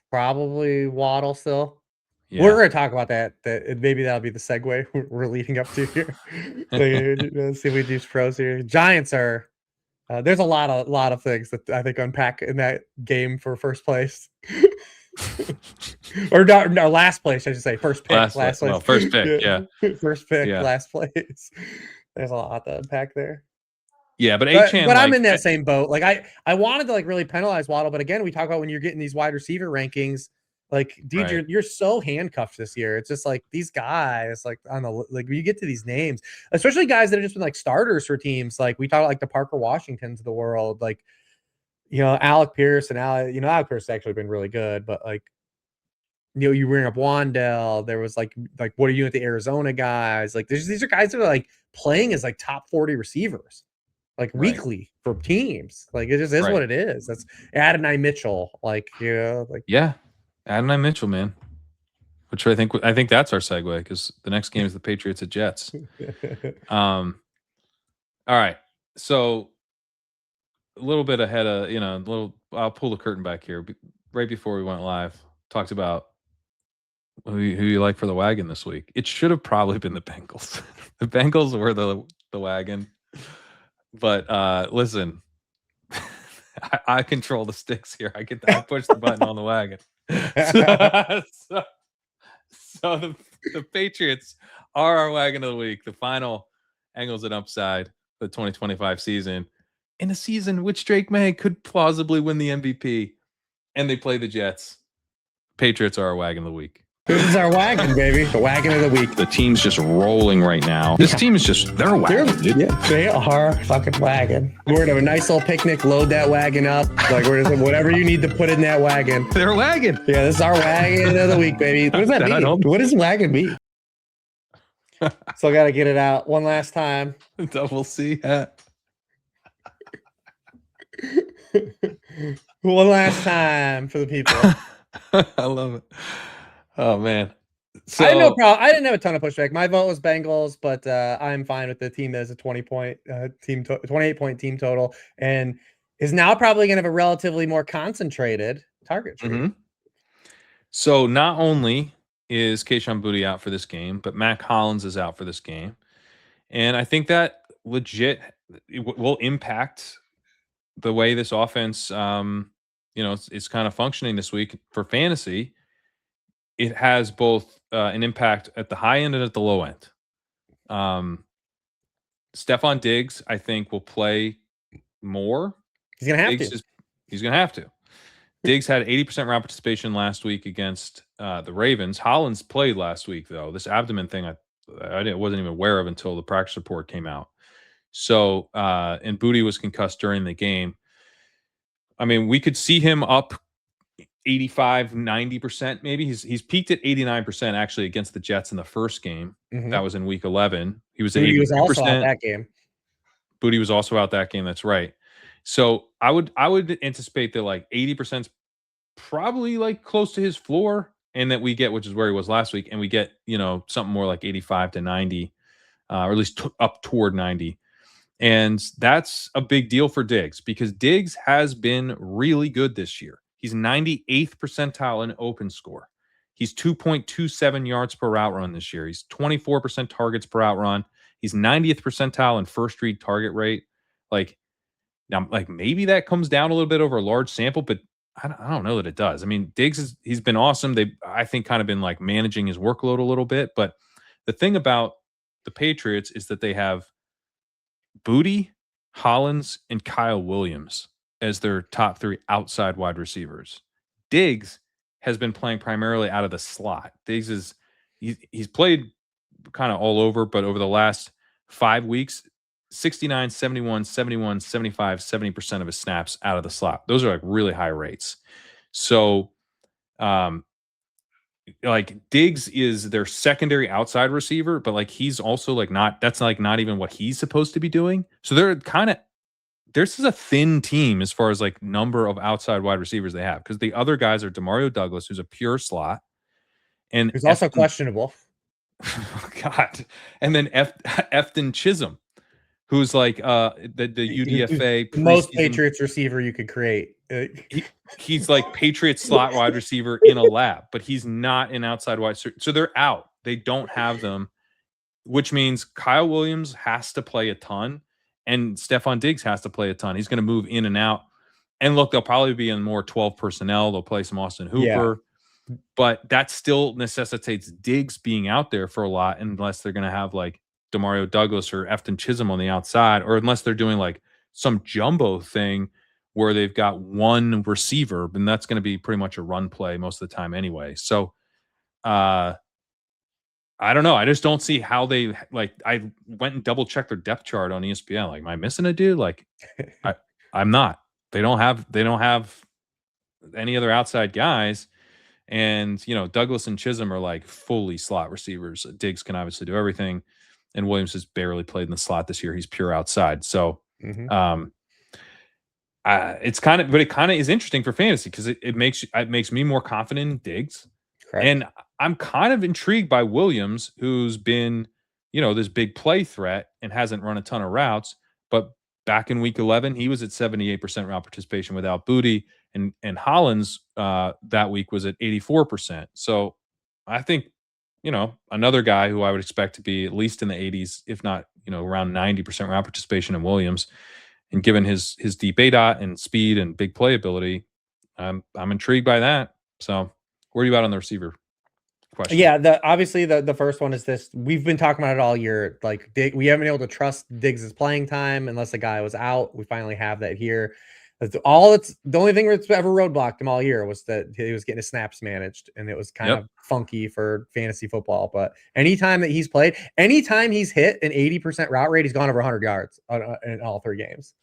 Probably Waddle still. Yeah. We're going to talk about that. Maybe that'll be the segue we're leading up to here. Let's see if we do pros here. Giants are. There's a lot of things that I think unpack in that game for first place. Or no, last place, I should say. First pick, last place. Well, first pick, yeah. First pick, Yeah. last place. There's a lot to unpack there. Yeah, but Achane, but I'm in that same boat. Like I wanted to like really penalize Waddle, but again, we talk about when you're getting these wide receiver rankings, like dude, Right. you're so handcuffed this year. It's just like these guys, like on the like when you get to these names, especially guys that have just been like starters for teams. Like we talk like the Parker Washingtons of the world, like Alec Pierce and Alec Pierce has actually been really good, but like you bring up Wandale. There was like what are you at the Arizona guys? Like these are guys that are like playing as like top 40 receivers. Like weekly for teams. Like it just is what it is. That's Adonai Mitchell. Like, yeah. Adonai Mitchell, man. Which I think that's our segue, because the next game is the Patriots at Jets. All right. So a little bit ahead of, I'll pull the curtain back here. Right before we went live, talked about who you like for the wagon this week. It should have probably been the Bengals. The Bengals were the wagon. But listen, I control the sticks here. I push the button on the wagon. So the Patriots are our wagon of the week. The final angles and upside for the 2025 season, in a season which Drake May could plausibly win the MVP, and they play the Jets. Patriots are our wagon of the week. This is our wagon, baby. The wagon of the week. The team's just rolling right now. This team is just, they're a wagon. They are fucking wagon. We're going to have a nice little picnic, load that wagon up. Like we're just, whatever you need to put in that wagon. They're a wagon. Yeah, this is our wagon of the week, baby. What does that mean? What does wagon mean? So I got to get it out one last time. Double C hat. One last time for the people. I love it. Oh man. So I had no problem. I didn't have a ton of pushback. My vote was Bengals, but I'm fine with the team that has a 28 point team total, and is now probably going to have a relatively more concentrated target tree. So not only is Kayshon Boutte out for this game, but Mac Hollins is out for this game. And I think that legit will impact the way this offense, is kind of functioning this week for fantasy. It has both an impact at the high end and at the low end. Stephon Diggs, I think, will play more. He's gonna have to. He's going to have to. Diggs had 80% route participation last week against the Ravens. Hollins played last week, though. This abdomen thing I wasn't even aware of until the practice report came out. So, and Boutte was concussed during the game. I mean, we could see him up 85, 90% maybe. He's peaked at 89% actually against the Jets in the first game. That was in week 11. He was at 82%. Boutte was also out that game. Boutte was also out that game. That's right. So I would anticipate that like 80% is probably like close to his floor, and that we get, which is where he was last week, and we get, something more like 85 to 90, or at least up toward 90. And that's a big deal for Diggs because Diggs has been really good this year. He's 98th percentile in open score. He's 2.27 yards per route run this year. He's 24% targets per route run. He's 90th percentile in first read target rate. Now, maybe that comes down a little bit over a large sample, but I don't know that it does. I mean, he's been awesome. I think, kind of been like managing his workload a little bit. But the thing about the Patriots is that they have Boutte, Hollins, and Kyle Williams as their top three outside wide receivers. Diggs has been playing primarily out of the slot. Diggs he's played kind of all over, but over the last 5 weeks, 69, 71, 71, 75, 70% of his snaps out of the slot. Those are like really high rates. So, Diggs is their secondary outside receiver, but like he's also like that's not even what he's supposed to be doing. So this is a thin team as far as like number of outside wide receivers they have, because the other guys are Demario Douglas, who's a pure slot, and who's also questionable. God, and then Efton Chisholm, who's like the UDFA most Patriots receiver you could create. He's like Patriots slot wide receiver in a lab, but he's not an outside wide. So they're out. They don't have them, which means Kyle Williams has to play a ton, and Stephon Diggs has to play a ton. He's going to move in and out. And look, they'll probably be in more 12 personnel. They'll play some Austin Hooper. Yeah. But that still necessitates Diggs being out there for a lot, unless they're going to have like Demario Douglas or Efton Chisholm on the outside, or unless they're doing like some jumbo thing where they've got one receiver, and that's going to be pretty much a run play most of the time anyway. So I don't know. I just don't see how they I went and double checked their depth chart on ESPN. Like, am I missing a dude? Like, I'm not. They don't have any other outside guys. And, Douglas and Chisholm are like fully slot receivers. Diggs can obviously do everything, and Williams has barely played in the slot this year. He's pure outside. So, it kind of is interesting for fantasy because it makes me more confident in Diggs. Correct. And I'm kind of intrigued by Williams, who's been, this big play threat and hasn't run a ton of routes. But back in week 11, he was at 78% route participation without Boutte, and Hollins that week was at 84%. So I think, another guy who I would expect to be at least in the 80s, if not, around 90% route participation in Williams. And given his deep ADOT and speed and big playability, I'm intrigued by that. So where are you at on the receiver question? Yeah, obviously the first one is this. We've been talking about it all year. Like, we haven't been able to trust Diggs' playing time unless the guy was out. We finally have that here. The only thing that's ever roadblocked him all year was that he was getting his snaps managed, and it was kind of funky for fantasy football. But anytime that he's played, anytime he's hit an 80% route rate, he's gone over 100 yards in all 3 games.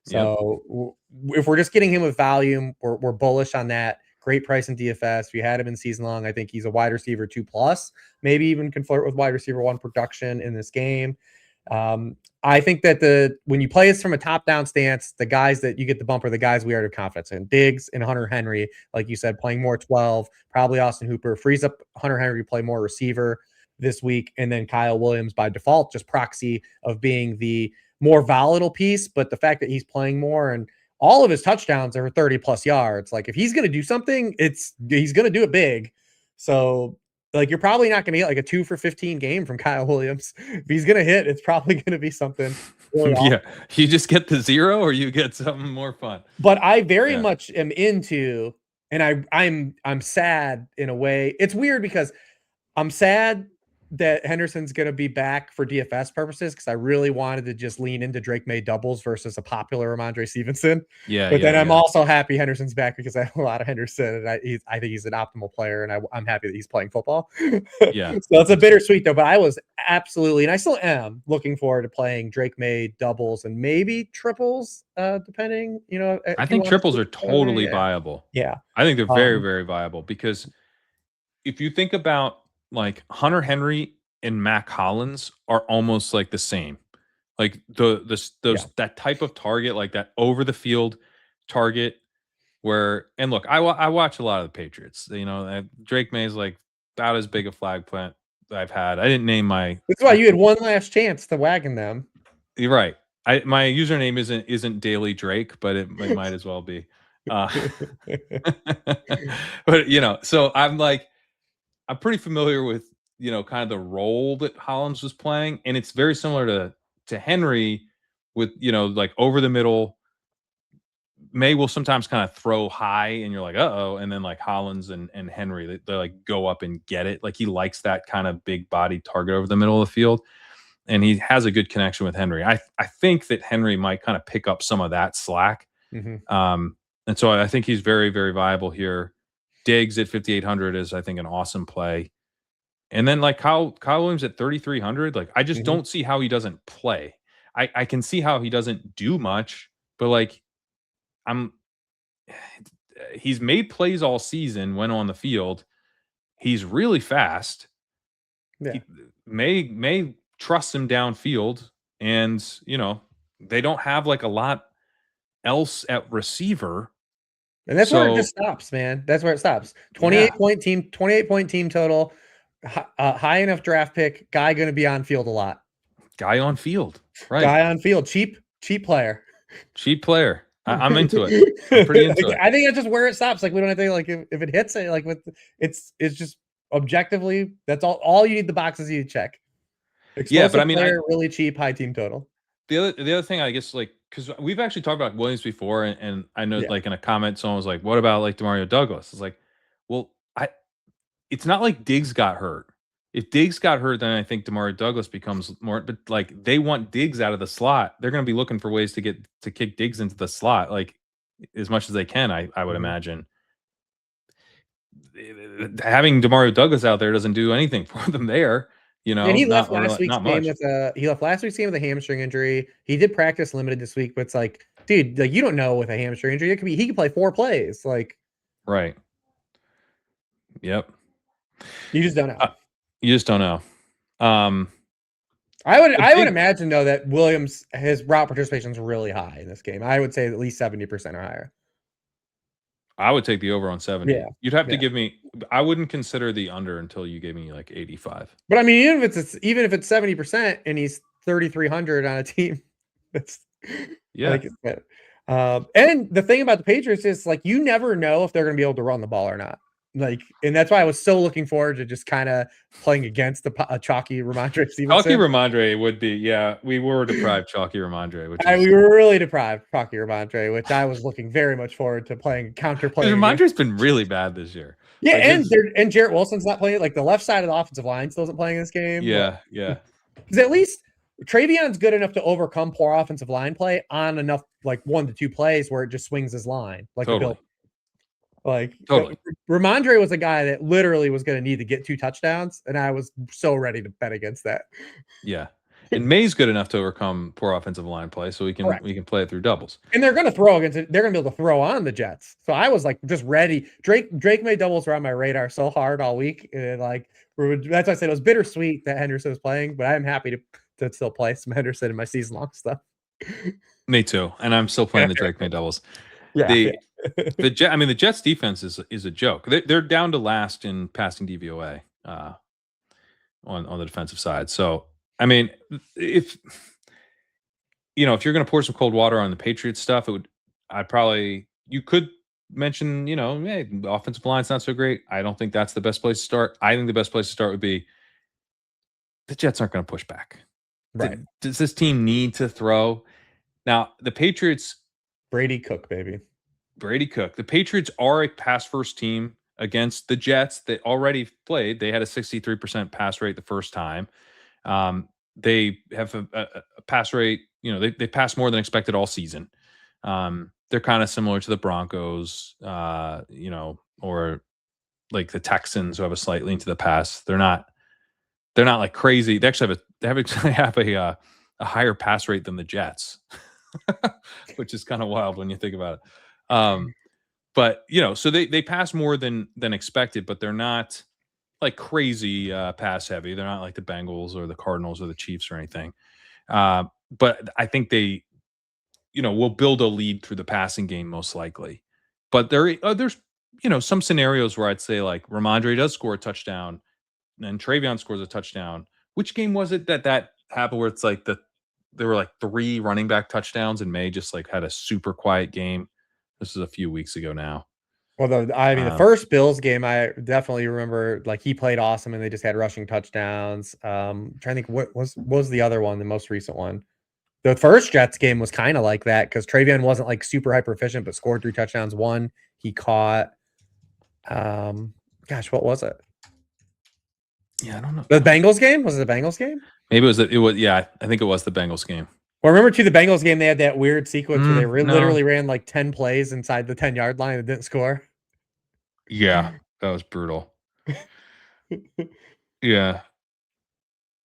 So if we're just getting him with volume, we're bullish on that. Great price in DFS. We had him in season long. I think he's a wide receiver 2+, maybe even can flirt with wide receiver 1 production in this game. I think that when you play this from a top-down stance, the guys that you get the bump are the guys we already have confidence in. Diggs and Hunter Henry, like you said, playing more 12, probably Austin Hooper, frees up Hunter Henry to play more receiver this week, and then Kyle Williams by default, just proxy of being the more volatile piece. But the fact that he's playing more and all of his touchdowns are 30+ yards, like if he's going to do something, he's going to do it big. So like you're probably not going to get like a 2 for 15 game from Kyle Williams. If he's going to hit, it's probably going to be something really awesome. Yeah, you just get the 0 or you get something more fun. But I very much am into, and I'm sad in a way. It's weird because I'm sad that Henderson's going to be back for DFS purposes because I really wanted to just lean into Drake May doubles versus a popular Ramondre Stevenson. Yeah, But then I'm also happy Henderson's back because I have a lot of Henderson, and I think he's an optimal player, and I'm happy that he's playing football. Yeah. So it's a bittersweet though. But I was absolutely, and I still am looking forward to playing Drake May doubles and maybe triples, depending. You know, I think triples are totally viable. Yeah, I think they're very, very viable because if you think about like Hunter Henry and Mac Hollins are almost like the same. Like that type of target, like that over the field target where, and look, I watch a lot of the Patriots. You know, Drake May is like about as big a flag plant that I've had. I didn't name my. That's why you had one last chance to wagon them. You're right. My username isn't Daily Drake, but it might as well be. But you know, so I'm pretty familiar with, you know, kind of the role that Hollins was playing, and it's very similar to Henry with, you know, like over the middle. May will sometimes kind of throw high, and you're like, uh-oh, and then like Hollins and Henry, they like go up and get it. Like he likes that kind of big body target over the middle of the field, and he has a good connection with Henry. I think that Henry might kind of pick up some of that slack. And so I think he's very, very viable here. Diggs at 5,800 is, I think, an awesome play. And then like Kyle Williams at 3,300, like I just don't see how he doesn't play. I can see how he doesn't do much, but like he's made plays all season when on the field. He's really fast. Yeah. May trust him downfield, and you know, they don't have like a lot else at receiver. And that's where it just stops, man. That's where it stops. 28 point team total, high enough draft pick, guy going to be on field a lot. Guy on field, right? Guy on field, cheap player. Cheap player. I'm into it. I'm pretty into it. I think that's just where it stops. Like we don't have to like if it hits it, like with it's just objectively that's all you need the boxes you check. Explosive but I mean, player, really cheap, high team total. The other thing, I guess, like, because we've actually talked about Williams before, and I know like in a comment someone was like, what about like Demario Douglas? It's like, well, it's not like Diggs got hurt. If Diggs got hurt, then I think Demario Douglas becomes more, but like they want Diggs out of the slot. They're going to be looking for ways to kick Diggs into the slot, like as much as they can, I would imagine. Having Demario Douglas out there doesn't do anything for them there. You know, and he left last week's game with a hamstring injury. He did practice limited this week, but it's like, dude, like you don't know with a hamstring injury, he could play 4 plays. Like, right. Yep. You just don't know. You just don't know. I would imagine though that Williams, his route participation is really high in this game. I would say at least 70% or higher. I would take the over on 70. Yeah. You'd have to give me. I wouldn't consider the under until you gave me like 85. But I mean, even if it's 70% and he's 3,300 on a team, that's like it's better. And the thing about the Patriots is like you never know if they're going to be able to run the ball or not. Like, and that's why I was so looking forward to just kind of playing against the chalky Ramondre Stevenson. Chalky Ramondre would be, we were deprived chalky Ramondre. We were really deprived chalky Ramondre, which I was looking very much forward to playing counterplay. Ramondre's been really bad this year. Yeah, like and Jarrett Wilson's not playing. Like the left side of the offensive line still isn't playing in this game. Yeah. Because at least Travion's good enough to overcome poor offensive line play on enough like 1 to 2 plays where it just swings his line. Like totally. Ramondre was a guy that literally was going to need to get 2 touchdowns, and I was so ready to bet against that. Yeah, and May's good enough to overcome poor offensive line play, so we can play it through doubles. And they're going to throw against it. They're going to be able to throw on the Jets. So I was like just ready. Drake May doubles were on my radar so hard all week, and like that's why I said it was bittersweet that Henderson was playing, but I'm happy to still play some Henderson in my season long stuff. Me too, and I'm still playing the Drake May doubles. The Jets defense is a joke. They're down to last in passing DVOA on the defensive side. So I mean, if you're going to pour some cold water on the Patriots stuff, you could mention, hey, the offensive line's not so great. I don't think that's the best place to start. I think the best place to start would be the Jets aren't going to push back. Right. Does this team need to throw? Now, the Patriots, Brady Cook, baby. Brady Cook. The Patriots are a pass first team against the Jets that already played. They had a 63% pass rate the first time. They have a pass rate, they pass more than expected all season. They're kind of similar to the Broncos, or like the Texans who have a slight lean to the pass. They're not like crazy. They actually have a higher pass rate than the Jets, which is kind of wild when you think about it. But so they pass more than expected, but they're not like crazy pass heavy. They're not like the Bengals or the Cardinals or the Chiefs or anything. But I think they, will build a lead through the passing game most likely. But there's some scenarios where I'd say like Ramondre does score a touchdown, and Travion scores a touchdown. Which game was it that happened where it's like there were like 3 running back touchdowns and May just like had a super quiet game? This is a few weeks ago now. Well, the first Bills game, I definitely remember like he played awesome and they just had rushing touchdowns. Trying to think what was the other one, the most recent one. The first Jets game was kind of like that because Travion wasn't like super hyper efficient, but scored 3 touchdowns. One he caught. Gosh, what was it? Yeah, I don't know. The Bengals game? Was it the Bengals game? Maybe it was. Yeah, I think it was the Bengals game. Well, remember too, the Bengals game, they had that weird sequence where they literally ran like 10 plays inside the 10-yard line and didn't score. Yeah, that was brutal. Yeah.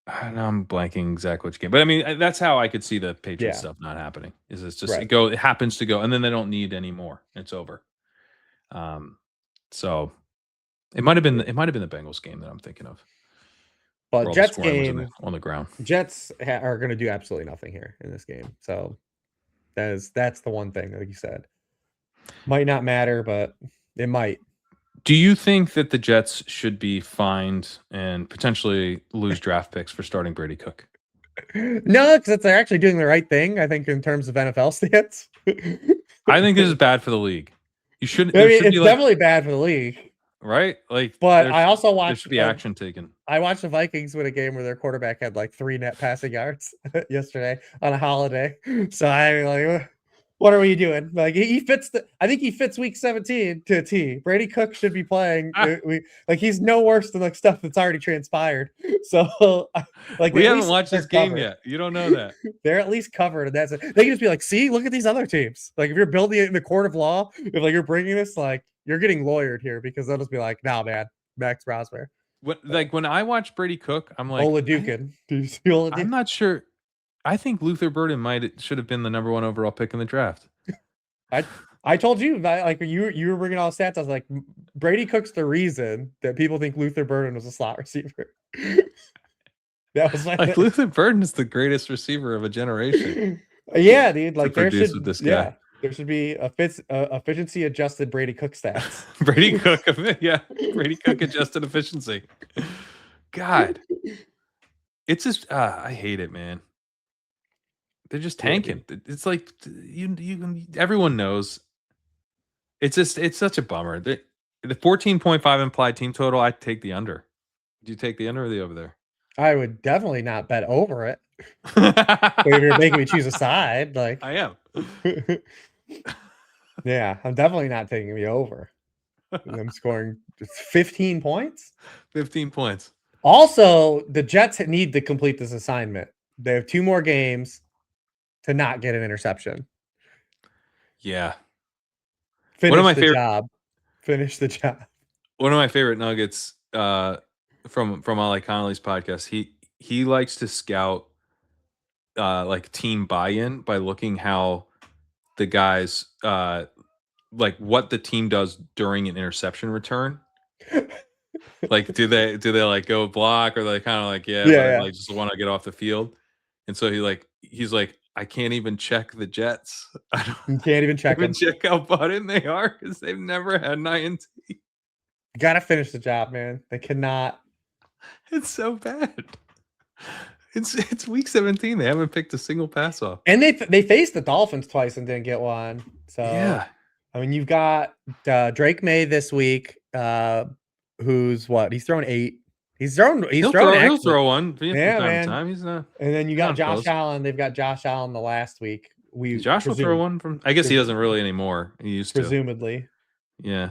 Now I'm blanking exactly which game, but I mean that's how I could see the Patriots stuff not happening. Is it's just it happens to go, and then they don't need any more. It's over. So it might have been the Bengals game that I'm thinking of. But Jets game on the ground. Jets are going to do absolutely nothing here in this game. So that's the one thing, like you said, might not matter, but it might. Do you think that the Jets should be fined and potentially lose draft picks for starting Brady Cook? No, because they're actually doing the right thing, I think, in terms of NFL stance. I think this is bad for the league. You shouldn't. I mean, it's definitely bad for the league, right? Like, but I also watched. There should be action taken. I watched the Vikings win a game where their quarterback had like 3 net passing yards yesterday on a holiday. So I'm like, what are we doing? Like he fits I think he fits week 17 to a T. Brady Cook should be playing. Like he's no worse than like stuff that's already transpired. So like we haven't watched this game yet. You don't know that. They're at least covered, and that's it. They can just be like, see, look at these other teams. Like if you're building it in the court of law, if like you're bringing this, like you're getting lawyered here because they'll just be like, nah, man, Max Rosberg. When I watch Brady Cook, I'm like, Oladukin. Do you see Oladukin? I'm not sure. I think Luther Burden should have been the number 1 overall pick in the draft. I told you, like you were bringing all the stats. I was like, Brady Cook's the reason that people think Luther Burden was a slot receiver. That was like Luther Burden is the greatest receiver of a generation. Yeah, dude. Like there should with this guy. There should be efficiency adjusted Brady Cook stats. Brady Cook, yeah, Brady Cook adjusted efficiency. God, it's just I hate it, man. They're just tanking. It's like everyone knows. It's such a bummer. The 14.5 implied team total, I take the under. Do you take the under or the over there? I would definitely not bet over it. If you're making me choose a side, like I am. Yeah, I'm definitely not taking the over. I'm scoring 15 points. 15 points. Also, the Jets need to complete this assignment. They have 2 more games to not get an interception. Yeah. Finish the job. Finish the job. One of my favorite nuggets from Ollie Connolly's podcast, he likes to scout like team buy-in by looking how the guys like what the team does during an interception return. Like do they like go block, or they kind of like like just want to get off the field? And so he's like, I can't even check the Jets. You can't even check them. Check how button they are because they've never had an INT. You gotta finish the job, man. They cannot. It's so bad. It's week 17. They haven't picked a single pass off. And they faced the Dolphins twice and didn't get one. So yeah, I mean, you've got Drake May this week, who's what? He's thrown 8. He's thrown He'll excellent. throw one from Yeah, time to man. time. He's not. And then you he's got not Josh close. Allen. They've got Josh Allen the last week. We Josh will throw one from. I guess he doesn't really anymore. He used to. presumably. Yeah.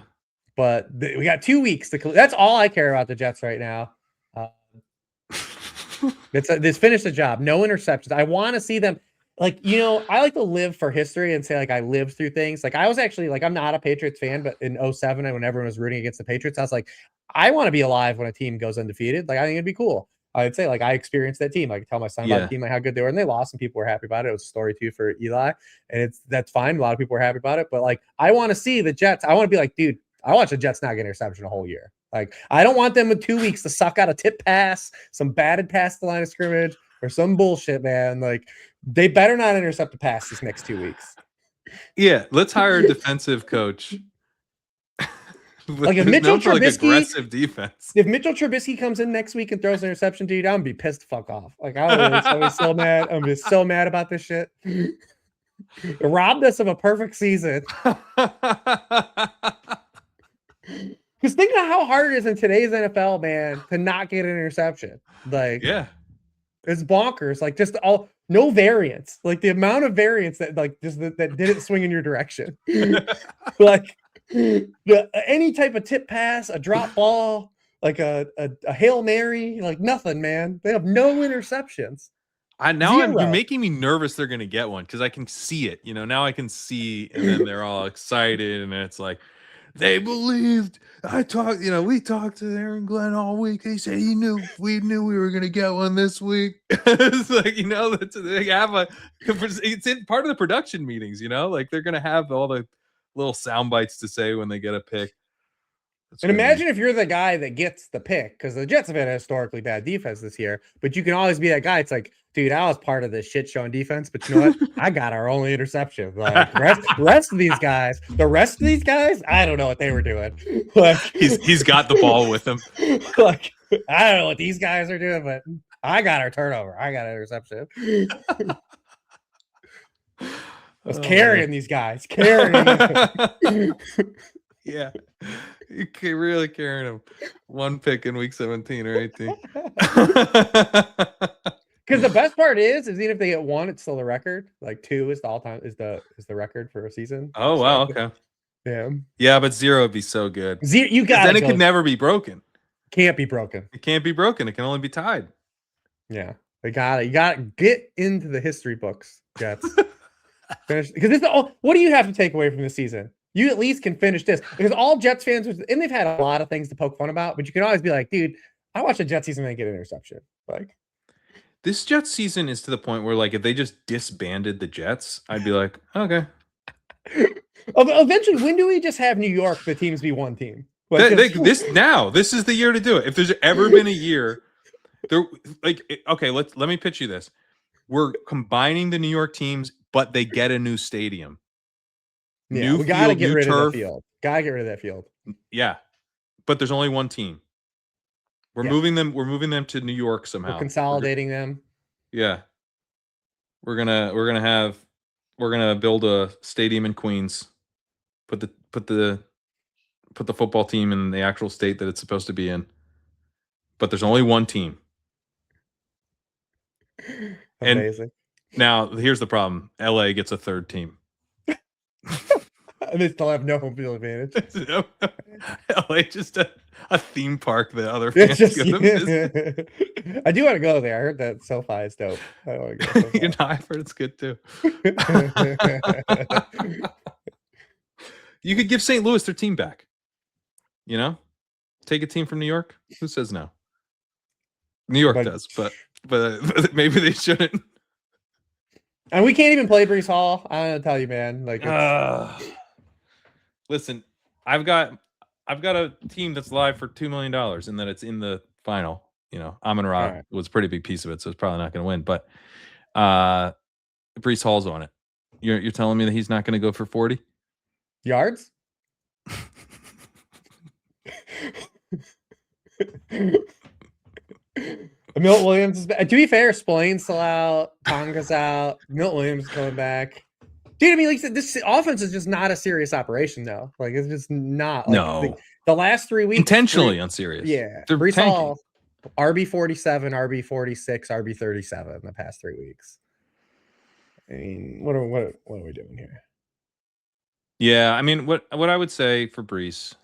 But we got 2 weeks to. That's all I care about the Jets right now. This finish the job. No interceptions. I want to see them. Like, you know, I like to live for history and say, like, I lived through things. Like, I was actually, like, I'm not a Patriots fan, but in 07, when everyone was rooting against the Patriots, I was like, I want to be alive when a team goes undefeated. Like, I think it'd be cool. I'd say, like, I experienced that team. I could tell my son about the team, like, how good they were, and they lost, and people were happy about it. It was a story, too, for Eli, and that's fine. A lot of people were happy about it, but, like, I want to see the Jets. I want to be like, dude, I watch the Jets not get an interception a whole year. Like, I don't want them in 2 weeks to suck out a tip pass, some batted pass the line of scrimmage, or some bullshit, man. Like, they better not intercept a pass these next 2 weeks. Yeah, let's hire a defensive coach. Like, if Mitchell Trubisky, like aggressive defense. If Mitchell Trubisky comes in next week and throws an interception to you, I'm gonna be pissed the fuck off. Like, I'll be so mad. I'm just so mad about this shit. It robbed us of a perfect season. Because think about how hard it is in today's NFL, man, to not get an interception. Like, yeah, it's bonkers. Like, just no variance. Like, the amount of variance that, like, just that didn't swing in your direction. Like, any type of tip pass, a drop ball, like a Hail Mary, like nothing, man. They have no interceptions. You're making me nervous they're gonna get one because I can see it. You know, now I can see, and then they're all excited, and it's like they believed. We talked to Aaron Glenn all week. He said we knew we were gonna get one this week. It's like, you know, they have it's in part of the production meetings, you know, like they're gonna have all the little sound bites to say when they get a pick. And imagine if you're the guy that gets the pick, because the Jets have had a historically bad defense this year, but you can always be that guy. It's like, dude, I was part of this shit show on defense, but you know what? I got our only interception. Like, the rest of these guys, I don't know what they were doing. Like, he's got the ball with him. Like, I don't know what these guys are doing, but I got our turnover. I got an interception. I was carrying these guys. Yeah. You're really carrying them. One pick in week 17 or 18. Because the best part is even if they get 1, it's still the record. Like 2 is the all-time is the record for a season. Oh, wow. Okay. Yeah. Yeah, but 0 would be so good. You got then it could never be broken. Can't be broken. It can't be broken. It can only be tied. Yeah. You got to get into the history books, Jets. Finish, because what do you have to take away from the season? You at least can finish this, because all Jets fans, and they've had a lot of things to poke fun about, but you can always be like, dude, I watched a Jets season and get an interception. Like, this Jets season is to the point where, like, if they just disbanded the Jets, I'd be like, okay. Eventually, when do we just have New York, the teams be one team? Like, this is the year to do it. If there's ever been a year, okay, let me pitch you this. We're combining the New York teams, but they get a new stadium. Yeah, we gotta get rid of that field. Gotta get rid of that field. Yeah, but there's only one team. We're moving them. We're moving them to New York somehow. We're consolidating them. Yeah, we're gonna build a stadium in Queens. Put the football team in the actual state that it's supposed to be in. But there's only one team. Amazing. And now here's the problem: LA gets a third team. And they still have no home field advantage. LA just a theme park that other fans go to visit. I do want to go there. I heard that SoFi is dope. I want to go. You know, I've heard it's good too. You could give St. Louis their team back. You know, take a team from New York. Who says no? New York does, but maybe they shouldn't. And we can't even play Brees Hall. I don't know, tell you, man. Like, listen, I've got a team that's live for $2 million, and that it's in the final. You know, Amon-Ra was a pretty big piece of it, so it's probably not going to win. But Brees Hall's on it. You're telling me that he's not going to go for 40 yards? Milt Williams is back. To be fair, Splain's still out. Tonga's out. Milt Williams is coming back. Dude, I mean, like this offense is just not a serious operation, though. Like it's just not. Like No, the last 3 weeks, intentionally unserious. yeah, They're Brees tanking. Hall, RB 47, RB 46, RB 37 the past 3 weeks. I mean, what are we doing here? Yeah, I mean, what I would say for Brees,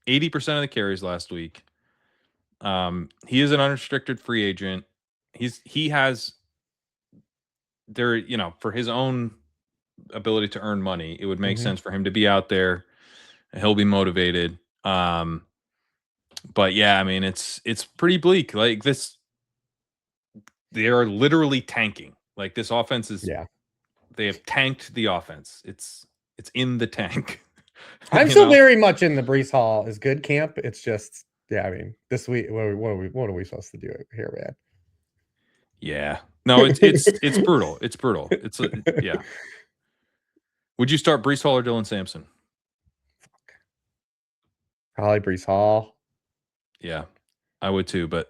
80% of the carries last week. He is an unrestricted free agent. He has there, you know, for his own ability to earn money, it would make sense for him to be out there. He'll be motivated. But yeah, I mean, it's pretty bleak. Like this, they are literally tanking. Like this offense is, Yeah, they have tanked the offense. It's in the tank. I'm You still know? very much in the Brees Hall is good camp. It's just, yeah, I mean, this week, what are we supposed to do here, man? Yeah. No, it's brutal. It's brutal. Yeah. Would you start Brees Hall or Dylan Sampson? Probably Brees Hall. Yeah, I would too, but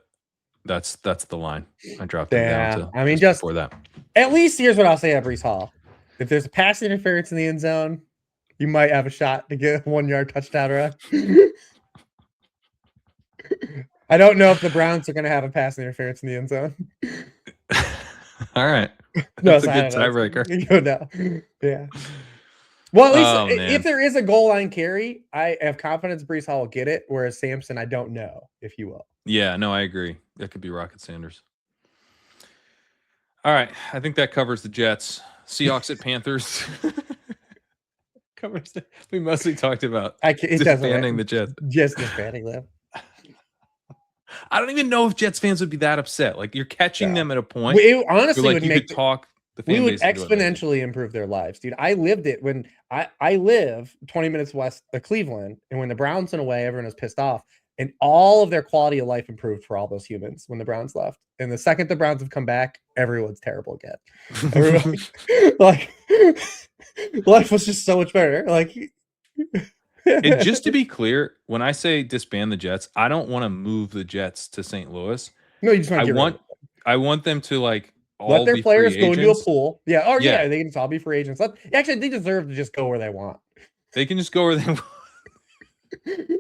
that's the line. I dropped him down Yeah, to I mean, just before that. at least here's what I'll say at Brees Hall: if there's a pass interference in the end zone, you might have a shot to get a 1-yard touchdown run. I don't know if the Browns are going to have a pass interference in the end zone. All right, No, that's a good tiebreaker. No. Yeah. Well, at least Oh if man, there is a goal line carry, I have confidence Brees Hall will get it. Whereas Sampson, I don't know if he will. yeah, no, I agree. That could be Rocket Sanders. All right, I think that covers the Jets. Seahawks at Panthers. Covers it. We mostly talked about It disbanding doesn't the Jets. just disbanding them. I don't even know if Jets fans would be that upset. Like you're catching them at a point. It honestly where, like would you make could talk the we fan would base into it, maybe. exponentially improve their lives, dude. I lived it when I live 20 minutes west of Cleveland, and when the Browns went away, everyone was pissed off, and all of their quality of life improved for all those humans when the Browns left. And the second the Browns have come back, everyone's terrible again. Everyone, like life was just so much better. Like, And just to be clear, when I say disband the Jets, I don't want to move the Jets to St. Louis. no, you just want to get rid of them. I want them to like Let all their be players free go into a agents. pool. Yeah. Oh, Yeah. yeah. They can all be free agents. Actually, they deserve to just go where they want. They can just go where they want.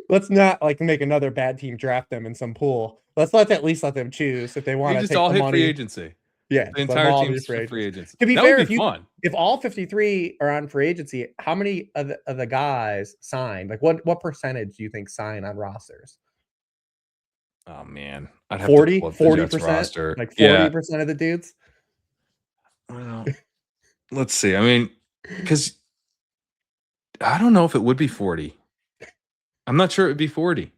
Let's not like make another bad team draft them in some pool. Let's at least let them choose if they want to just take all the hit money. free agency. Yeah, The entire all team's free agency. To be That fair, would be fun. if all 53 are on free agency, how many of the guys signed? Like what percentage do you think sign on rosters? Oh man, I'd have 40, to pull up the Jets 40%, roster. like 40% of the dudes. Well, let's see. I mean, because I don't know if it would be 40. I'm not sure it would be 40.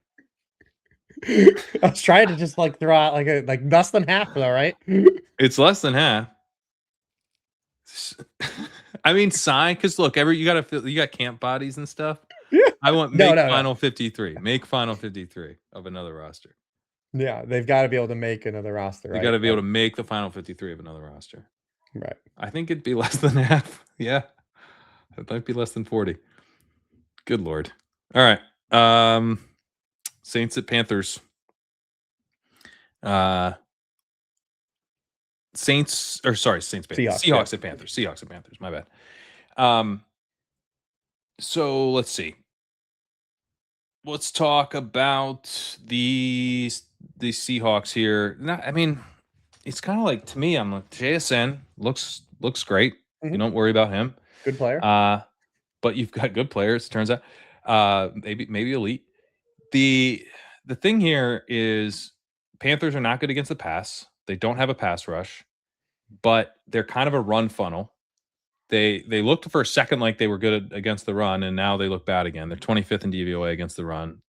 I was trying to just like throw out like less than half, though, right? It's less than half. I mean, sign because look, you got camp bodies and stuff. Yeah. I want final 53. Make final 53 of another roster. Yeah, they've got to be able to make another roster. You right? got to be able to make the final 53 of another roster. Right. I think it'd be less than half. Yeah, it might be less than 40. Good Lord. All right. Saints at Panthers. Saints Seahawks at Panthers. Seahawks at Panthers. My bad. So let's see. Let's talk about the Seahawks here. I mean, it's kind of like, to me, I'm like, JSN looks great. You don't worry about him. Good player. But you've got good players, it turns out. Maybe elite. The thing here is Panthers are not good against the pass. They don't have a pass rush, but they're kind of a run funnel. They looked for a second like they were good against the run, and now they look bad again. They're 25th in DVOA against the run.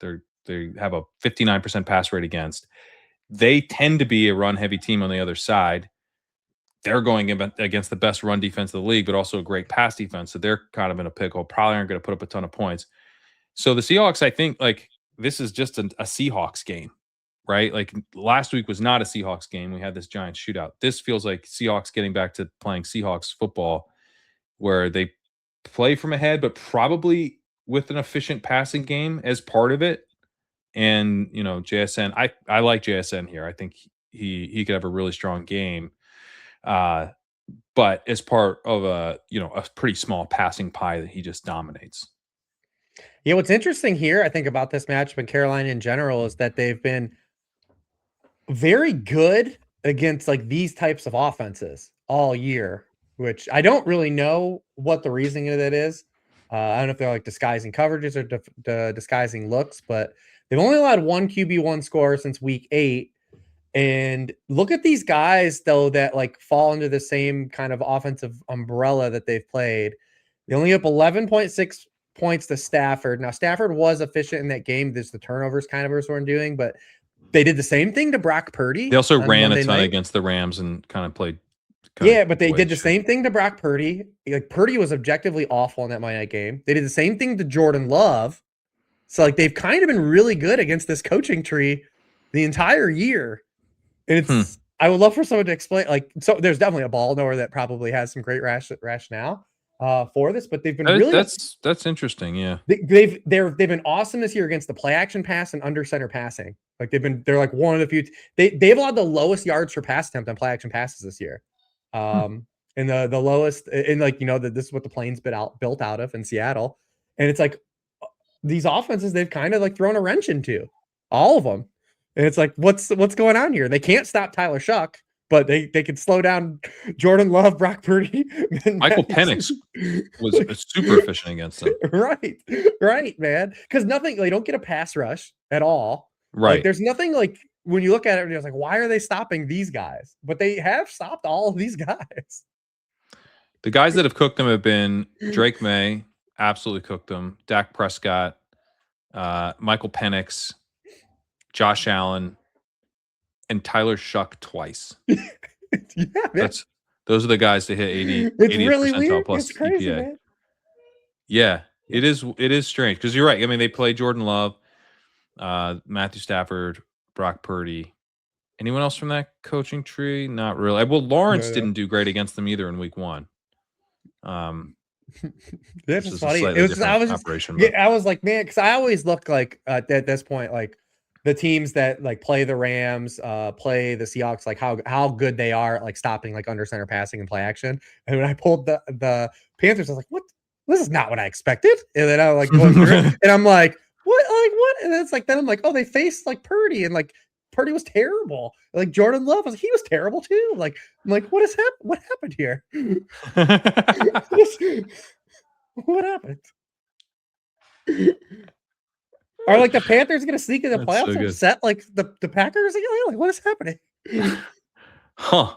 They have a 59% pass rate against. They tend to be a run-heavy team on the other side. They're going against the best run defense of the league, but also a great pass defense. So they're kind of in a pickle. Probably aren't going to put up a ton of points. So the Seahawks, I think, like this is just a Seahawks game, right? Like last week was not a Seahawks game. We had this giant shootout. This feels like Seahawks getting back to playing Seahawks football, where they play from ahead, but probably with an efficient passing game as part of it. And, you know, JSN, I like JSN here. I think he could have a really strong game. but as part of a pretty small passing pie that he just dominates. Yeah, what's interesting here, I think, about this matchup in Carolina in general is that they've been very good against like these types of offenses all year, which I don't really know what the reasoning of that is. I don't know if they're like disguising coverages or disguising looks, but they've only allowed one QB1 score since week 8. And look at these guys, though, that like fall under the same kind of offensive umbrella that they've played. They only up 11.6 points to Stafford. Now, Stafford was efficient in that game. There's the turnovers kind of what we're doing, but they did the same thing to Brock Purdy. They also on ran Monday a ton night. against the Rams and kind of played. Yeah, but they did the same thing to Brock Purdy. Like Purdy was objectively awful in that Monday night game. They did the same thing to Jordan Love. So like they've kind of been really good against this coaching tree the entire year. And it's I would love for someone to explain. Like, so there's definitely a ball knower that probably has some great rationale for this, but they've been really that's interesting. Yeah, they've been awesome this year against the play action pass and under center passing. Like they're like one of the few they've allowed the lowest yards per pass attempt on play action passes this year. And the lowest, and like this is what the Plains built out of in Seattle. And it's like these offenses they've kind of like thrown a wrench into all of them. And it's like, what's going on here? They can't stop Tyler Shuck, but they can slow down Jordan Love, Brock Purdy. Michael Penix was super efficient against them. Right, man. Because nothing, they don't get a pass rush at all. Right. Like, there's nothing like when you look at it, it's like, why are they stopping these guys? But they have stopped all of these guys. The guys that have cooked them have been Drake May, absolutely cooked them. Dak Prescott, Michael Penix, Josh Allen, and Tyler Shuck twice. Yeah, those are the guys that hit 80. It's 80th really percentile weird. plus It's crazy, EPA. man. Yeah, it is strange because you're right. I mean, they play Jordan Love, Matthew Stafford, Brock Purdy. Anyone else from that coaching tree? Not really. Well, Lawrence didn't do great against them either in week 1. This is funny. It was I was like, man, because I always look like at this point, like the teams that like play the Rams, play the Seahawks, like how good they are at like stopping like under center passing and play action. And when I pulled the Panthers, I was like, what? This is not what I expected. And then I was like going through it, and I'm like, what? And it's like then I'm like, oh, they faced like Purdy, and like Purdy was terrible. Like Jordan Love he was terrible too. Like I'm like, what happened here? What happened? Are like the Panthers going to sneak into the playoffs and set like the Packers again? Like, what is happening? Huh.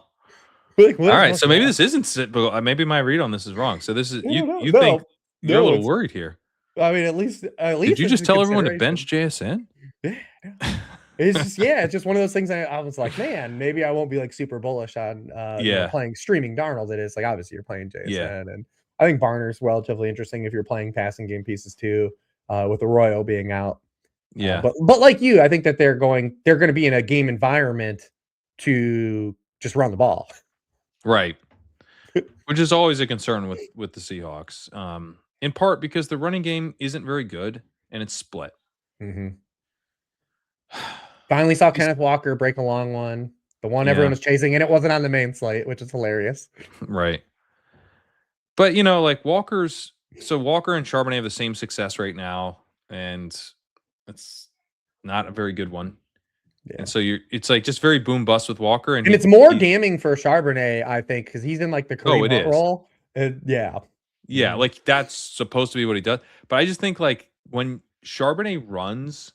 Like, all right, so maybe this isn't. Maybe my read on this is wrong. So this is you think you're a little worried here. I mean, at least. Did you just tell everyone to bench JSN? Yeah. It's just one of those things. I was like, man, maybe I won't be like super bullish on playing streaming Darnold. It is like obviously you're playing JSN, and I think Barner's relatively interesting if you're playing passing game pieces too, with Arroyo being out. Yeah, but like you, I think that they're going to be in a game environment to just run the ball. Right. Which is always a concern with the Seahawks, in part because the running game isn't very good and it's split. Mm-hmm. Finally saw Kenneth Walker break a long one, the one everyone was chasing, and it wasn't on the main slate, which is hilarious. Right. But, like Walker and Charbonnet have the same success right now, and it's not a very good one. Yeah. And so it's like just very boom bust with Walker. And it's more damning for Charbonnet, I think, because he's in like the Kareem Hunt role. Yeah, like that's supposed to be what he does. But I just think like when Charbonnet runs,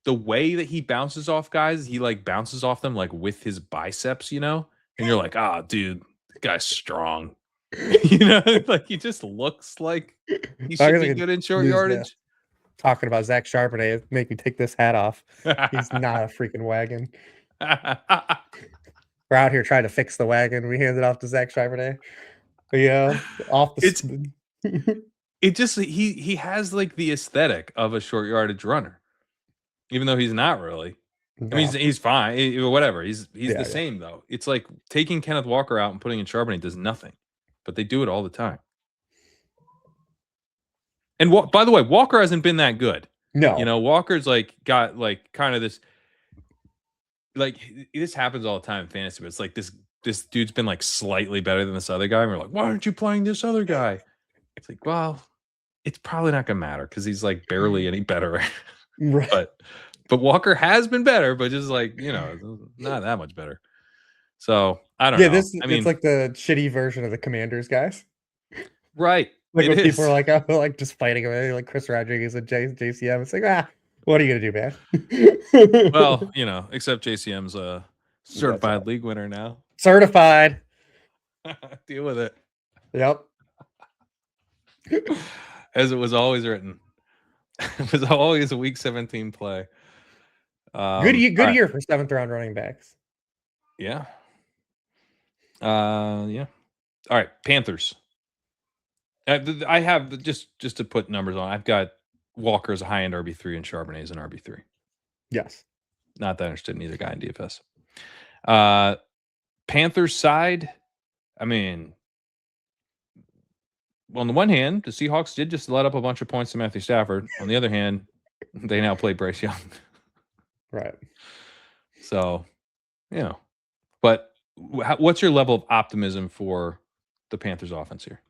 the way that he bounces off guys, he like bounces off them like with his biceps, and you're like, dude, the guy's strong. Like he just looks like he should be good in short yardage. Talking about Zach Charbonnet, make me take this hat off. He's not a freaking wagon. We're out here trying to fix the wagon. We hand it off to Zach Charbonnet. Yeah, off the. It just he has like the aesthetic of a short yardage runner, even though he's not really. No. I mean, he's fine. Whatever. He's the same though. It's like taking Kenneth Walker out and putting in Charbonnet does nothing, but they do it all the time. And by the way, Walker hasn't been that good. No, Walker's like got like kind of this. Like this happens all the time in fantasy, but it's like this this dude's been like slightly better than this other guy. And we're like, why aren't you playing this other guy? It's like, well, it's probably not gonna matter because he's like barely any better. Right. But Walker has been better, but just like, not that much better. So I don't know. I mean, it's like the shitty version of the Commanders guys. right. Like It when is. people are like, oh, like just fighting away, like Chris Rodriguez and JCM. It's like, what are you gonna do, man? Well, except JCM's a certified right. league winner now. Certified. Deal with it. Yep. As it was always written. It was always a week 17 play. Good year for 7th round running backs. Yeah. Yeah. All right, Panthers. I have just to put numbers on. I've got Walker as a high end RB3 and Charbonnet as an RB3. Yes. Not that interested in either guy in DFS. Panthers side, I mean, on the one hand, the Seahawks did just let up a bunch of points to Matthew Stafford. On the other hand, they now play Bryce Young. Right. So, but what's your level of optimism for the Panthers offense here?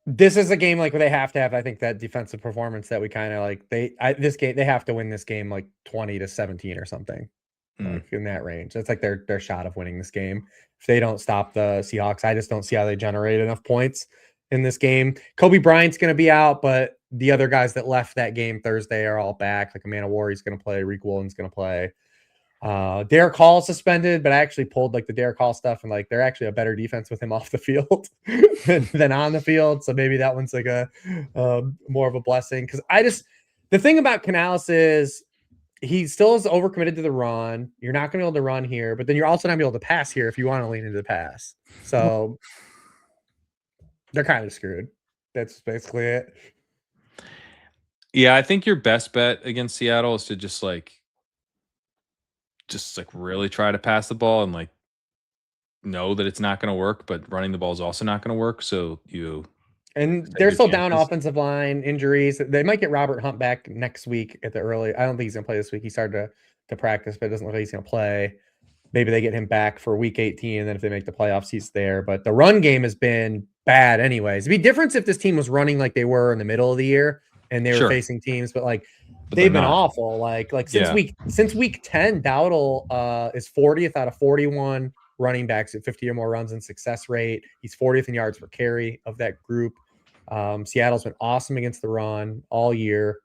This is a game like where they have to have, I think, that defensive performance that we kind of like. They have to win this game like 20-17 or something, like in that range. That's like their shot of winning this game. If they don't stop the Seahawks, I just don't see how they generate enough points in this game. Kobe Bryant's going to be out, but the other guys that left that game Thursday are all back. Like Amanda Warrior's going to play, Reek Woolen's going to play. Derek Hall suspended, but I actually pulled like the Derek Hall stuff, and like they're actually a better defense with him off the field than on the field. So maybe that one's like a more of a blessing. Because the thing about Canales is he still is overcommitted to the run. You're not going to be able to run here, but then you're also not going to be able to pass here if you want to lean into the pass. So they're kind of screwed. That's basically it. Yeah, I think your best bet against Seattle is to just really try to pass the ball and like know that it's not going to work, but running the ball is also not going to work. So they're still down offensive line injuries. They might get Robert Hunt back next week at the early. I don't think he's going to play this week. He started to practice, but it doesn't look like he's going to play. Maybe they get him back for week 18, and then if they make the playoffs, he's there. But the run game has been bad anyways. It'd be different if this team was running like they were in the middle of the year and they were facing teams, but they've been awful. Like since week 10, Dowdle is 40th out of 41 running backs at 50 or more runs in success rate. He's 40th in yards per carry of that group. Seattle's been awesome against the run all year.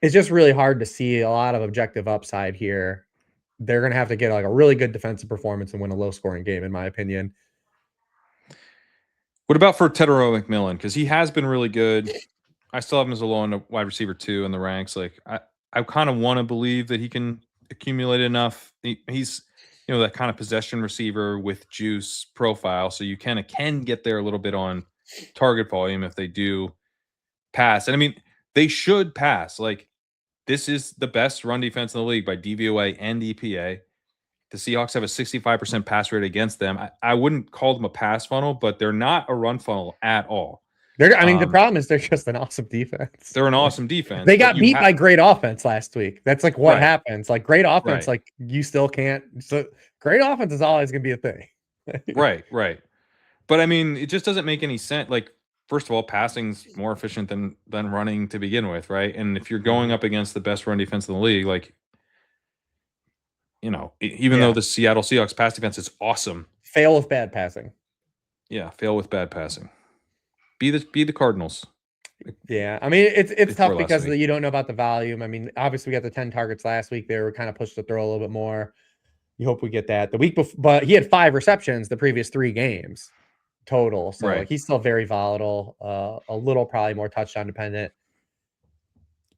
It's just really hard to see a lot of objective upside here. They're going to have to get like a really good defensive performance and win a low scoring game, in my opinion. What about for Tedero McMillan? Because he has been really good. I still have him as a low end wide receiver 2 in the ranks. Like I kind of want to believe that he can accumulate enough. He's that kind of possession receiver with juice profile, so you can get there a little bit on target volume if they do pass. And I mean, they should pass. Like this is the best run defense in the league by DVOA and EPA. The Seahawks have a 65% pass rate against them. I wouldn't call them a pass funnel, but they're not a run funnel at all. The problem is they're just an awesome defense. They're an awesome defense. They got beat by great offense last week. That's like what happens. Like great offense, like you still can't. So great offense is always going to be a thing. Right. But I mean, it just doesn't make any sense. Like, first of all, passing's more efficient than running to begin with, right? And if you're going up against the best run defense in the league, like, even though the Seattle Seahawks pass defense is awesome, fail with bad passing. Yeah, fail with bad passing. Be the Cardinals. Yeah, I mean it's tough because you don't know about the volume. I mean, obviously we got the 10 targets last week. They were kind of pushed to throw a little bit more. You hope we get that the week before, but he had 5 receptions the previous 3 games total. So like, he's still very volatile. A little probably more touchdown dependent.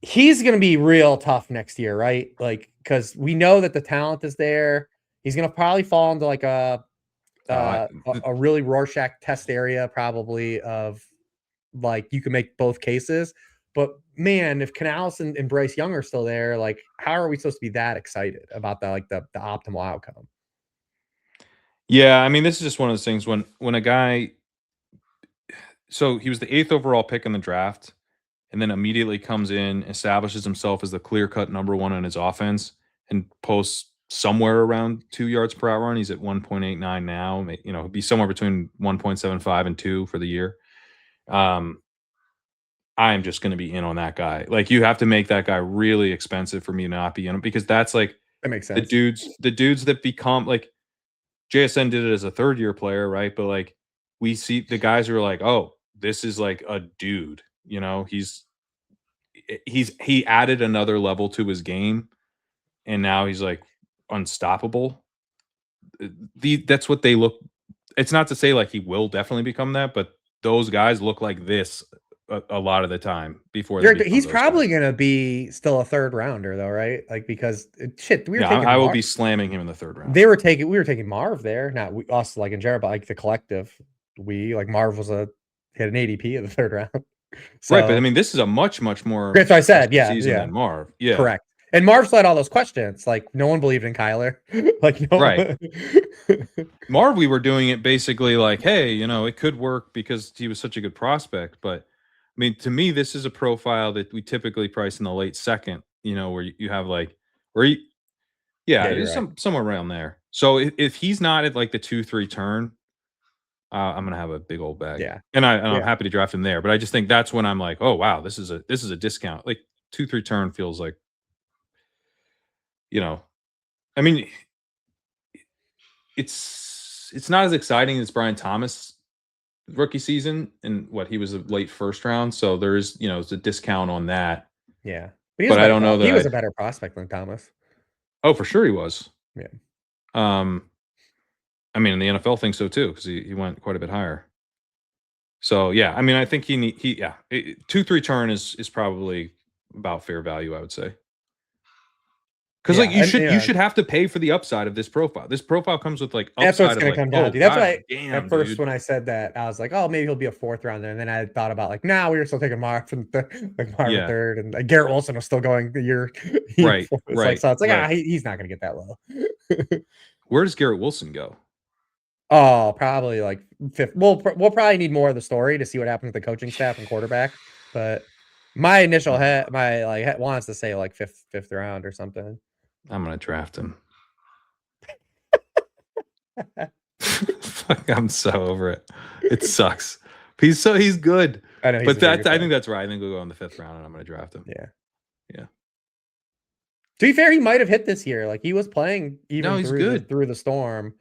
He's going to be real tough next year, right? Like because we know that the talent is there. He's going to probably fall into like a really Rorschach test area, probably of like you can make both cases. But man, if Canales and Bryce Young are still there, like how are we supposed to be that excited about the optimal outcome? Yeah, I mean, this is just one of those things when a guy. So he was the 8th overall pick in the draft, and then immediately comes in, establishes himself as the clear-cut number 1 in his offense, and posts somewhere around 2 yards per out run. He's at 1.89 now. You know, he'll be somewhere between 1.75 and 2 for the year. I'm just going to be in on that guy. Like, you have to make that guy really expensive for me to not be in him, because that's like That makes the sense. dudes that become like JSN did it as a third year player, right? But like, we see the guys who are like, oh, this is like a dude, you know, he added another level to his game, and now he's like unstoppable. That's what they look. It's not to say like he will definitely become that, but those guys look like this a lot of the time before they You're right, but become he's those guys. probably gonna be still a third rounder though, right? Like, because shit, we were Yeah, taking I will Marv. be slamming him in the third round. We were taking Marv there, not us like in general, but like the collective. We like Marv had an ADP in the third round. Right, but I So mean, this is a much more that's what I said. successful Yeah, season yeah, than Marv. Yeah, correct. And Marv still had all those questions. Like, no one believed in Kyler. Like, no. right. Marv, we were doing it basically like, hey, you know, it could work because he was such a good prospect. But I mean, to me, this is a profile that we typically price in the late second, you know, where you have like, where you, yeah, Yeah, you're it's right. somewhere around there. So if he's not at like the 2-3 turn, I'm gonna have a big old bag, Yeah, and I'm yeah. happy to draft him there. But I just think that's when I'm like, oh wow, this is a discount. Like 2-3 turn feels like, you know, I mean, it's not as exciting as Brian Thomas rookie season, and what he was a late first round. So there's, you know, it's a discount on that. Yeah. But he was But a I better don't know he that was I. a better prospect than Thomas. Oh, for sure he was. Yeah. Um, I mean, the NFL thinks so too, because he went quite a bit higher. So yeah, I mean, I think he yeah, 2-3 turn is probably about fair value, I would say. Because like Yeah, and you yeah, should have to pay for the upside of this profile. This profile comes with like that's what it's upside of gonna like, come down oh to. That's god why damn, at first dude. when I said that, I was like, "Oh, maybe he'll be a fourth rounder," and then I thought about like, "Nah, we were still taking Marv and like Marv a Yeah, third, and Garrett Wilson was still going the year right, before." It's like, right, so it's like, right. he's not gonna get that low. Where does Garrett Wilson go? Oh, probably like fifth. We'll probably need more of the story to see what happens with the coaching staff and quarterback. But my initial head, my like wants to say like fifth round or something. I'm gonna draft him. Fuck, I'm so over it. It sucks. He's good. I know he's But a very good I player. think that's right. I think we'll go in the 5th round and I'm gonna draft him. Yeah. Yeah. To be fair, he might have hit this year. Like, he was playing No, even he's through the good. storm.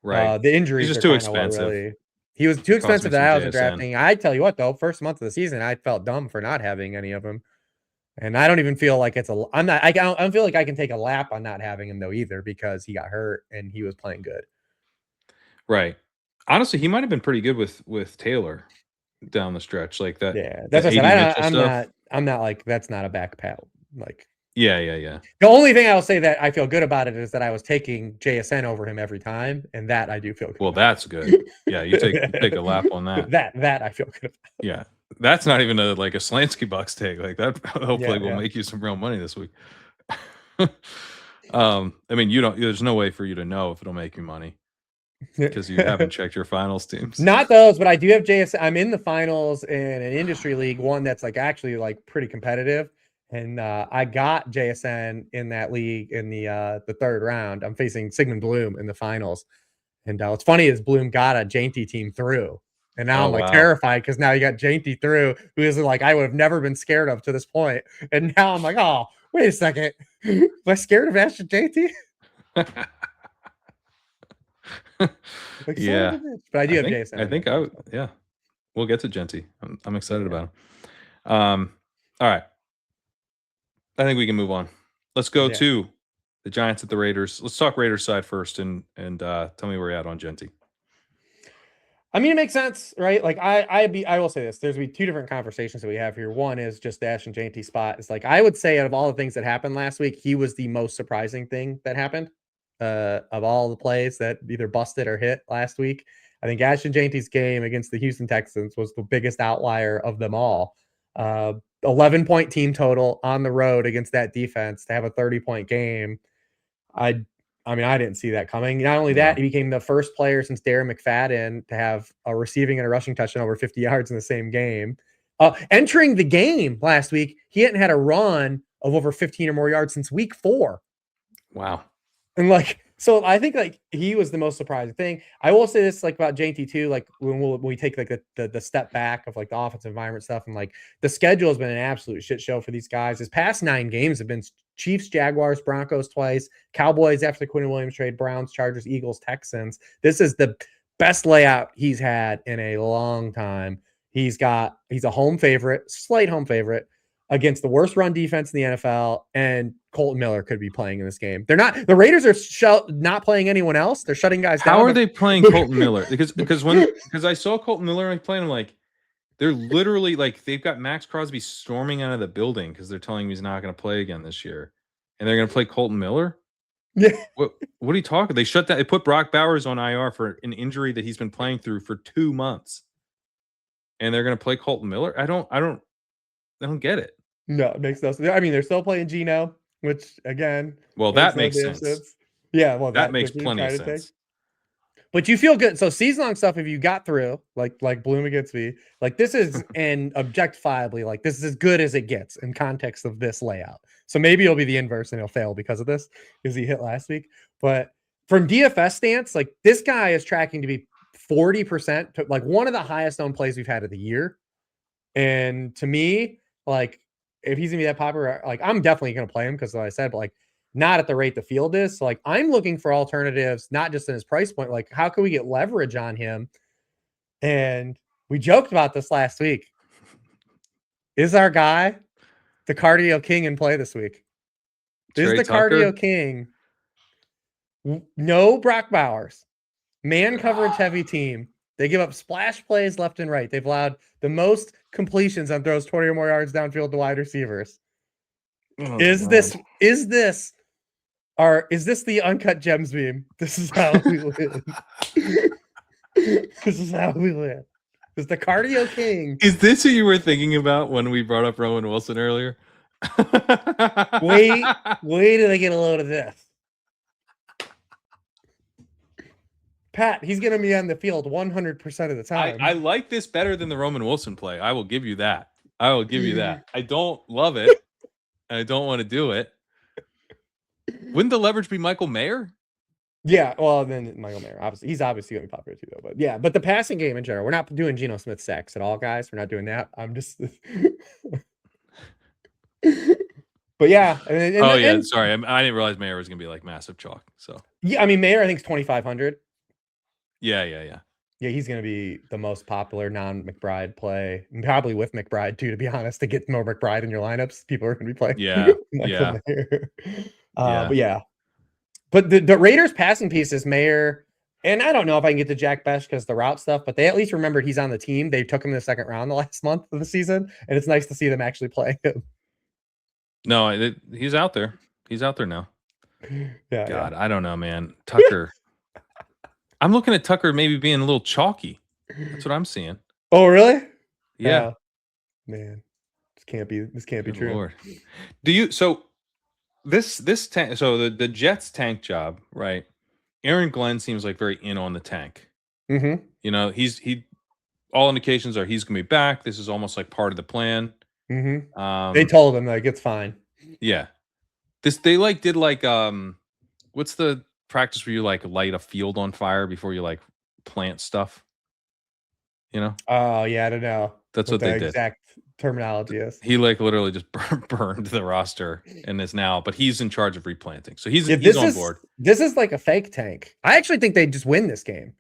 Right. The He's injuries just are too kind of what expensive. really. He was too Cost me expensive that some I wasn't JSN. drafting. I tell you what, though, first month of the season, I felt dumb for not having any of them, and I don't even feel like it's a. I'm not. I don't feel like I can take a lap on not having him though either, because he got hurt and he was playing good. Right. Honestly, he might have been pretty good with Taylor down the stretch, like Yeah, that's that what I said. AD Mitchell I'm stuff. not. I'm not like that's not a back pat. Like, Yeah, yeah, yeah. the only thing I will say that I feel good about it is that I was taking JSN over him every time, and that I do feel good Well, about. that's good. Yeah, you take a lap on that. That I feel good about. Yeah. That's not even a like a Slansky Bucks take. Like that hopefully Yeah, will yeah. make you some real money this week. I mean, there's no way for you to know if it'll make you money because you haven't checked your finals teams. Not those, but I do have JSN. I'm in the finals in an industry league, one that's like actually like pretty competitive. And I got JSN in that league in the third round. I'm facing Sigmund Bloom in the finals. And what's funny is Bloom got a Jainty team through. And now Oh I'm like wow. terrified because now you got Jainty through, who is like I would have never been scared of to this point. And now I'm like, oh, wait a second. Am I scared of Ashton Jainty? Like, son of a Yeah. bitch. But I do have JSN I in my think finals. yeah. We'll get to Genty. I'm excited Yeah. about him. All right. I think we can move on. Let's go Yeah. to the Giants at the Raiders. Let's talk Raiders side first and tell me where you're at on Genty. I mean, it makes sense, right? Like I will say this. There's be two different conversations that we have here. One is just Dash and JT spot. It's like I would say out of all the things that happened last week, he was the most surprising thing that happened. Of all the plays that either busted or hit last week. I think Ashton Jainty's game against the Houston Texans was the biggest outlier of them all. 11-point team total on the road against that defense to have a 30-point game. I mean, I didn't see that coming. Not only that, he became the first player since Darren McFadden to have a receiving and a rushing touchdown over 50 yards in the same game. Entering the game last week, he hadn't had a run of over 15 or more yards since week 4. Wow. And like, so I think like he was the most surprising thing. I will say this like about JT too, like when we take like the step back of like the offensive environment stuff, and like the schedule has been an absolute shit show for these guys. His past 9 games have been Chiefs, Jaguars, Broncos twice, Cowboys after the Quinn Williams trade, Browns, Chargers, Eagles, Texans. This is the best layout he's had in a long time. He's a home favorite, slight home favorite, against the worst run defense in the NFL, and Colton Miller could be playing in this game. They're not. The Raiders are not playing anyone else. They're shutting guys down. How are they playing Colton Miller? Because I saw Colton Miller playing, I'm like, they're literally like they've got Max Crosby storming out of the building because they're telling him he's not going to play again this year, and they're going to play Colton Miller. Yeah. What are you talking? They shut that. They put Brock Bowers on IR for an injury that he's been playing through for 2 months, and they're going to play Colton Miller. I don't get it. No, it makes no sense. I mean, they're still playing Geno, which again, well, that makes sense. Yeah, well, that makes plenty of sense. But you feel good. So season-long stuff, if you got through, like Bloom against me, like this is and objectifiably, like this is as good as it gets in context of this layout. So maybe it'll be the inverse and he'll fail because of this, because he hit last week. But from DFS stance, like this guy is tracking to be 40%, to like one of the highest owned plays we've had of the year. And to me, like if he's gonna be that popular, like I'm definitely gonna play him because like I said, but like not at the rate the field is. So like I'm looking for alternatives, not just in his price point. Like how can we get leverage on him? And we joked about this last week. Is our guy the cardio king in play this week? Trey Is the Tucker? cardio king? No Brock Bowers. Man coverage heavy team. They give up splash plays left and right. They've allowed the most completions on throws 20 or more yards downfield to wide receivers. Oh, is this the uncut gems meme? This is how we win. This is how we win. Is the cardio king? Is this who you were thinking about when we brought up Rowan Wilson earlier? Wait till they get a load of this. Pat, he's going to be on the field 100% of the time. I like this better than the Roman Wilson play. I will give you that. I don't love it. I don't want to do it. Wouldn't the leverage be Michael Mayer? Yeah, well, then Michael Mayer. Obviously, he's obviously going to be popular too, though. But yeah, but the passing game in general, we're not doing Geno Smith sacks at all, guys. We're not doing that. I'm just. But yeah. Sorry. I didn't realize Mayer was going to be like massive chalk. So yeah, I mean, Mayer, I think is 2,500. Yeah. Yeah, he's going to be the most popular non-McBride play, and probably with McBride too. To be honest, to get more McBride in your lineups, people are going to be playing. Yeah, But yeah, but the Raiders' passing piece is Mayer, and I don't know if I can get to Jack Bech because the route stuff, but they at least remembered he's on the team. They took him in the second round the last month of the season, and it's nice to see them actually play him. No, he's out there. He's out there now. Yeah. God, I don't know, man. Tucker. I'm looking at Tucker maybe being a little chalky. That's what I'm seeing. Oh, really? Yeah. Man, this can't be Good true. Lord. Do you so this tank? So the Jets tank job, right? Aaron Glenn seems like very in on the tank. Mm-hmm. You know, he all indications are he's gonna be back. This is almost like part of the plan. Mm-hmm. They told him like it's fine. Yeah. What's the practice where you like light a field on fire before you like plant stuff? You know? Oh yeah, I don't know. That's what they did. Exact terminology is. He like literally just burned the roster and is now, but he's in charge of replanting. So he's on board. This is like a fake tank. I actually think they just win this game.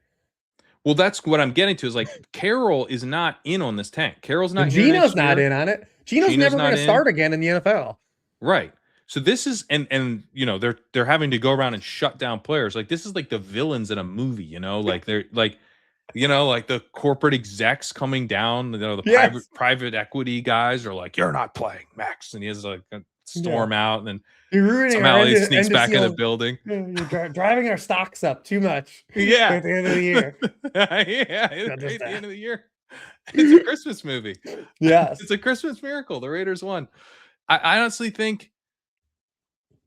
Well, that's what I'm getting to is like Carroll is not in on this tank. Carroll's not. Geno's not in on it. Geno's never going to start again in the NFL. Right. So this is and you know they're having to go around and shut down players. Like this is like the villains in a movie, you know, like they're like, you know, like the corporate execs coming down, you know, the private equity guys are like, you're not playing, Max, and he has like a storm out, and then somehow he sneaks back in the building. You're driving our stocks up too much. Yeah, at the end of the year. At the end of the year. It's a Christmas movie. Yes, it's a Christmas miracle. The Raiders won. I honestly think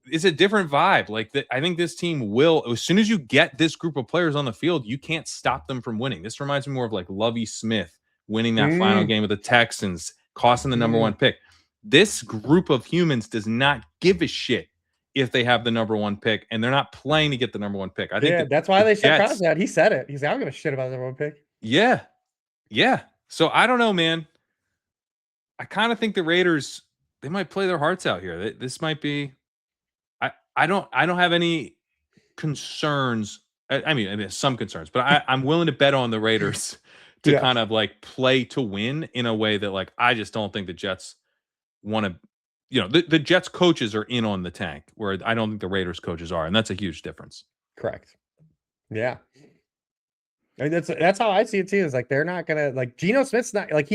it's a different vibe. Like I think this team will, as soon as you get this group of players on the field, you can't stop them from winning. This reminds me more of like Lovie Smith winning that final game with the Texans, costing the number one pick. This group of humans does not give a shit if they have the number 1 pick, and they're not playing to get the number 1 pick. I think that's why they shut Jets, Crosby out. He said it. He's like, I don't give a shit about the number 1 pick. Yeah. So I don't know, man. I kind of think the Raiders, they might play their hearts out here. This might be. I don't have any concerns. I mean, some concerns, but I'm willing to bet on the Raiders to kind of like play to win in a way that like I just don't think the Jets want to. The Jets coaches are in on the tank, where I don't think the Raiders coaches are, and that's a huge difference. Correct. Yeah. I mean, that's how I see it too. Is like they're not gonna like Geno Smith's not like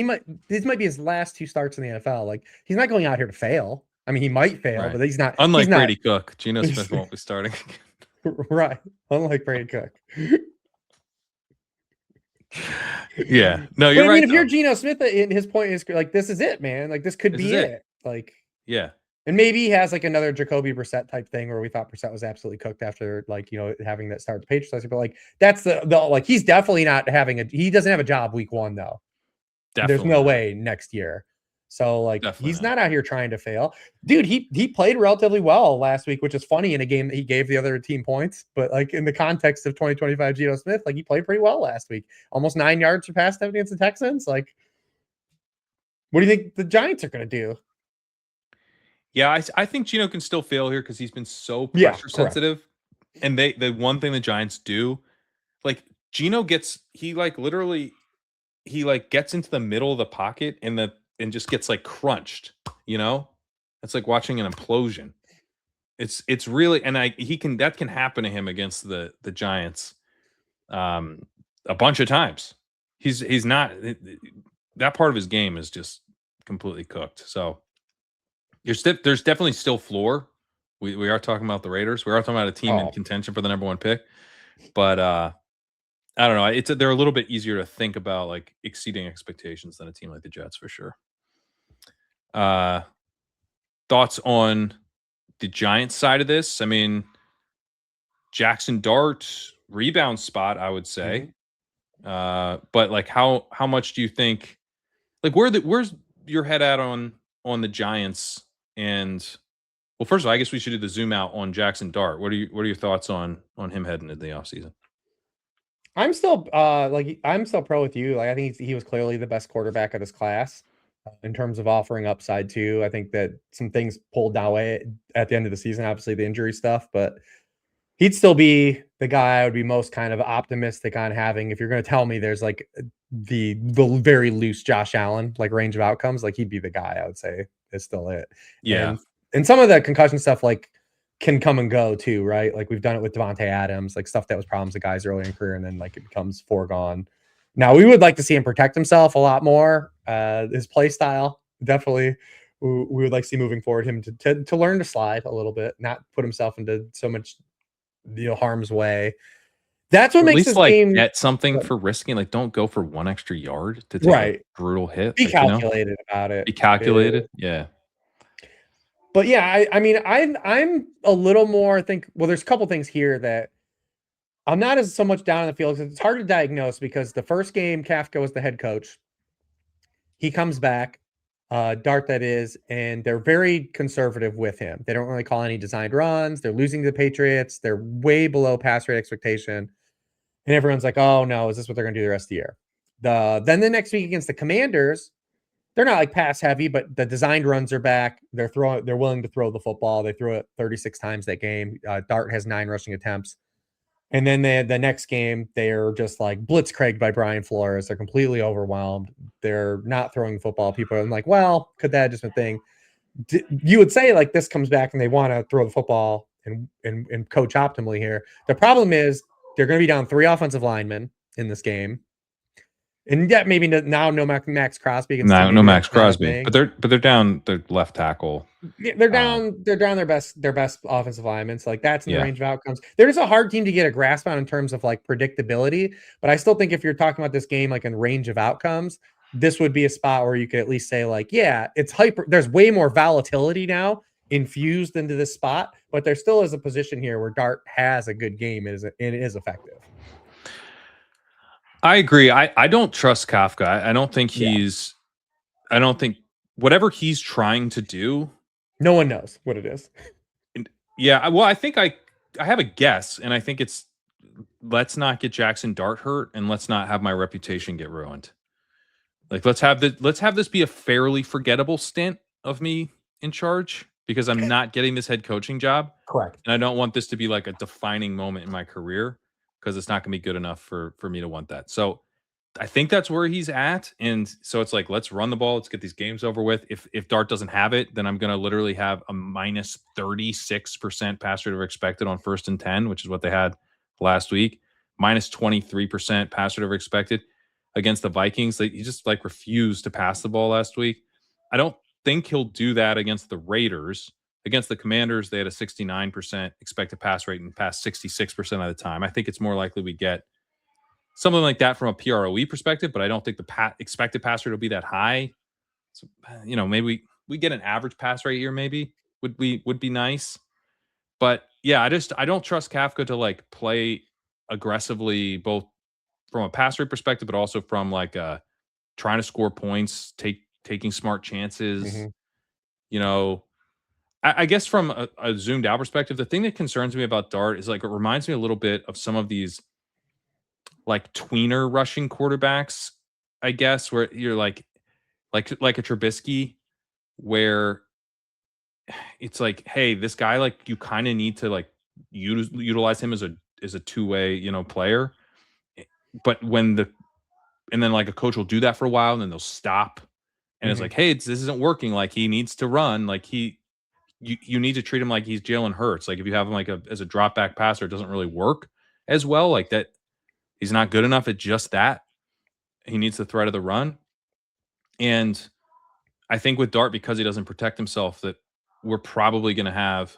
this might be his last 2 starts in the NFL. Like he's not going out here to fail. I mean, he might fail, Right. but he's not. Unlike he's not, Brady Cook, Geno Smith won't be starting. Right. Unlike Brady Cook. Yeah. No, But you're I mean, right. if you're Geno Smith, and his point is like, this is it, man. Like this could be it. Like, yeah. And maybe he has like another Jacoby Brissett type thing where we thought Brissett was absolutely cooked after having that start the Patriots last year. But like that's the like he's definitely not he doesn't have a job week 1 though. Definitely There's no way next year. So like Definitely he's not out here trying to fail. Dude, he played relatively well last week, which is funny in a game that he gave the other team points. But like in the context of 2025 Geno Smith, like he played pretty well last week. Almost 9 yards per pass attempt against the Texans. Like, what do you think the Giants are gonna do? Yeah, I think Geno can still fail here because he's been so pressure sensitive. And the one thing the Giants do, like Geno gets he gets into the middle of the pocket and just gets like crunched, It's like watching an implosion. It's really, and that can happen to him against the Giants a bunch of times. He's not, that part of his game is just completely cooked. So there's definitely still floor. We are talking about the Raiders. We are talking about a team in contention for the number 1 pick. But I don't know. They're a little bit easier to think about like exceeding expectations than a team like the Jets for sure. Thoughts on the Giants side of this? I mean, Jackson Dart rebound spot, I would say. But like how much do you think, like where's your head at on the Giants? And well, first of all, I guess we should do the zoom out on Jackson Dart. What are your thoughts on him heading into the offseason? I'm still I'm still pro with you. Like I think he was clearly the best quarterback of this class in terms of offering upside too. I think that some things pulled down way at the end of the season, obviously the injury stuff, but he'd still be the guy I would be most kind of optimistic on having. If you're going to tell me there's like the very loose Josh Allen like range of outcomes, like he'd be the guy I would say is still it. Yeah. And some of the concussion stuff like can come and go too, right? Like we've done it with Devontae Adams, like stuff that was problems with guys early in career, and then like it becomes foregone. Now we would like to see him protect himself a lot more. His play style, definitely, we would like to see moving forward him to learn to slide a little bit, not put himself into so much harm's way. That's what makes this game get something for risking. Like, don't go for 1 extra yard to take a brutal hit. Be calculated about it. Be calculated. Yeah. But yeah, I mean, I'm a little more, I think, well, there's a couple things here that I'm not as so much down in the field because it's hard to diagnose because the first game, Kafka was the head coach. He comes back, Dart that is, and they're very conservative with him. They don't really call any designed runs. They're losing to the Patriots. They're way below pass rate expectation. And everyone's like, oh no, is this what they're going to do the rest of the year? Then the next week against the Commanders, they're not like pass heavy, but the designed runs are back. They're willing to throw the football. They threw it 36 times that game. Dart has 9 rushing attempts. And then the next game, they're just like blitzkrieged by Brian Flores. They're completely overwhelmed. They're not throwing the football. People are like, well, could that have just been a thing? You would say like this comes back and they want to throw the football and coach optimally here. The problem is they're going to be down 3 offensive linemen in this game. And yeah, maybe now no Max Crosby. No Max Crosby, but they're down their left tackle. Yeah, they're down their best offensive linemen. So like that's in the range of outcomes. They're just a hard team to get a grasp on in terms of like predictability. But I still think if you're talking about this game like in range of outcomes, this would be a spot where you could at least say like, yeah, it's hyper. There's way more volatility now infused into this spot, but there still is a position here where Dart has a good game and it is effective. I agree. I don't trust Kafka. I don't think I don't think whatever he's trying to do. No one knows what it is. Yeah, well, I think I have a guess, and I think it's let's not get Jackson Dart hurt, and let's not have my reputation get ruined. Like let's have this be a fairly forgettable stint of me in charge because I'm not getting this head coaching job, Correct. and I don't want this to be like a defining moment in my career because it's not going to be good enough for me to want that. So I think that's where he's at, and so it's like let's run the ball, let's get these games over with. If Dart doesn't have it, then I'm going to literally have a minus 36% pass rate over expected on 1st and 10, which is what they had last week. Minus 23% pass rate over expected against the Vikings. He just like refused to pass the ball last week. I don't think he'll do that against the Raiders. Against the Commanders, they had a 69% expected pass rate and passed 66% of the time. I think it's more likely we get something like that from a PROE perspective, but I don't think the expected pass rate will be that high. So, maybe we get an average pass rate here. Maybe would be nice. But yeah, I don't trust Kafka to like play aggressively, both from a pass rate perspective, but also from like trying to score points, taking smart chances. Mm-hmm. I guess from a zoomed out perspective, the thing that concerns me about Dart is like it reminds me a little bit of some of these like tweener rushing quarterbacks, I guess, where you're like a Trubisky, where it's like, hey, this guy, like you kind of need to like utilize him as a two-way, player. But and then like a coach will do that for a while and then they'll stop. And it's like, hey, this isn't working. Like he needs to run. Like you need to treat him like he's Jalen Hurts. Like if you have him like as a drop back passer, it doesn't really work as well. Like that, he's not good enough at just that. He needs the threat of the run. And I think with Dart, because he doesn't protect himself, that we're probably going to have,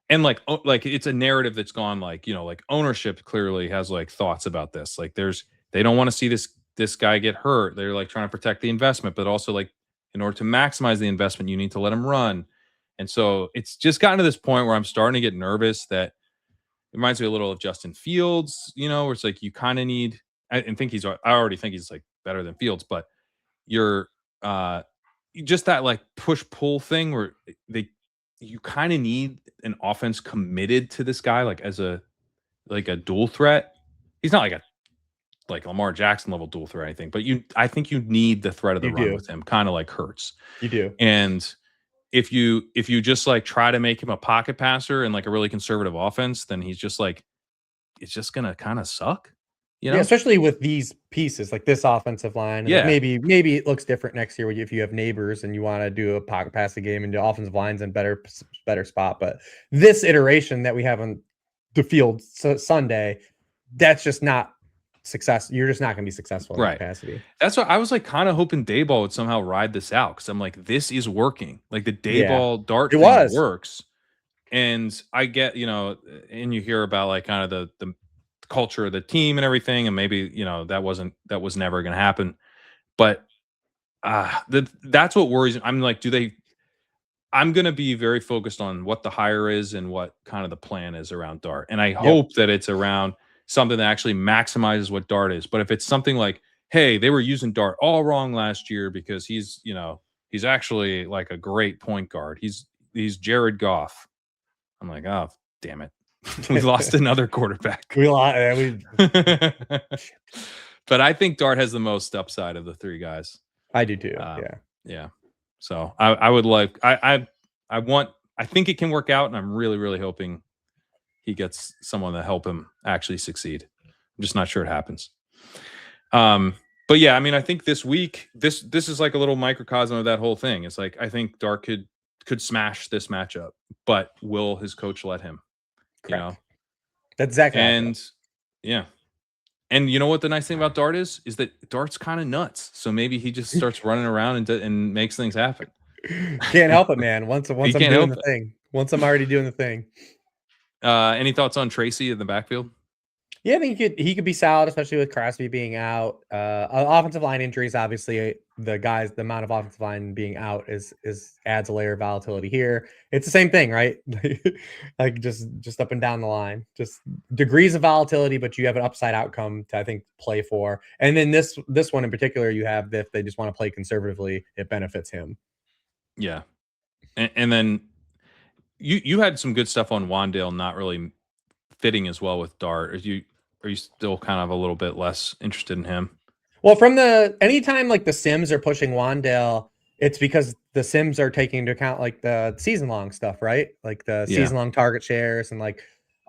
and like it's a narrative that's gone like, like ownership clearly has like thoughts about this. Like they don't want to see this guy get hurt. They're like trying to protect the investment, but also like in order to maximize the investment, you need to let him run. And so it's just gotten to this point where I'm starting to get nervous that it reminds me a little of Justin Fields, where it's like you kind of need, I already think he's like better than Fields, but you're just that like push pull thing where you kind of need an offense committed to this guy, like as a dual threat. He's not like Lamar Jackson level dual threat or anything, but I think you need the threat of the run with him, kind of like Hurts. You do. And if you just like try to make him a pocket passer and like a really conservative offense, then he's just like, it's just gonna kind of suck. Yeah, especially with these pieces like this offensive line. Yeah. Like maybe it looks different next year if you have neighbors and you want to do a pocket passing game and the offensive line's in better spot. But this iteration that we have on the field Sunday, that's just not success. You're just not going to be successful in that capacity. That's what I was like kind of hoping Dayball would somehow ride this out, because I'm like, this is working. Like the Dayball Dart thing works. And I get, and you hear about like kind of the culture of the team and everything, and maybe that was never going to happen, but that's what worries me. I'm like, I'm going to be very focused on what the hire is and what kind of the plan is around Dart, and I hope that it's around something that actually maximizes what Dart is. But if it's something like, hey, they were using Dart all wrong last year because he's actually like a great point guard, he's Jared Goff, I'm like, oh damn it. We lost another quarterback. But I think Dart has the most upside of the three guys. I do too. Yeah. So I would like, I think it can work out, and I'm really, really hoping he gets someone to help him actually succeed. I'm just not sure it happens. But yeah, I mean, I think this week, this is like a little microcosm of that whole thing. It's like, I think Dart could smash this matchup, but will his coach let him? Correct. That's exactly. And yeah. And you know what the nice thing about Dart is that Dart's kind of nuts. So maybe he just starts running around and makes things happen. Can't help it, man. Once I'm doing the thing. Once I'm already doing the thing. Any thoughts on Tracy in the backfield? Yeah, I think he could be solid, especially with Crosby being out. Offensive line injuries, obviously, the amount of offensive line being out is adds a layer of volatility here. It's the same thing, right? Like just up and down the line, just degrees of volatility, but you have an upside outcome to, I think, play for. And then this one in particular, you have that if they just want to play conservatively, it benefits him. Yeah, and then You had some good stuff on Wandale, not really fitting as well with Dart. Are you still kind of a little bit less interested in him? Well, from anytime like the Sims are pushing Wandale, it's because the Sims are taking into account like the season long stuff, right? Like the Yeah. season long target shares and like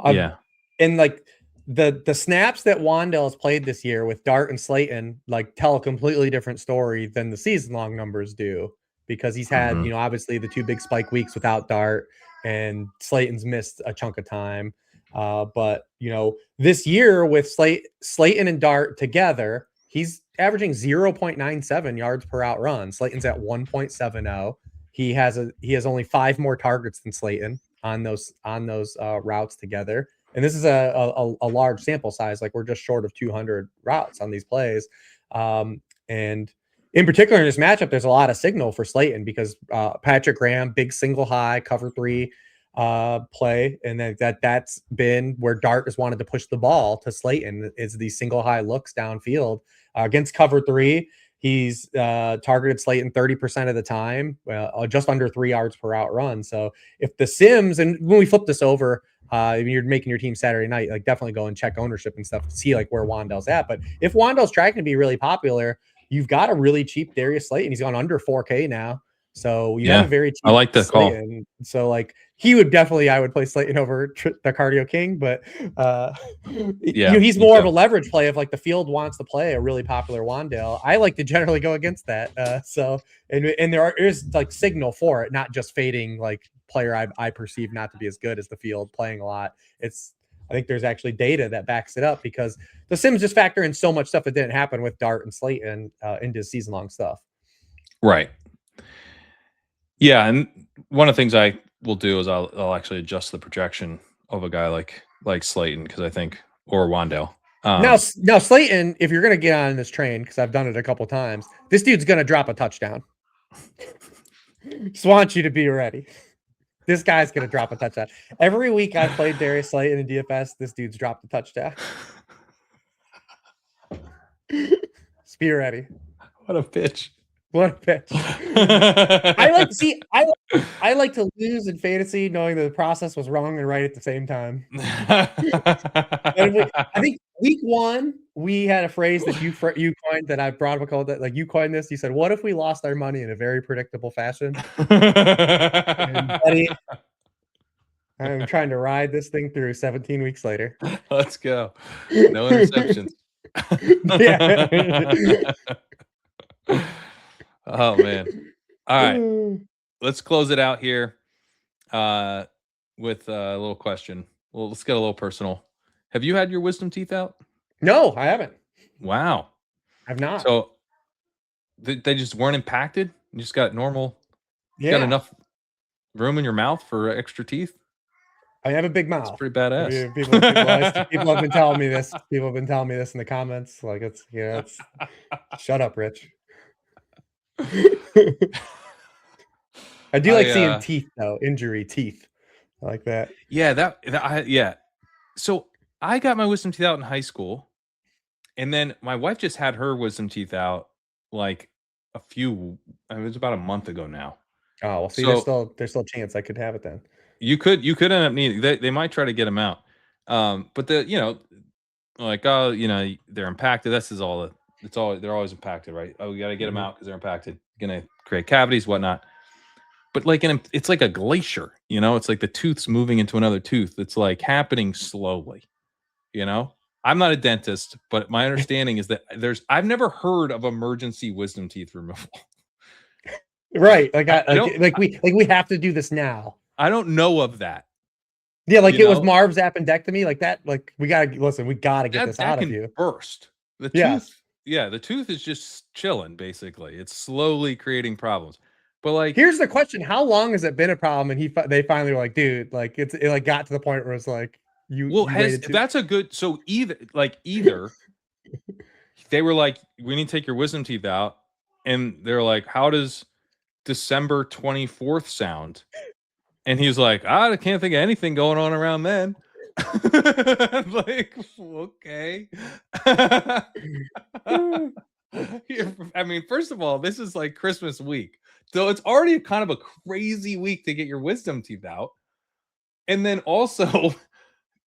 Yeah. and like the snaps that Wandale has played this year with Dart and Slayton like tell a completely different story than the season long numbers do, because he's had, Mhm. obviously the two big spike weeks without Dart, and Slayton's missed a chunk of time. But this year with Slayton and Dart together, he's averaging 0.97 yards per out run. Slayton's at 1.70. He has only 5 more targets than Slayton on those routes together. And this is a large sample size. Like, we're just short of 200 routes on these plays. And in particular in this matchup, there's a lot of signal for Slayton because Patrick Graham, big single high cover 3 play, and that's been where Dart has wanted to push the ball to Slayton, is these single high looks downfield against cover 3. He's targeted Slayton 30% of the time, just under 3 yards per out run. So if the Sims, and when we flip this over, if you're making your team Saturday night, like definitely go and check ownership and stuff to see like where Wandale's at. But if Wandale's tracking to be really popular, you've got a really cheap Darius Slayton. He's gone under 4K now. So you have a very cheap I like the call. Slayton. So like he would definitely, I would play Slayton over the Cardio King, but he's more of a leverage play if like the field wants to play a really popular Wandale. I like to generally go against that. And there is like signal for it, not just fading like player I perceive not to be as good as the field playing a lot. I think there's actually data that backs it up, because the Sims just factor in so much stuff that didn't happen with Dart and Slayton into season long stuff. Right. Yeah, and one of the things I will do is I'll actually adjust the projection of a guy like Slayton, because I think, or Wandale. Now Slayton, if you're gonna get on this train, because I've done it a couple times, this dude's gonna drop a touchdown. Just want you to be ready. This guy's gonna drop a touchdown. Every week I've played Darius Slayton in DFS, this dude's dropped a touchdown. Just be ready. What a pitch. What a pitch. I like to lose in fantasy knowing that the process was wrong and right at the same time. I think week 1 we had a phrase that you coined that I brought up, called that, like, you coined this. You said, "What if we lost our money in a very predictable fashion?" And buddy, I'm trying to ride this thing through 17 weeks later. Let's go. No interceptions. Yeah. Oh man. All right. Let's close it out here with a little question. Well, let's get a little personal. Have you had your wisdom teeth out? No, I haven't. Wow. I've not. So they just weren't impacted? You just got normal. You Yeah. got enough room in your mouth for extra teeth? I have a big mouth. It's pretty badass. People have been telling me this. People have been telling me this in the comments. Like, it's shut up, Rich. I do like seeing teeth though, injury teeth. I like that. Yeah, yeah. So I got my wisdom teeth out in high school, and then my wife just had her wisdom teeth out like it was about a month ago now. Oh, well, see, so there's still a chance I could have it then. You could end up needing. They might try to get them out, but they're impacted. This is all. They're always impacted, right? Oh, you got to get them out because they're impacted. Going to create cavities, whatnot. But it's like a glacier, It's like the tooth's moving into another tooth. It's like happening slowly, I'm not a dentist, but my understanding is that I've never heard of emergency wisdom teeth removal. Right, we have to do this now. I don't know of that. Yeah, it was Marv's appendectomy, like that. Like, we gotta get this out of you. Burst the tooth. Yeah, the tooth is just chilling. Basically, it's slowly creating problems. But here's the question: how long has it been a problem? And they finally were like, dude, it got to the point where it's like that's a good. So either they were like, we need to take your wisdom teeth out, and they're like, how does December 24th sound? And he's like, I can't think of anything going on around then. Like, okay. I mean, first of all, this is like Christmas week. So it's already kind of a crazy week to get your wisdom teeth out. And then also,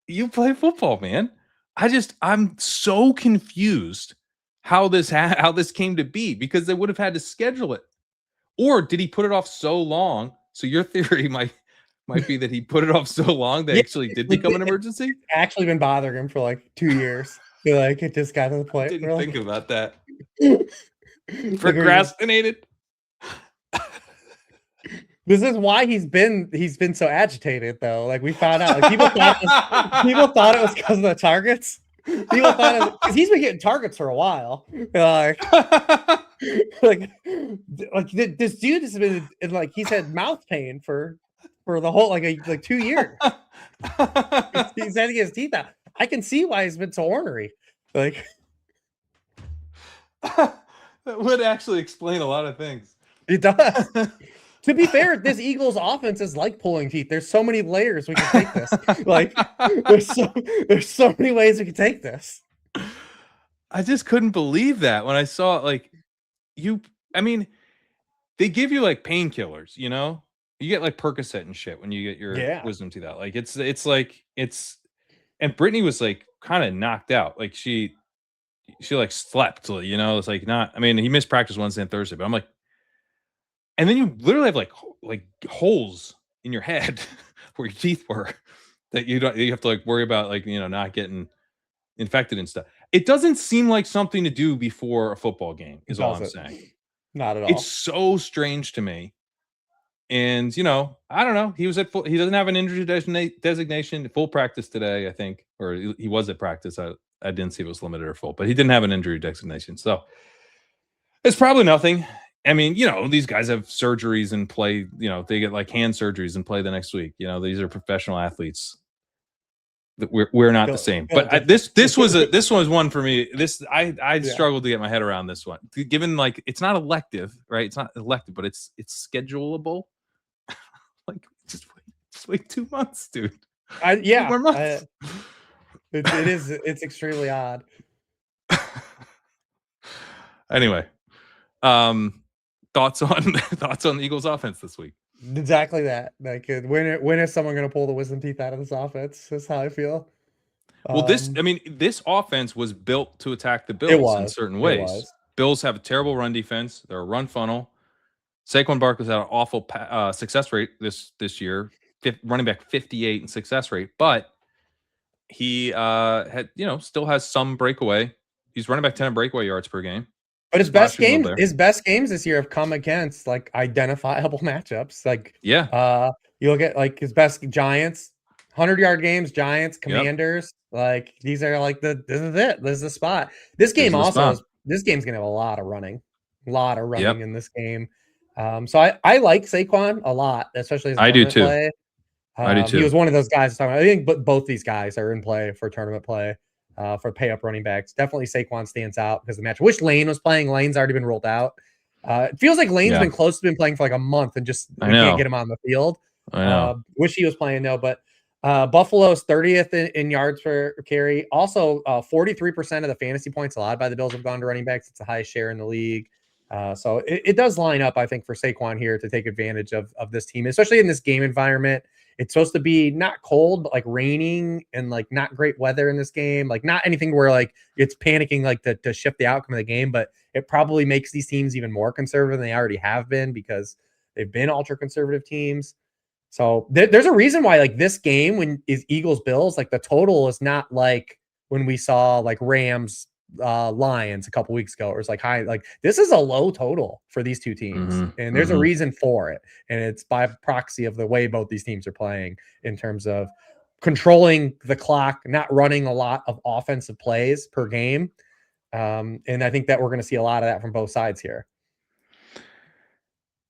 you play football, man. I'm so confused how this came to be, because they would have had to schedule it. Or did he put it off so long? So your theory might be that he put it off so long that Yeah, actually did become an emergency. It's actually been bothering him for like 2 years. Like it just got to the point. Didn't think about that. Like, Procrastinated. this is why he's been so agitated though. Like we found out, like people thought it was because of the targets. People thought it because he's been getting targets for a while. Like this dude has been like he's had mouth pain for the whole like 2 years. He's had to get his teeth out. I can see why he's been so ornery. Like that would actually explain a lot of things. It does. To be fair, this Eagles offense is like pulling teeth. There's so many layers we can take this. Like there's so many ways we can take this. I just couldn't believe that when I saw it. Like I mean, they give you like painkillers, you know? You get like Percocet and shit when you get your wisdom teeth out. Like it's and Brittany was like kind of knocked out. Like she like slept, you know. It's like not. I mean, he missed practice Wednesday and Thursday, but I'm like, and then you literally have like holes in your head where your teeth were that you have to like worry about, like, you know, not getting infected and stuff. It doesn't seem like something to do before a football game. Is all I'm saying. Not at all. It's so strange to me. And, you know, I don't know. He doesn't have an injury designation. Full practice today, I think, or he was at practice. I didn't see if it was limited or full, but he didn't have an injury designation. So it's probably nothing. I mean, you know, these guys have surgeries and play, you know, they get like hand surgeries and play the next week. You know, these are professional athletes. We're not the same. But this was one for me. I struggled to get my head around this one. Given like it's not elective, right? It's not elective, but it's schedulable. Like just wait 2 months, dude. 2 more months. It's extremely odd. Anyway, thoughts on the Eagles offense this week? Exactly that. Like when is someone going to pull the wisdom teeth out of this offense? That's how I feel. Well, this offense was built to attack the Bills in certain ways. Bills have a terrible run defense. They're a run funnel. Saquon Barkley's had an awful success rate this year, running back 58 in success rate, but he had, you know, still has some breakaway. He's running back 10 breakaway yards per game. But his best games this year have come against like identifiable matchups. Like you look at like his best Giants, 100-yard games, Giants, Commanders. Yep. Like these are like this is it. This is the spot. This game this game's gonna have a lot of running in this game. So I like Saquon a lot, especially as a tournament play. I do too. He was one of those guys. I think, but both these guys are in play for tournament play. For pay up running backs. Definitely Saquon stands out because the match. Wish Lane was playing. Lane's already been rolled out. It feels like Lane's been been playing for like a month and just can't get him on the field. I know. Wish he was playing though, but Buffalo's 30th in yards per carry. Also, 43% of the fantasy points allowed by the Bills have gone to running backs. It's the highest share in the league. So it does line up, I think, for Saquon here to take advantage of this team, especially in this game environment. It's supposed to be not cold, but like raining and like not great weather in this game. Like not anything where like it's panicking like to shift the outcome of the game, but it probably makes these teams even more conservative than they already have been because they've been ultra conservative teams. So there's a reason why like this game when is Eagles Bills, like the total is not like when we saw like Rams Lions a couple weeks ago. It was like high, like this is a low total for these two teams, and there's a reason for it, and it's by proxy of the way both these teams are playing in terms of controlling the clock, not running a lot of offensive plays per game, and I think that we're going to see a lot of that from both sides here.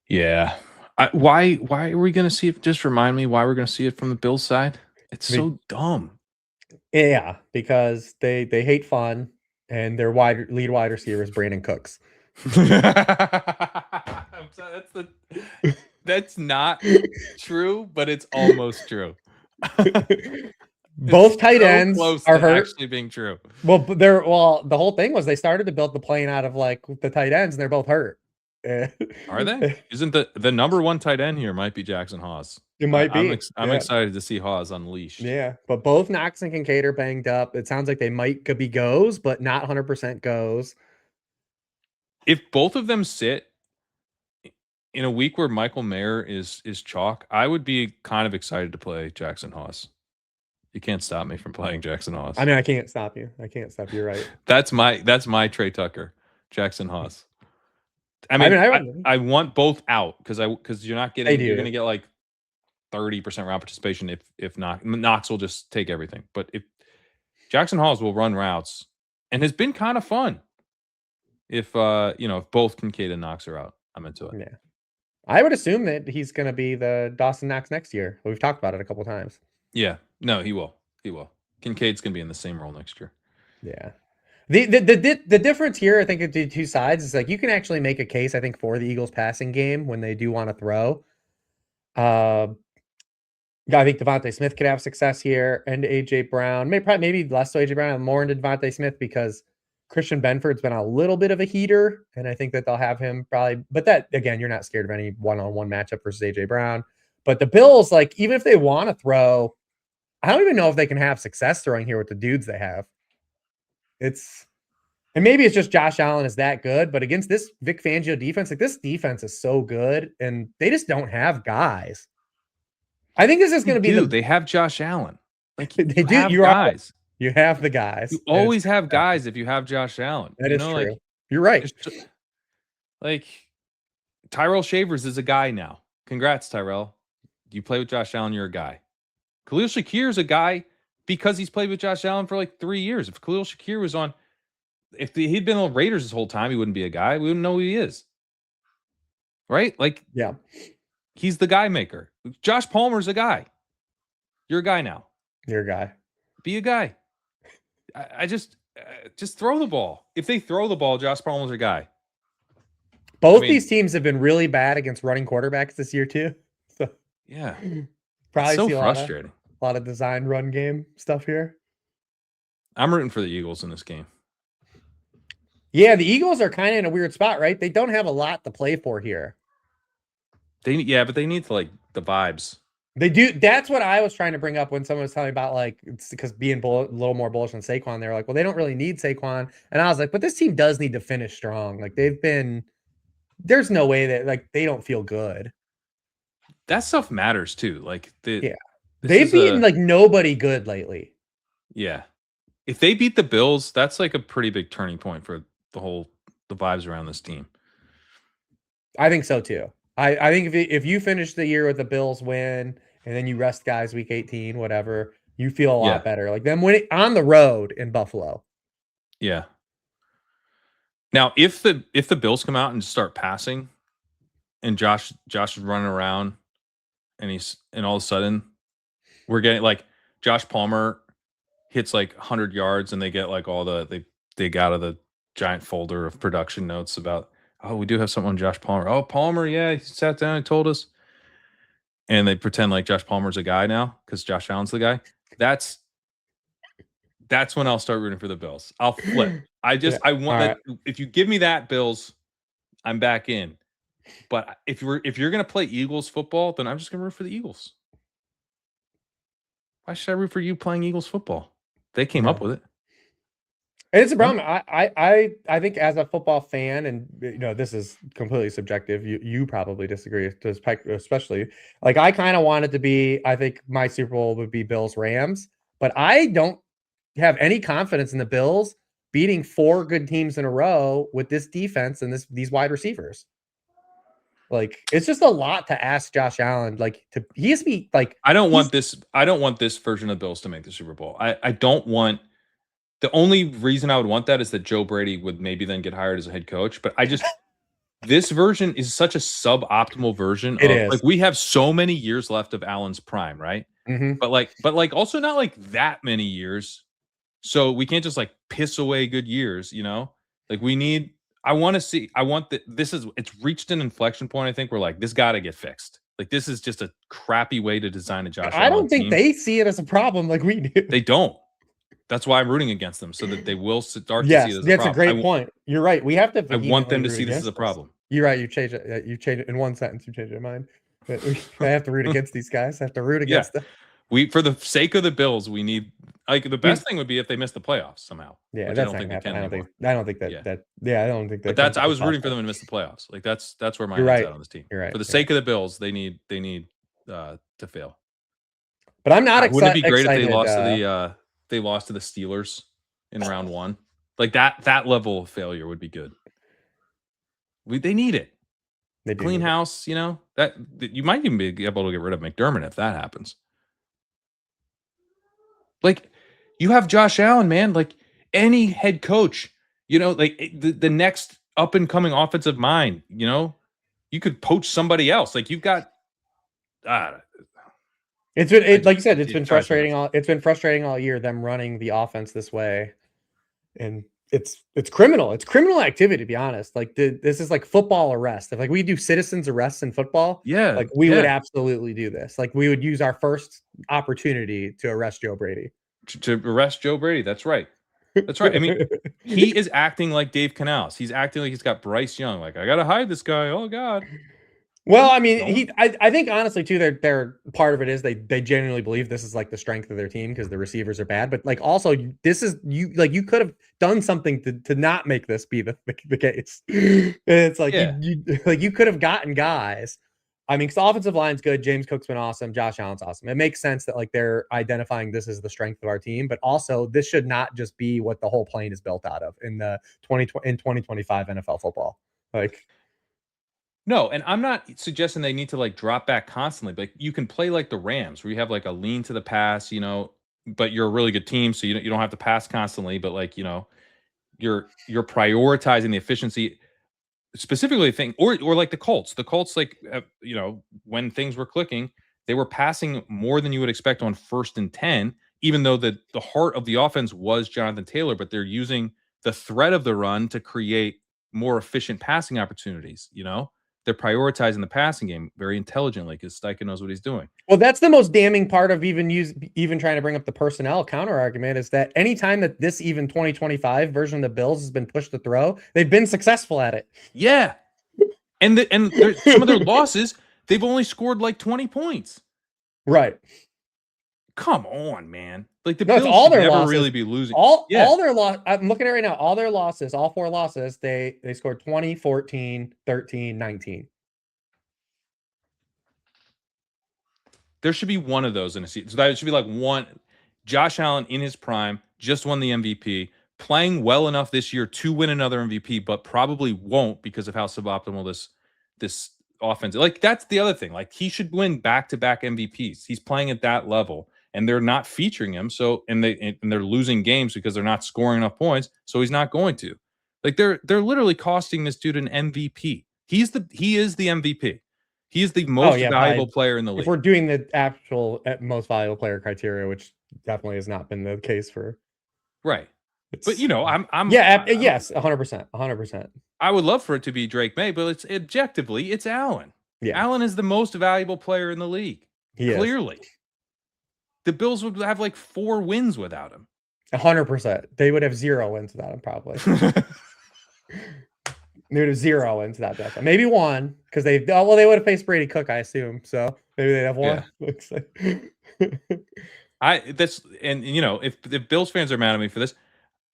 Yeah, why are we going to see it? Just remind me why we're going to see it from the Bills side. It's so dumb. Yeah, because they hate fun. And their lead wide receiver is Brandon Cooks. That's not true, but it's almost true. Both tight ends are hurt. Actually being true. Well, the whole thing was they started to build the plane out of like the tight ends, and they're both hurt. Are they? Isn't the number one tight end here might be Jackson Hawes? It might be. I'm Yeah. excited to see Hawes unleashed. Yeah, but both Knox and Kincaid are banged up. It sounds like they could be goes, but not 100% goes. If both of them sit in a week where Michael Mayer is chalk, I would be kind of excited to play Jackson Hawes. You can't stop me from playing Jackson Hawes. I mean, I can't stop you. I can't stop you. You're right. That's my Trey Tucker, Jackson Hawes. I mean, I want both out because you're not getting you're going to get like 30% route participation if not Knox will just take everything. But if Jackson Hawes will run routes and has been kind of fun. If if both Kincaid and Knox are out, I'm into it. Yeah. I would assume that he's going to be the Dawson Knox next year. We've talked about it a couple times. Yeah. No, he will. He will. Kincaid's going to be in the same role next year. Yeah. The difference here, I think, of the two sides is like you can actually make a case, I think, for the Eagles passing game when they do want to throw. I think Devontae Smith could have success here, and AJ Brown. Maybe less so AJ Brown, and more into Devontae Smith because Christian Benford's been a little bit of a heater, and I think that they'll have him probably. But that again, you're not scared of any one-on-one matchup versus AJ Brown. But the Bills, like, even if they want to throw, I don't even know if they can have success throwing here with the dudes they have. And maybe it's just Josh Allen is that good, but against this Vic Fangio defense, like this defense is so good, and they just don't have guys. I think this is going to be they have Josh Allen. Like they do. You guys. You have the guys. You always have guys if you have Josh Allen. That is true. Like, you're right. Like Tyrell Shavers is a guy now. Congrats, Tyrell. You play with Josh Allen, you're a guy. Khalil Shakir is a guy because he's played with Josh Allen for like 3 years. If Khalil Shakir was on, he'd been on Raiders this whole time, he wouldn't be a guy. We wouldn't know who he is. Right? Like, yeah. He's the guy maker. Josh Palmer's a guy. You're a guy now. You're a guy. Be a guy. I just throw the ball. If they throw the ball, Josh Palmer's a guy. Both these teams have been really bad against running quarterbacks this year too. So yeah, probably so see frustrating. A lot of design run game stuff here. I'm rooting for the Eagles in this game. Yeah, the Eagles are kind of in a weird spot, right? They don't have a lot to play for here. But they need to like the vibes. They do. That's what I was trying to bring up when someone was telling me about, like, it's because being a little more bullish on Saquon. They're like, well, they don't really need Saquon. And I was like, but this team does need to finish strong. Like, there's no way that, like, they don't feel good. That stuff matters too. Like, they've beaten like nobody good lately. Yeah. If they beat the Bills, that's like a pretty big turning point for the vibes around this team. I think so too. I think if you finish the year with the Bills win and then you rest guys week 18, whatever, you feel a lot better. Like them winning on the road in Buffalo. Yeah. Now, if the Bills come out and start passing, and Josh is running around, and all of a sudden we're getting like Josh Palmer hits like 100 yards, and they get like all they dig out of the giant folder of production notes about. Oh, we do have something on Josh Palmer. Oh, Palmer, yeah, he sat down and told us. And they pretend like Josh Palmer's a guy now because Josh Allen's the guy. That's when I'll start rooting for the Bills. I'll flip. I want that. Right. If you give me that, Bills, I'm back in. But if you're gonna play Eagles football, then I'm just gonna root for the Eagles. Why should I root for you playing Eagles football? They came up with it. And it's a problem. I think as a football fan, and this is completely subjective. You probably disagree, especially like I kind of want it to be. I think my Super Bowl would be Bills Rams, but I don't have any confidence in the Bills beating 4 good teams in a row with this defense and these wide receivers. Like it's just a lot to ask Josh Allen. Like he has to be like. I don't want this version of the Bills to make the Super Bowl. I don't want. The only reason I would want that is that Joe Brady would maybe then get hired as a head coach. But this version is such a suboptimal version. It is. Like we have so many years left of Allen's prime, right? Mm-hmm. But also not like that many years. So we can't just like piss away good years, Like it's reached an inflection point. I think we're like, this got to get fixed. Like this is just a crappy way to design a Josh Allen I don't think team. They see it as a problem like we do. They don't. That's why I'm rooting against them, so that they will start to see it as a problem. That's a great point. You're right. We have to. I want them to see this as a problem. You're right. You change it. You change it in one sentence. You change your mind. But I have to root against these guys. I have to root Yeah. against them. For the sake of the Bills, we need the best thing would be if they miss the playoffs somehow. Yeah, which that's I don't not think gonna they happen. can anymore. I don't think that Yeah. yeah, I don't think But that I was rooting for them to miss the playoffs. Like that's where my You're head's right. at on this team. You're right. For the sake of the Bills, they need to fail. But I'm not Wouldn't it be great excited. if they lost to the Steelers in round 1? Like that level of failure would be good. They need it. They do Clean need it. house, that you might even be able to get rid of McDermott if that happens. Like you have Josh Allen, man. Like any head coach, like the next up and coming offensive mind, you could poach somebody else. Like you've got. It's been like you said, it's been frustrating. nuts. It's been frustrating all year them running the offense this way, and it's criminal. It's criminal activity, to be honest. Like this is like football arrest. If like we do citizens arrests in football, Yeah, like we would absolutely do this. Like we would use our first opportunity to arrest Joe Brady. To arrest Joe Brady. That's right. That's right. I mean, he is acting like Dave Canales. He's acting like he's got Bryce Young. Like I gotta hide this guy. Oh God. Well, I mean, I think honestly too, they're part of it is they genuinely believe this is like the strength of their team because the receivers are bad. But like also, this is you could have done something to not make this be the case. It's like you could have gotten guys. I mean, because the offensive line's good. James Cook's been awesome. Josh Allen's awesome. It makes sense that like they're identifying this as the strength of our team, but also this should not just be what the whole plane is built out of in the 2025 NFL football. Like. No, and I'm not suggesting they need to like drop back constantly. But like you can play like the Rams, where you have like a lean to the pass, but you're a really good team, so you don't have to pass constantly. But like you're prioritizing the efficiency, specifically thing, or like the Colts. The Colts, like when things were clicking, they were passing more than you would expect on 1st and 10, even though the heart of the offense was Jonathan Taylor. But they're using the threat of the run to create more efficient passing opportunities. They're prioritizing the passing game very intelligently because Steichen knows what he's doing. Well, that's the most damning part of even trying to bring up the personnel counter argument is that anytime that this even 2025 version of the Bills has been pushed to throw, they've been successful at it. Yeah. And some of their losses, they've only scored like 20 points. Right. Come on, man. Like the Bills should never really be losing. All their loss. I'm looking at it right now. All their losses, all 4 losses, they scored 20, 14, 13, 19. There should be one of those in a season. So that should be like one. Josh Allen in his prime just won the MVP, playing well enough this year to win another MVP, but probably won't because of how suboptimal this offense. Like that's the other thing. Like he should win back-to-back MVPs. He's playing at that level, and they're not featuring him. So and they're losing games because they're not scoring enough points. So he's not going to. Like they're literally costing this dude an MVP. He is the MVP. He is the most valuable player in the league. If we're doing the actual most valuable player criteria, which definitely has not been the case for. Right. But I'm yes, 100%. 100%. I would love for it to be Drake May, but it's objectively it's Allen. Yeah. Allen is the most valuable player in the league. Clearly. The Bills would have like 4 wins without him. 100%. They would have 0 wins without him, probably. They would have 0 into that death. Maybe 1 because they would have faced Brady Cook, I assume. So maybe they'd have 1. Yeah. If the Bills fans are mad at me for this,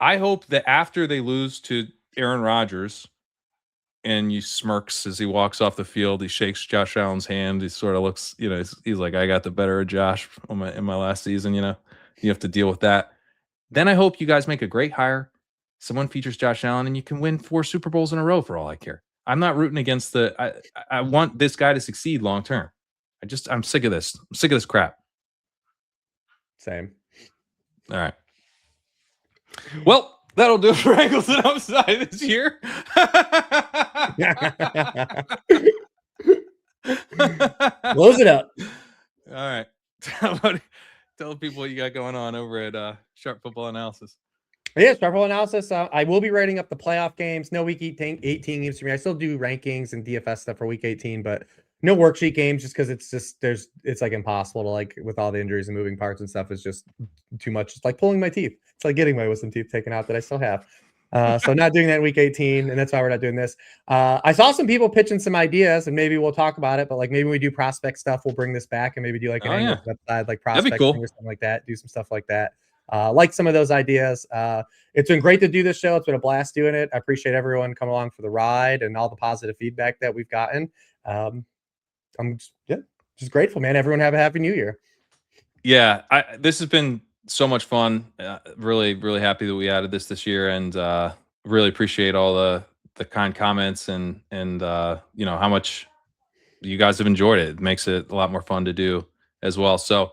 I hope that after they lose to Aaron Rodgers and he smirks as he walks off the field, he shakes Josh Allen's hand. He sort of looks, he's like, I got the better of Josh in my last season. You have to deal with that. Then I hope you guys make a great hire. Someone features Josh Allen and you can win 4 Super Bowls in a row for all I care. I'm not rooting against I want this guy to succeed long term. I'm sick of this. I'm sick of this crap. Same. All right. Well, that'll do it for Angles and Upside this year. Close it up. All right. Tell people what you got going on over at Sharp Football Analysis. Yes, Sharp Football Analysis. I will be writing up the playoff games. No week 18 games for me. I still do rankings and DFS stuff for week 18, but no worksheet games just because it's like impossible to like with all the injuries and moving parts and stuff. It's just too much. It's like pulling my teeth. It's like getting my wisdom teeth taken out that I still have. So not doing that in week 18, and that's why we're not doing this. I saw some people pitching some ideas, and maybe we'll talk about it. But like maybe when we do prospect stuff, we'll bring this back and maybe do like an Oh angle yeah, website, like that'd be prospecting cool. or something like that. Do some stuff like that. Like some of those ideas. It's been great to do this show. It's been a blast doing it. I appreciate everyone coming along for the ride and all the positive feedback that we've gotten. I'm just grateful, man. Everyone have a happy new year. Yeah, this has been so much fun. Really, really happy that we added this year, and really appreciate all the kind comments and how much you guys have enjoyed it. It makes it a lot more fun to do as well. So,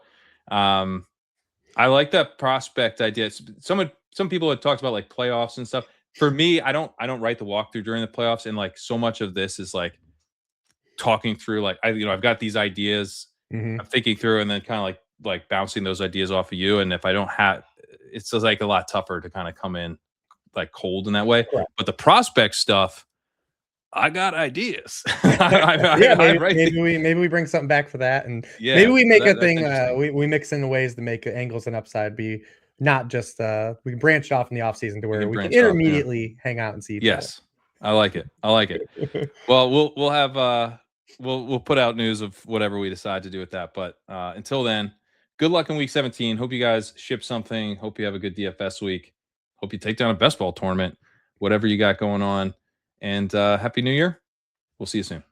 I like that prospect idea. Some people had talked about like playoffs and stuff. For me, I don't write the walkthrough during the playoffs, and like so much of this is like talking through like I've got these ideas Mhm. I'm thinking through and then kind of like bouncing those ideas off of you. And if I don't have, it's just like a lot tougher to kind of come in like cold in that way. Correct. But the prospect stuff, I got ideas. Yeah, I write the, maybe we bring something back for that, and maybe yeah, we make a that's thing. interesting. We mix in the ways to make angles and upside be not just we can branch off in the off season to We where can we can branch off. Yeah. intermediately hang out and see each other. Yes. I like it. I like it. Well, we'll have we'll put out news of whatever we decide to do with that. But until then, good luck in week 17. Hope you guys ship something. Hope you have a good DFS week. Hope you take down a best ball tournament, whatever you got going on. And happy new year. We'll see you soon.